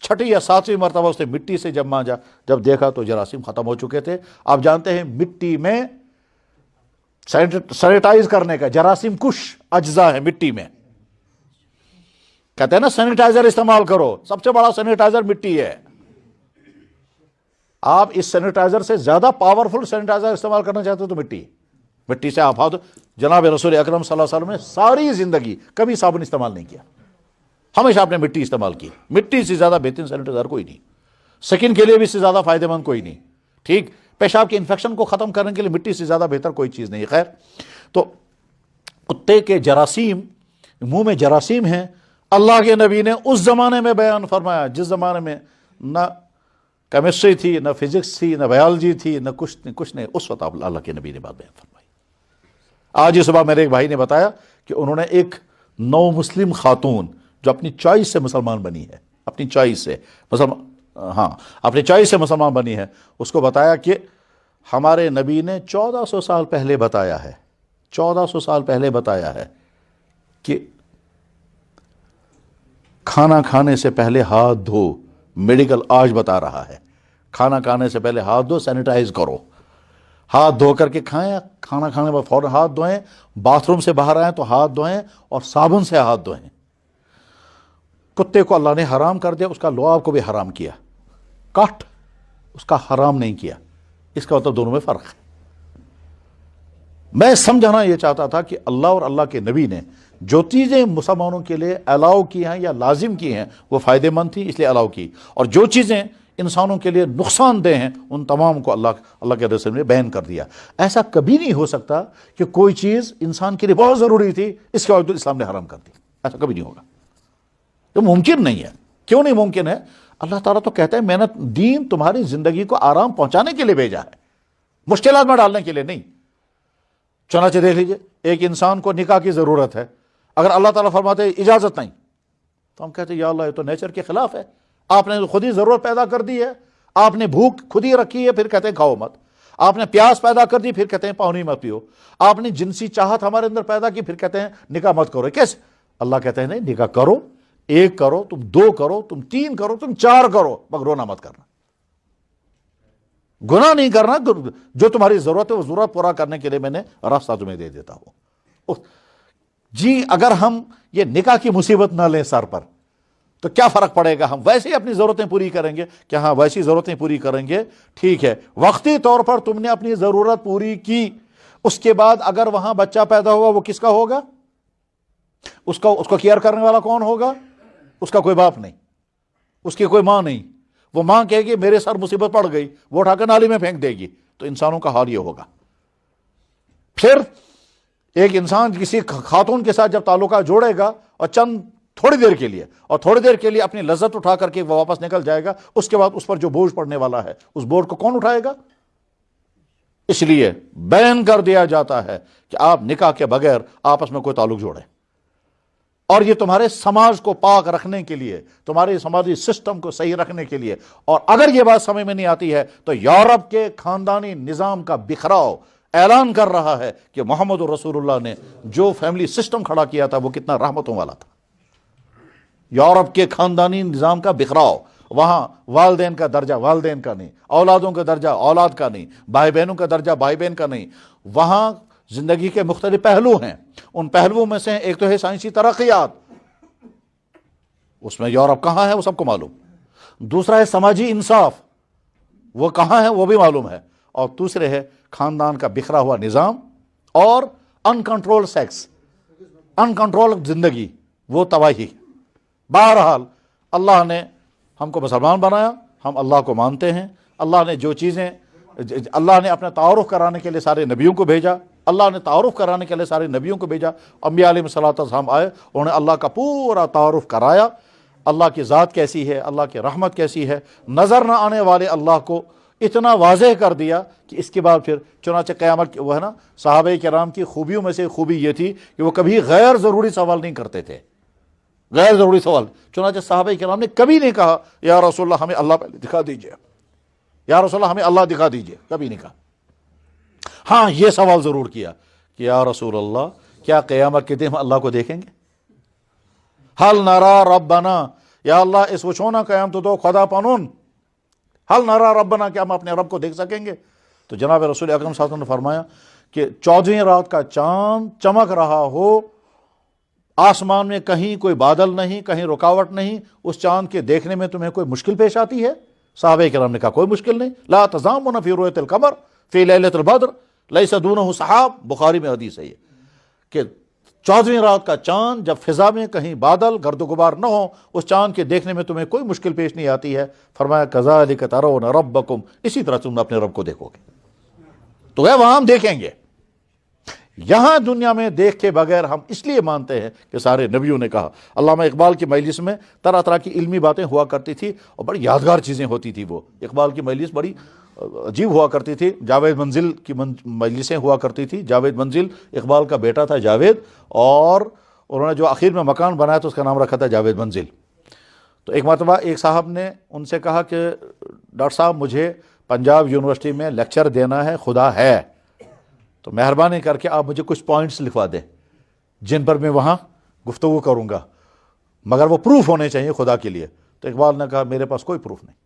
S1: 6 یا 7ویں مرتبہ اس نے مٹی سے جب مانجا، جب دیکھا تو جراثیم ختم ہو چکے تھے۔ آپ جانتے ہیں مٹی میں سینیٹائز کرنے کا جراثیم کش اجزاء ہے مٹی میں، کہتے ہیں نا سینیٹائزر استعمال کرو، سب سے بڑا سینیٹائزر مٹی ہے۔ آپ اس سینیٹائزر سے زیادہ پاورفل سینیٹائزر استعمال کرنا چاہتے ہو تو مٹی سے آپ ہاتھ۔ جناب رسول اکرم صلی اللہ علیہ وسلم نے ساری زندگی کبھی صابن استعمال نہیں کیا، ہمیشہ آپ نے مٹی استعمال کی۔ مٹی سے زیادہ بہترین سینیٹائزر کوئی نہیں، سکن کے لیے بھی اس سے زیادہ فائدہ مند کوئی نہیں، ٹھیک، پیشاب کے انفیکشن کو ختم کرنے کے لیے مٹی سے زیادہ بہتر کوئی چیز نہیں۔ خیر، تو کتے کے جراثیم، منہ میں جراثیم ہیں، اللہ کے نبی نے اس زمانے میں بیان فرمایا جس زمانے میں نہ کیمسٹری تھی، نہ فزکس تھی، نہ بایولوجی تھی، نہ کچھ نہیں، اس وقت اللہ کے نبی نے بات بیان فرمائی۔ آج ہی صبح میرے ایک بھائی نے بتایا کہ انہوں نے ایک نو مسلم خاتون جو اپنی چوائس سے مسلمان بنی ہے، اپنی چوائس سے مسلمان بنی ہے، اس کو بتایا کہ ہمارے نبی نے 1400 سال پہلے بتایا ہے، 1400 سال پہلے بتایا ہے کہ کھانا کھانے سے پہلے ہاتھ دھو۔ میڈیکل آج بتا رہا ہے کھانا کھانے سے پہلے ہاتھ دھو، سینیٹائز کرو، ہاتھ دھو کر کے کھائیں، کھانا کھانے بعد فوراً ہاتھ دھوئیں، باتھ روم سے باہر آئیں تو ہاتھ دھوئیں اور صابن سے ہاتھ دھوئیں۔ کتے کو اللہ نے حرام کر دیا، اس کا لعاب کو بھی حرام کیا، کاٹ اس کا حرام نہیں کیا، اس کا مطلب دونوں میں فرق ہے۔ میں سمجھانا یہ چاہتا تھا کہ اللہ اور اللہ کے نبی نے جو چیزیں مسلمانوں کے لیے الاؤ کی ہیں یا لازم کی ہیں وہ فائدہ مند تھیں، اس لیے الاؤ کی، اور جو چیزیں انسانوں کے لیے نقصان دہ ہیں، ان تمام کو اللہ کے رسول نے بیان کر دیا۔ ایسا کبھی نہیں ہو سکتا کہ کوئی چیز انسان کے لیے بہت ضروری تھی، اس کے باوجود اسلام نے حرام کر دی، ایسا کبھی نہیں ہوگا، تو ممکن نہیں ہے۔ کیوں نہیں ممکن ہے؟ اللہ تعالیٰ تو کہتا ہے میں نے دین تمہاری زندگی کو آرام پہنچانے کے لیے بھیجا ہے، مشکلات میں ڈالنے کے لیے نہیں۔ چنانچہ دیکھ لیجئے، ایک انسان کو نکاح کی ضرورت ہے، اگر اللہ تعالیٰ فرماتے ہیں اجازت نہیں، تو ہم کہتے ہیں یا اللہ یہ تو نیچر کے خلاف ہے، آپ نے خود ہی ضرورت پیدا کر دی ہے، آپ نے بھوک خود ہی رکھی ہے، پھر کہتے ہیں کھاؤ مت، آپ نے پیاس پیدا کر دی، پھر کہتے ہیں پانی مت پیو، آپ نے جنسی چاہت ہمارے اندر پیدا کی، پھر کہتے ہیں نکاح مت کرو۔ کیسے؟ اللہ کہتے ہیں نہیں، نکاح کرو، ایک کرو، تم دو کرو، تم تین کرو، تم چار کرو، مگر رونا مت کرنا، گناہ نہیں کرنا، جو تمہاری ضرورت ہے وہ ضرورت پورا کرنے کے لیے میں نے راستہ تمہیں دے دیتا ہوں۔ جی اگر ہم یہ نکاح کی مصیبت نہ لیں سر پر تو کیا فرق پڑے گا؟ ہم ویسے ہی اپنی ضرورتیں پوری کریں گے کہ ہاں ویسی ضرورتیں پوری کریں گے، ٹھیک ہے، وقتی طور پر تم نے اپنی ضرورت پوری کی، اس کے بعد اگر وہاں بچہ پیدا ہوا وہ کس کا ہوگا؟ اس کو کیئر کرنے والا کون ہوگا؟ اس کا کوئی باپ نہیں، اس کی کوئی ماں نہیں، وہ ماں کہے گی میرے سر مصیبت پڑ گئی، وہ اٹھا کر نالی میں پھینک دے گی، تو انسانوں کا حال یہ ہوگا۔ پھر ایک انسان کسی خاتون کے ساتھ جب تعلقات جوڑے گا اور تھوڑی دیر کے لیے اپنی لذت اٹھا کر کے وہ واپس نکل جائے گا، اس کے بعد اس پر جو بوجھ پڑنے والا ہے اس بوجھ کو کون اٹھائے گا؟ اس لیے بیان کر دیا جاتا ہے کہ آپ نکاح کے بغیر آپس میں کوئی تعلق جوڑیں، اور یہ تمہارے سماج کو پاک رکھنے کے لیے، تمہارے سماجی سسٹم کو صحیح رکھنے کے لیے۔ اور اگر یہ بات سمجھ میں نہیں آتی ہے تو یورپ کے خاندانی نظام کا بکھراؤ اعلان کر رہا ہے کہ محمد رسول اللہ نے جو فیملی سسٹم کھڑا کیا تھا وہ کتنا رحمتوں والا تھا۔ یورپ کے خاندانی نظام کا بکھراؤ، وہاں والدین کا درجہ والدین کا نہیں، اولادوں کا درجہ اولاد کا نہیں، بھائی بہنوں کا درجہ بھائی بہن کا نہیں، وہاں زندگی کے مختلف پہلو ہیں، ان پہلوؤں میں سے ایک تو ہے سائنسی ترقیات، اس میں یورپ کہاں ہے وہ سب کو معلوم، دوسرا ہے سماجی انصاف، وہ کہاں ہے وہ بھی معلوم ہے، اور دوسرے ہے خاندان کا بکھرا ہوا نظام اور ان کنٹرول سیکس، ان کنٹرول زندگی، وہ تباہی۔ بہرحال اللہ نے ہم کو مسلمان بنایا، ہم اللہ کو مانتے ہیں، اللہ نے جو چیزیں، اللہ نے اپنا تعارف کرانے کے لیے سارے نبیوں کو بھیجا، اللہ نے تعارف کرانے کے لیے سارے نبیوں کو بھیجا، انبیاء علیہ السلام آئے، انہوں نے اللہ کا پورا تعارف کرایا، اللہ کی ذات کیسی ہے، اللہ کی رحمت کیسی ہے، نظر نہ آنے والے اللہ کو اتنا واضح کر دیا کہ اس کے بعد پھر چنانچہ قیامت وہ ہے نا، صحابہ کرام کی خوبیوں میں سے خوبی یہ تھی کہ وہ کبھی غیر ضروری سوال نہیں کرتے تھے، غیر ضروری سوال۔ چنانچہ صحابہ کرام نے کبھی نہیں کہا یا رسول اللہ ہمیں اللہ پہلے دکھا دیجئے، یا رسول اللہ ہمیں اللہ دکھا دیجئے، کبھی نہیں کہا۔ ہاں یہ سوال ضرور کیا کہ یا رسول اللہ کیا قیامت کے دن ہم اللہ کو دیکھیں گے؟ حل نرا ربنا، یا اللہ اس وچھونا قیام تو دو خدا پانون، حل نرا ربنا، کیا ہم اپنے رب کو دیکھ سکیں گے؟ تو جناب رسول اکرم صلی اللہ علیہ وسلم نے فرمایا کہ 14ویں رات کا چاند چمک رہا ہو، آسمان میں کہیں کوئی بادل نہیں، کہیں رکاوٹ نہیں، اس چاند کے دیکھنے میں تمہیں کوئی مشکل پیش آتی ہے؟ صحابہ کرام نے کہا کوئی مشکل نہیں، لا تضامن فی رؤیت القمر فی لیلۃ البدر لیس دونہ سحاب، بخاری میں حدیث ہے یہ کہ 14ویں رات کا چاند جب فضا میں کہیں بادل گرد و غبار نہ ہو، اس چاند کے دیکھنے میں تمہیں کوئی مشکل پیش نہیں آتی ہے۔ فرمایا کذالک ترون ربکم، اسی طرح تم اپنے رب کو دیکھو گے، تو ہے وہاں ہم دیکھیں گے۔ یہاں دنیا میں دیکھ کے بغیر ہم اس لیے مانتے ہیں کہ سارے نبیوں نے کہا۔ علامہ اقبال کی مجلس میں طرح طرح کی علمی باتیں ہوا کرتی تھی اور بڑی یادگار چیزیں ہوتی تھی، وہ اقبال کی مجلس بڑی عجیب ہوا کرتی تھی۔ جاوید منزل کی مجلسیں ہوا کرتی تھی، جاوید منزل اقبال کا بیٹا تھا جاوید، اور انہوں نے جو آخر میں مکان بنایا تو اس کا نام رکھا تھا جاوید منزل۔ تو ایک مرتبہ ایک صاحب نے ان سے کہا کہ ڈاکٹر صاحب مجھے پنجاب یونیورسٹی میں لیکچر دینا ہے، خدا ہے، تو مہربانی کر کے آپ مجھے کچھ پوائنٹس لکھوا دیں جن پر میں وہاں گفتگو کروں گا، مگر وہ پروف ہونے چاہیے خدا کے لیے۔ تو اقبال نے کہا میرے پاس کوئی پروف نہیں۔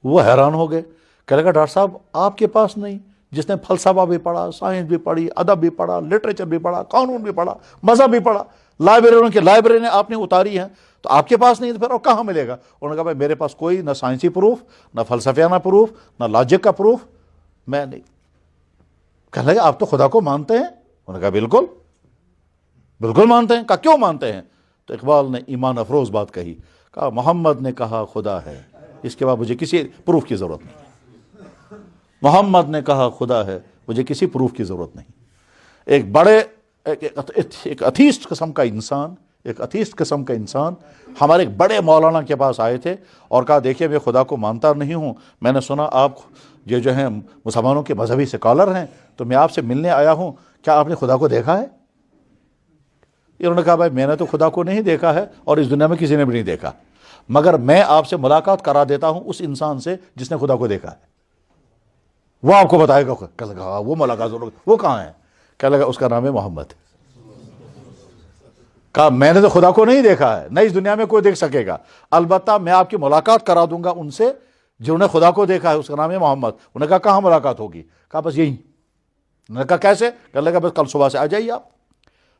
S1: وہ حیران ہو گئے، کہنے لگا ڈاکٹر صاحب آپ کے پاس نہیں، جس نے فلسفہ بھی پڑھا، سائنس بھی پڑھی، ادب بھی پڑھا، لٹریچر بھی پڑھا، قانون بھی پڑھا، مذہب بھی پڑھا، لائبریریوں کی لائبریری نے آپ نے اتاری ہیں، تو آپ کے پاس نہیں تو پھر اور کہاں ملے گا؟ انہوں نے کہا بھائی میرے پاس کوئی نہ سائنسی پروف، نہ فلسفیانہ پروف، نہ لاجک کا پروف، میں نہیں۔ کہنے لگا آپ تو خدا کو مانتے ہیں؟ انہوں نے کہا بالکل بالکل مانتے ہیں۔ کہا کیوں مانتے ہیں؟ تو اقبال نے ایمان افروز بات کہی، کہا محمد نے کہا خدا ہے، اس کے بعد مجھے کسی پروف کی ضرورت نہیں۔ محمد نے کہا خدا ہے، مجھے کسی پروف کی ضرورت نہیں۔ ایک بڑے ایک اتھیسٹ قسم کا انسان ہمارے ایک بڑے مولانا کے پاس آئے تھے اور کہا دیکھیے میں خدا کو مانتا نہیں ہوں، میں نے سنا آپ یہ جو ہیں مسلمانوں کے مذہبی سکالر ہیں، تو میں آپ سے ملنے آیا ہوں، کیا آپ نے خدا کو دیکھا ہے؟ انہوں نے کہا بھائی میں نے تو خدا کو نہیں دیکھا ہے اور اس دنیا میں کسی نے بھی نہیں دیکھا، مگر میں آپ سے ملاقات کرا دیتا ہوں اس انسان سے جس نے خدا کو دیکھا ہے، وہ آپ کو بتائے گا۔ کہنے لگا وہ ملاقات ضرور، وہ کہاں ہے؟ کہنے لگا اس کا نام ہے محمد۔ کہا میں نے تو خدا کو نہیں دیکھا ہے، نہ اس دنیا میں کوئی دیکھ سکے گا، البتہ میں آپ کی ملاقات کرا دوں گا ان سے جنہوں نے خدا کو دیکھا ہے، اس کا نام ہے محمد۔ انہوں نے کہا کہاں ملاقات ہوگی؟ کہا بس یہی۔ انہوں نے کہا کیسے؟ کہنے لگا بس کل صبح سے آ جائیے آپ۔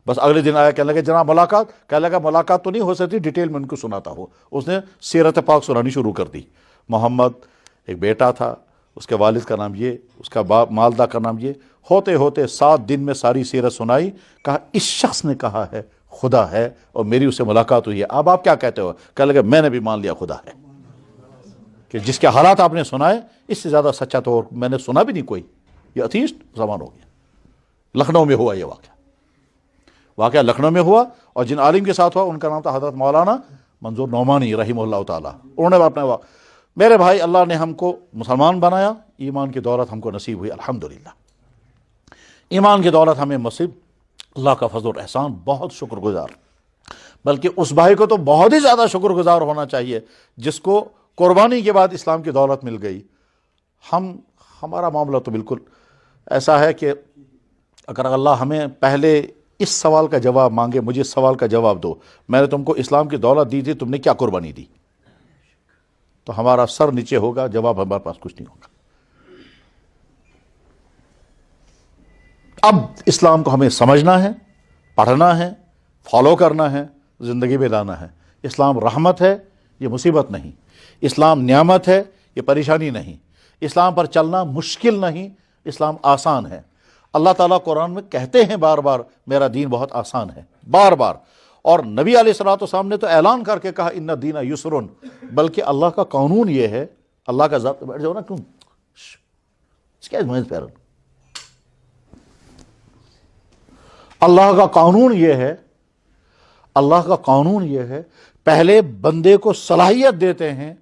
S1: بس اگلے دن آیا، کہنے لگا جناب ملاقات؟ کہنے لگا ملاقات تو نہیں ہو سکتی، ڈیٹیل میں ان کو سناتا ہوں۔ اس نے سیرت پاک سنانی شروع کر دی۔ محمد ایک بیٹا تھا، اس کے والد کا نام یہ، اس کا باپ مالدہ کا نام یہ، ہوتے ہوتے 7 دن میں ساری سیرت سنائی۔ کہا اس شخص نے کہا ہے خدا ہے اور میری اس سے ملاقات ہوئی ہے، اب آپ کیا کہتے ہو؟ کہنے لگا میں نے بھی مان لیا خدا ہے۔ کہ جس کے حالات آپ نے سنائے اس سے زیادہ سچا تو میں نے سنا بھی نہیں کوئی۔ یہ اتھیسٹ زمان ہو گیا۔ لکھنؤ میں ہوا یہ واقعہ لکھنؤ میں ہوا، اور جن عالم کے ساتھ ہوا ان کا نام تھا حضرت مولانا منظور نعمانی رحمہ اللہ تعالیٰ۔ انہوں نے اپنے میرے بھائی اللہ نے ہم کو مسلمان بنایا، ایمان کی دولت ہم کو نصیب ہوئی الحمدللہ۔ ایمان کی دولت ہمیں نصیب، اللہ کا فضل و احسان، بہت شکر گزار۔ بلکہ اس بھائی کو تو بہت ہی زیادہ شکر گزار ہونا چاہیے جس کو قربانی کے بعد اسلام کی دولت مل گئی۔ ہمارا معاملہ تو بالکل ایسا ہے کہ اگر اللہ ہمیں پہلے اس سوال کا جواب مانگے، مجھے اس سوال کا جواب دو، میں نے تم کو اسلام کی دولت دی تھی، تم نے کیا قربانی دی، تو ہمارا سر نیچے ہوگا، جواب ہمارے پاس کچھ نہیں ہوگا۔ اب اسلام کو ہمیں سمجھنا ہے، پڑھنا ہے، فالو کرنا ہے، زندگی میں لانا ہے۔ اسلام رحمت ہے، یہ مصیبت نہیں۔ اسلام نعمت ہے، یہ پریشانی نہیں۔ اسلام پر چلنا مشکل نہیں، اسلام آسان ہے۔ اللہ تعالیٰ قرآن میں کہتے ہیں بار بار میرا دین بہت آسان ہے، بار بار۔ اور نبی علیہ الصلوۃ والسلام نے تو اعلان کر کے کہا ان الدین یسر، بلکہ اللہ کا قانون یہ ہے، اللہ کا ذات، بیٹھ جاؤ نا کیوں، اللہ کا قانون یہ ہے، اللہ کا قانون یہ ہے، پہلے بندے کو صلاحیت دیتے ہیں،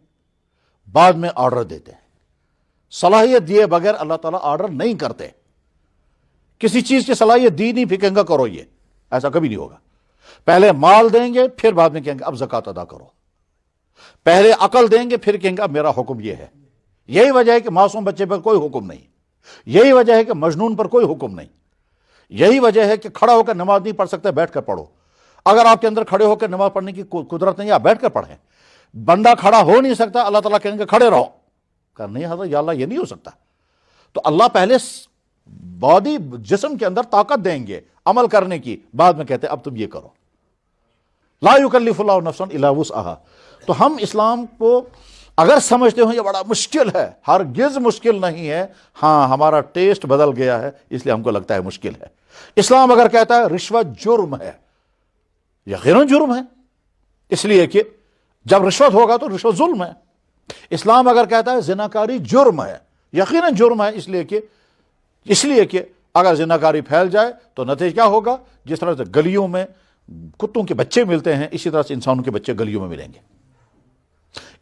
S1: بعد میں آرڈر دیتے ہیں۔ صلاحیت دیے بغیر اللہ تعالیٰ آرڈر نہیں کرتے۔ کسی چیز کی صلاحیت دی نہیں پھر کہیں گا کرو، یہ ایسا کبھی نہیں ہوگا۔ پہلے مال دیں گے پھر بعد میں کہیں گے اب زکوٰۃ ادا کرو۔ پہلے عقل دیں گے پھر کہیں گے اب میرا حکم یہ ہے۔ یہی وجہ ہے کہ معصوم بچے پر کوئی حکم نہیں، یہی وجہ ہے کہ مجنون پر کوئی حکم نہیں، یہی وجہ ہے کہ کھڑا ہو کر نماز نہیں پڑھ سکتے، بیٹھ کر پڑھو۔ اگر آپ کے اندر کھڑے ہو کر نماز پڑھنے کی قدرت نہیں، آپ بیٹھ کر پڑھیں۔ بندہ کھڑا ہو نہیں سکتا، اللہ تعالیٰ کہیں گے کھڑے رہو، کہ نہیں حضرت یا اللہ یہ نہیں ہو سکتا۔ تو اللہ پہلے باڈی جسم کے اندر طاقت دیں گے عمل کرنے کی، بعد میں کہتے ہیں اب تم یہ کرو۔ لا یکلف اللہ نفسا الا وسعها۔ تو ہم اسلام کو اگر سمجھتے ہو یہ بڑا مشکل ہے، ہرگز مشکل نہیں ہے، ہاں ہمارا ٹیسٹ بدل گیا ہے اس لیے ہم کو لگتا ہے مشکل ہے۔ اسلام اگر کہتا ہے رشوت جرم ہے، یقیناً جرم ہے، اس لیے کہ جب رشوت ہوگا تو رشوت ظلم ہے۔ اسلام اگر کہتا ہے زناکاری جرم ہے، یقیناً جرم ہے، اس لیے کہ اگر زناکاری پھیل جائے تو نتیجہ کیا ہوگا؟ جس طرح سے گلیوں میں کتوں کے بچے ملتے ہیں اسی طرح سے انسانوں کے بچے گلیوں میں ملیں گے۔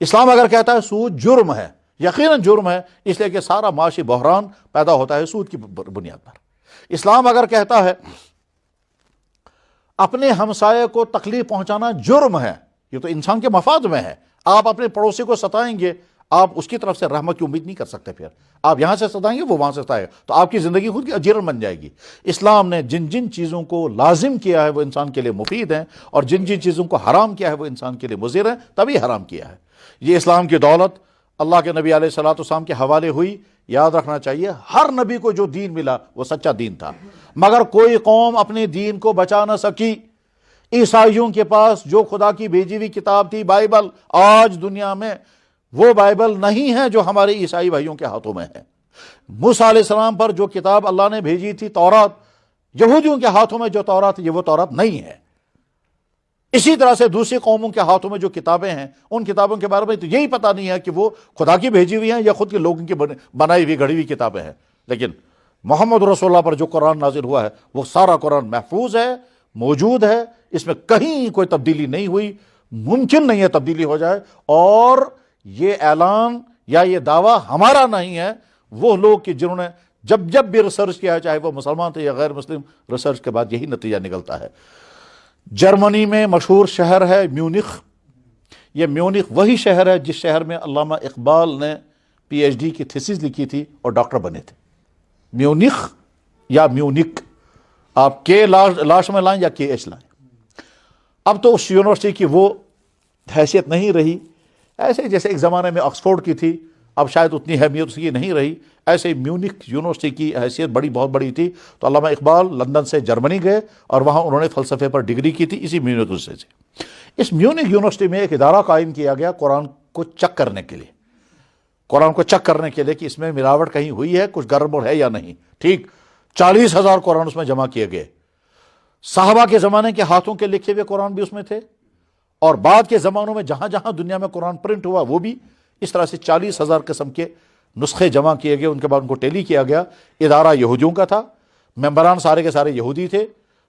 S1: اسلام اگر کہتا ہے سود جرم ہے، یقیناً جرم ہے، اس لیے کہ سارا معاشی بحران پیدا ہوتا ہے سود کی بنیاد پر۔ اسلام اگر کہتا ہے اپنے ہمسائے کو تکلیف پہنچانا جرم ہے، یہ تو انسان کے مفاد میں ہے۔ آپ اپنے پڑوسی کو ستائیں گے، آپ اس کی طرف سے رحمت کی امید نہیں کر سکتے، پھر آپ یہاں سے ستائیں گے وہ وہاں سے ستائے گا، تو آپ کی زندگی خود کی اجیرن بن جائے گی۔ اسلام نے جن جن چیزوں کو لازم کیا ہے وہ انسان کے لیے مفید ہیں، اور جن جن چیزوں کو حرام کیا ہے وہ انسان کے لیے مضر ہیں، تبھی حرام کیا ہے۔ یہ اسلام کی دولت اللہ کے نبی علیہ الصلوۃ والسلام کے حوالے ہوئی۔ یاد رکھنا چاہیے ہر نبی کو جو دین ملا وہ سچا دین تھا، مگر کوئی قوم اپنے دین کو بچا نہ سکی۔ عیسائیوں کے پاس جو خدا کی بھیجی ہوئی کتاب تھی بائبل، آج دنیا میں وہ بائبل نہیں ہے جو ہمارے عیسائی بھائیوں کے ہاتھوں میں ہے۔ موسیٰ علیہ السلام پر جو کتاب اللہ نے بھیجی تھی تورات، یہودیوں کے ہاتھوں میں جو تورات یہ وہ تورات نہیں ہے۔ اسی طرح سے دوسری قوموں کے ہاتھوں میں جو کتابیں ہیں ان کتابوں کے بارے میں تو یہی پتہ نہیں ہے کہ وہ خدا کی بھیجی ہوئی ہیں یا خود کے لوگوں کی بنائی ہوئی گھڑی ہوئی کتابیں ہیں. لیکن محمد رسول اللہ پر جو قرآن نازل ہوا ہے وہ سارا قرآن محفوظ ہے، موجود ہے، اس میں کہیں کوئی تبدیلی نہیں ہوئی، ممکن نہیں ہے تبدیلی ہو جائے. اور یہ اعلان یا یہ دعویٰ ہمارا نہیں ہے، وہ لوگ کہ جنہوں نے جب بھی ریسرچ کیا، چاہے وہ مسلمان تھے یا غیر مسلم، ریسرچ کے بعد یہی نتیجہ نکلتا ہے. جرمنی میں مشہور شہر ہے میونخ. یہ میونخ وہی شہر ہے جس شہر میں علامہ اقبال نے پی ایچ ڈی کی تھیسس لکھی تھی اور ڈاکٹر بنے تھے. میونخ یا میونک، آپ کے لاش میں لائیں یا کے ایچ لائیں. اب تو اس یونیورسٹی کی وہ حیثیت نہیں رہی، ایسے جیسے ایک زمانے میں آکسفورڈ کی تھی، اب شاید اتنی اہمیت اس کی نہیں رہی. ایسے میونخ یونیورسٹی کی حیثیت بہت بڑی تھی. تو علامہ اقبال لندن سے جرمنی گئے اور وہاں انہوں نے فلسفے پر ڈگری کی تھی اسی میونخ یونیورسٹی سے. اس میونخ یونیورسٹی میں ایک ادارہ قائم کیا گیا قرآن کو چیک کرنے کے لیے، قرآن کو چیک کرنے کے لیے کہ اس میں ملاوٹ کہیں ہوئی ہے، کچھ گڑبڑ ہے یا نہیں. ٹھیک 40,000 قرآن اس میں جمع کیے گئے. صحابہ کے زمانے کے ہاتھوں کے لکھے ہوئے قرآن بھی اس میں تھے، اور بعد کے زمانوں میں جہاں جہاں دنیا میں قرآن پرنٹ ہوا وہ بھی. اس طرح سے 40,000 قسم کے نسخے جمع کیے گئے. ان کے بعد ان کو ٹیلی کیا گیا. ادارہ یہودیوں کا تھا، ممبران سارے کے سارے یہودی تھے،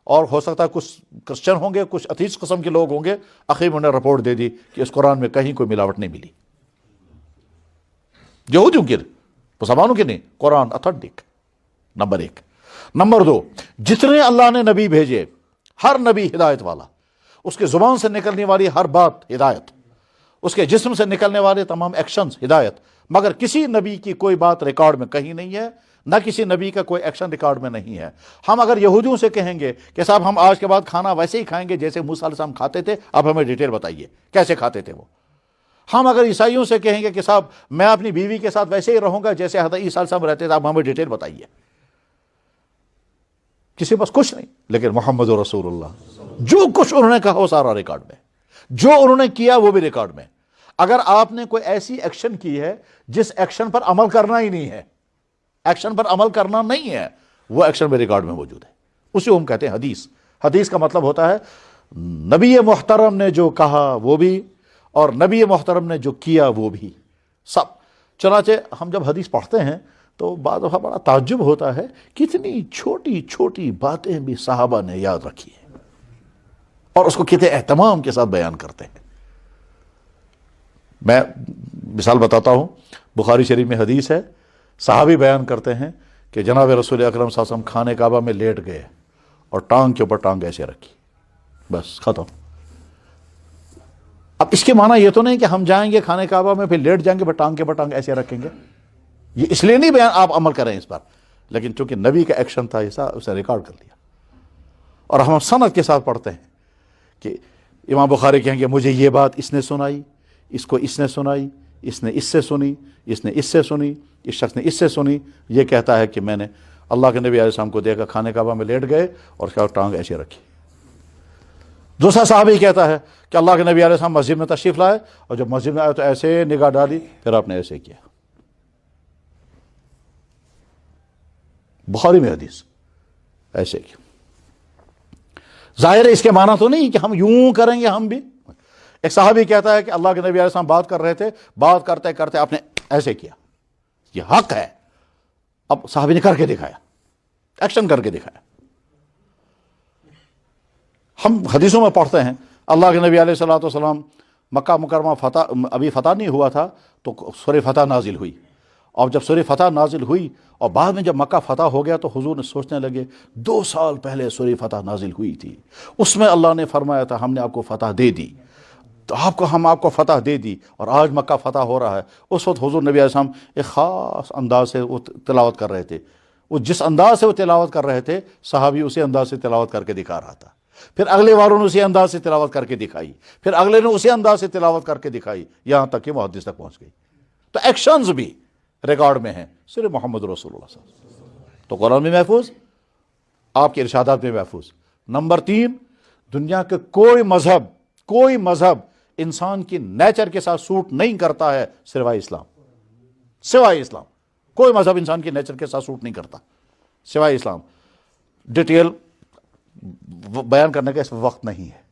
S1: اور ہو سکتا ہے کچھ کرسچن ہوں گے، کچھ ایتھیسٹ قسم کے لوگ ہوں گے. آخر میں انہیں رپورٹ دے دی کہ اس قرآن میں کہیں کوئی ملاوٹ نہیں ملی. یہودیوں کی، مسلمانوں کی نہیں، قرآن اتھینٹک. نمبر 1. نمبر 2، جتنے اللہ نے نبی بھیجے ہر نبی ہدایت والا، اس کے زبان سے نکلنے والی ہر بات ہدایت، اس کے جسم سے نکلنے والے تمام ایکشنز ہدایت. مگر کسی نبی کی کوئی بات ریکارڈ میں کہیں نہیں ہے، نہ کسی نبی کا کوئی ایکشن ریکارڈ میں نہیں ہے. ہم اگر یہودیوں سے کہیں گے کہ صاحب ہم آج کے بعد کھانا ویسے ہی کھائیں گے جیسے موسیٰ علیہ السلام کھاتے تھے، اب ہمیں ڈیٹیل بتائیے کیسے کھاتے تھے وہ. ہم اگر عیسائیوں سے کہیں گے کہ صاحب میں اپنی بیوی کے ساتھ ویسے ہی رہوں گا جیسے حضرت عیسیٰ علیہ السلام رہتے تھے، اب ہمیں ڈیٹیل بتائیے. کسی پاس کچھ نہیں. لیکن محمد رسول اللہ جو کچھ انہوں نے کہا وہ سارا ریکارڈ میں، جو انہوں نے کیا وہ بھی ریکارڈ میں. اگر آپ نے کوئی ایسی ایکشن کی ہے جس ایکشن پر عمل کرنا ہی نہیں ہے، ایکشن پر عمل کرنا نہیں ہے، وہ ایکشن میں ریکارڈ میں موجود ہے. اسی کو ہم کہتے ہیں حدیث. حدیث کا مطلب ہوتا ہے نبی محترم نے جو کہا وہ بھی، اور نبی محترم نے جو کیا وہ بھی، سب. چنانچہ ہم جب حدیث پڑھتے ہیں تو بعض دفعہ بڑا تعجب ہوتا ہے کتنی چھوٹی چھوٹی باتیں بھی صحابہ نے یاد رکھی ہیں اور اس کو کتنے اہتمام کے ساتھ بیان کرتے ہیں. میں مثال بتاتا ہوں. بخاری شریف میں حدیث ہے، صحابی بیان کرتے ہیں کہ جناب رسول اکرم صلی اللہ علیہ وسلم کھانے کعبہ میں لیٹ گئے اور ٹانگ کے اوپر ٹانگ ایسے رکھی، بس ختم. اب اس کے معنی یہ تو نہیں کہ ہم جائیں گے کھانے کعبہ میں پھر لیٹ جائیں گے پھر ٹانگ کے اوپر ٹانگ ایسے رکھیں گے. یہ اس لیے نہیں بیان آپ عمل کریں اس پر، لیکن چونکہ نبی کا ایکشن تھا ایسا، اسے ریکارڈ کر لیا. اور ہم سند کے ساتھ پڑھتے ہیں کہ امام بخاری کہیں گے مجھے یہ بات اس نے سنائی، اس کو اس نے سنائی، اس نے اس سے سنی، اس نے اس سے سنی، اس شخص نے اس سے سنی. یہ کہتا ہے کہ میں نے اللہ کے نبی علیہ السلام کو دیکھا کھانے کعبہ میں لیٹ گئے اور اس کا ٹانگ ایسے رکھی. دوسرا صحابی کہتا ہے کہ اللہ کے نبی علیہ السلام مسجد میں تشریف لائے اور جب مسجد میں آئے تو ایسے نگاہ ڈالی، پھر آپ نے ایسے کیا. بخاری میں حدیث ایسے کیا. ظاہر ہے اس کے معنی تو نہیں کہ ہم یوں کریں گے ہم بھی. ایک صحابی کہتا ہے کہ اللہ کے نبی علیہ السلام بات کر رہے تھے، بات کرتے کرتے آپ نے ایسے کیا، یہ حق ہے. اب صحابی نے کر کے دکھایا، ایکشن کر کے دکھایا. ہم حدیثوں میں پڑھتے ہیں اللہ کے نبی علیہ السلام مکہ مکرمہ ابھی فتح نہیں ہوا تھا تو سورہ فتح نازل ہوئی. اور جب سورہ فتح نازل ہوئی اور بعد میں جب مکہ فتح ہو گیا تو حضور نے سوچنے لگے 2 سال پہلے سورہ فتح نازل ہوئی تھی، اس میں اللہ نے فرمایا تھا ہم نے آپ کو فتح دے دی، تو ہم آپ کو فتح دے دی اور آج مکہ فتح ہو رہا ہے. اس وقت حضور نبی علیہ السلام ایک خاص انداز سے وہ تلاوت کر رہے تھے. وہ جس انداز سے وہ تلاوت کر رہے تھے صحابی اسی انداز سے تلاوت کر کے دکھا رہا تھا. پھر اگلے والوں نے اسی انداز سے تلاوت کر کے دکھائی، پھر اگلے نے اسی انداز سے تلاوت کر کے دکھائی، یہاں تک کہ محدث تک پہنچ گئی. تو ایکشنز بھی ریکارڈ میں ہیں. صرف محمد رسول اللہ صلی اللہ علیہ وسلم تو قرآن میں محفوظ، آپ کے ارشادات میں محفوظ. نمبر 3، دنیا کے کوئی مذہب انسان کی نیچر کے ساتھ سوٹ نہیں کرتا ہے سوائے اسلام. سوائے اسلام کوئی مذہب انسان کی نیچر کے ساتھ سوٹ نہیں کرتا سوائے اسلام. ڈیٹیل بیان کرنے کا اس وقت نہیں ہے.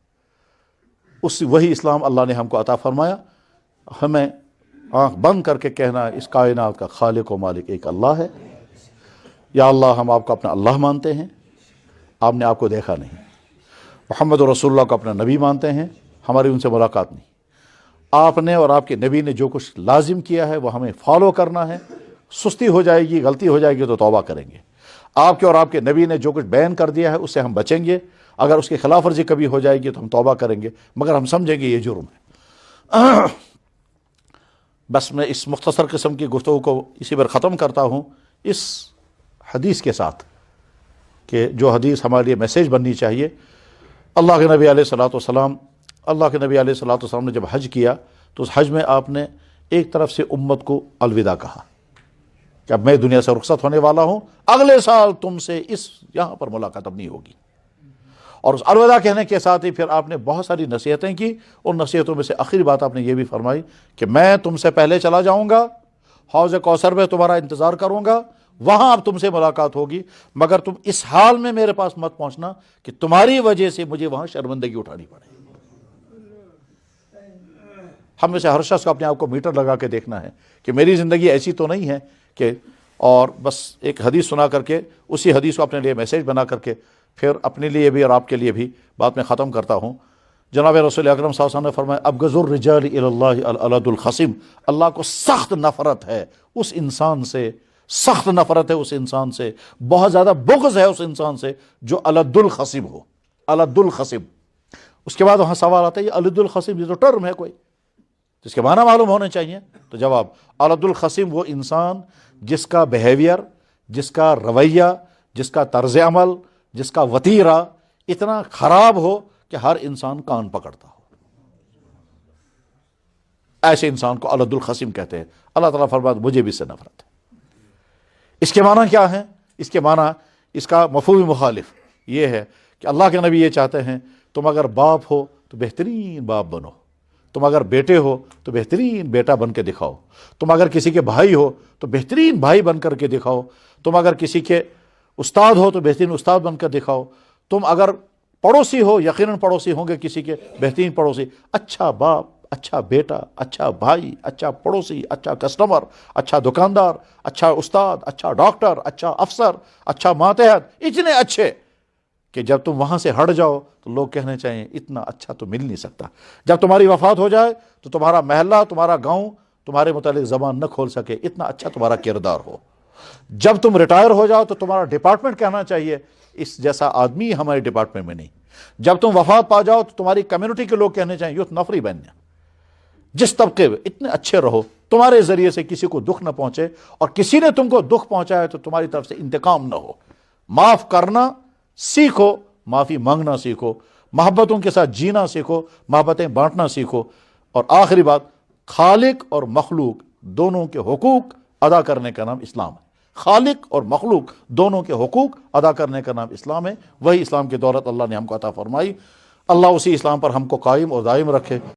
S1: وہی اسلام اللہ نے ہم کو عطا فرمایا. ہمیں آنکھ بند کر کے کہنا ہے اس کائنات کا خالق و مالک ایک اللہ ہے. یا اللہ ہم آپ کو اپنا اللہ مانتے ہیں، آپ نے آپ کو دیکھا نہیں. محمد رسول اللہ کو اپنا نبی مانتے ہیں، ہماری ان سے ملاقات نہیں. آپ نے اور آپ کے نبی نے جو کچھ لازم کیا ہے وہ ہمیں فالو کرنا ہے. سستی ہو جائے گی، غلطی ہو جائے گی تو توبہ کریں گے. آپ کے اور آپ کے نبی نے جو کچھ بیان کر دیا ہے اس سے ہم بچیں گے. اگر اس کی خلاف ورزی کبھی ہو جائے گی تو ہم توبہ کریں گے، مگر ہم سمجھیں گے یہ جرم ہے. بس میں اس مختصر قسم کی گفتگو کو اسی پر ختم کرتا ہوں اس حدیث کے ساتھ کہ جو حدیث ہمارے لیے میسیج بننی چاہیے. اللہ کے نبی علیہ الصلوۃ والسلام نے جب حج کیا تو اس حج میں آپ نے ایک طرف سے امت کو الوداع کہا کہ اب میں دنیا سے رخصت ہونے والا ہوں، اگلے سال تم سے یہاں پر ملاقات اب نہیں ہوگی. اور اس الوداع کہنے کے ساتھ ہی پھر آپ نے بہت ساری نصیحتیں کی. ان نصیحتوں میں سے آخری بات آپ نے یہ بھی فرمائی کہ میں تم سے پہلے چلا جاؤں گا، حوض کوثر میں تمہارا انتظار کروں گا، وہاں اب تم سے ملاقات ہوگی، مگر تم اس حال میں میرے پاس مت پہنچنا کہ تمہاری وجہ سے مجھے وہاں شرمندگی اٹھانی پڑے. ہم میں سے ہر شخص کو اپنے آپ کو میٹر لگا کے دیکھنا ہے کہ میری زندگی ایسی تو نہیں ہے کہ اور بس ایک حدیث سنا کر کے اسی حدیث کو اپنے لیے میسیج بنا کر کے پھر اپنے لیے بھی اور آپ کے لیے بھی بات میں ختم کرتا ہوں. جناب رسول اکرم صلی اللہ علیہ وسلم نے فرمایا ابغض الرجال الی اللہ الالد الخصم. اللہ کو سخت نفرت ہے اس انسان سے، سخت نفرت ہے اس انسان سے، بہت زیادہ بغض ہے اس انسان سے جو الد الخصم ہو. الد الخصم. اس کے بعد وہاں سوال آتا ہے یہ الد الخصم یہ تو ٹرم ہے کوئی جس کے معنی معلوم ہونے چاہیے. تو جواب الد الخصم وہ انسان جس کا بیہیویئر، جس کا رویہ، جس کا طرز عمل، جس کا وتیرہ اتنا خراب ہو کہ ہر انسان کان پکڑتا ہو. ایسے انسان کو الد الخصم کہتے ہیں. اللہ تعالیٰ فرماتا مجھے بھی اس سے نفرت ہے. اس کے معنی کیا ہے؟ اس کے معنی، اس کا مفہوم مخالف یہ ہے کہ اللہ کے نبی یہ چاہتے ہیں تم اگر باپ ہو تو بہترین باپ بنو، تم اگر بیٹے ہو تو بہترین بیٹا بن کے دکھاؤ، تم اگر کسی کے بھائی ہو تو بہترین بھائی بن کر کے دکھاؤ، تم اگر کسی کے استاد ہو تو بہترین استاد بن کر دکھاؤ، تم اگر پڑوسی ہو یقیناً پڑوسی ہوں گے کسی کے بہترین پڑوسی. اچھا باپ، اچھا بیٹا، اچھا بھائی، اچھا پڑوسی، اچھا کسٹمر، اچھا دکاندار، اچھا استاد، اچھا ڈاکٹر، اچھا افسر، اچھا ماتحت، اتنے اچھے کہ جب تم وہاں سے ہٹ جاؤ تو لوگ کہنے چاہیے اتنا اچھا تو مل نہیں سکتا. جب تمہاری وفات ہو جائے تو تمہارا محلہ، تمہارا گاؤں تمہارے متعلق زبان نہ کھول سکے، اتنا اچھا تمہارا کردار ہو. جب تم ریٹائر ہو جاؤ تو تمہارا ڈپارٹمنٹ کہنا چاہیے اس جیسا آدمی ہمارے ڈپارٹمنٹ میں نہیں. جب تم وفات پا جاؤ تو تمہاری کمیونٹی کے لوگ کہنے چاہیے یوتھ نفری بننا. جس طبقے میں اتنے اچھے رہو تمہارے ذریعے سے کسی کو دکھ نہ پہنچے، اور کسی نے تم کو دکھ پہنچایا تو تمہاری طرف سے انتقام نہ ہو. معاف کرنا سیکھو، معافی مانگنا سیکھو، محبتوں کے ساتھ جینا سیکھو، محبتیں بانٹنا سیکھو. اور آخری بات، خالق اور مخلوق دونوں کے حقوق ادا کرنے کا نام اسلام ہے. خالق اور مخلوق دونوں کے حقوق ادا کرنے کا نام اسلام ہے. وہی اسلام کی دولت اللہ نے ہم کو عطا فرمائی. اللہ اسی اسلام پر ہم کو قائم اور دائم رکھے.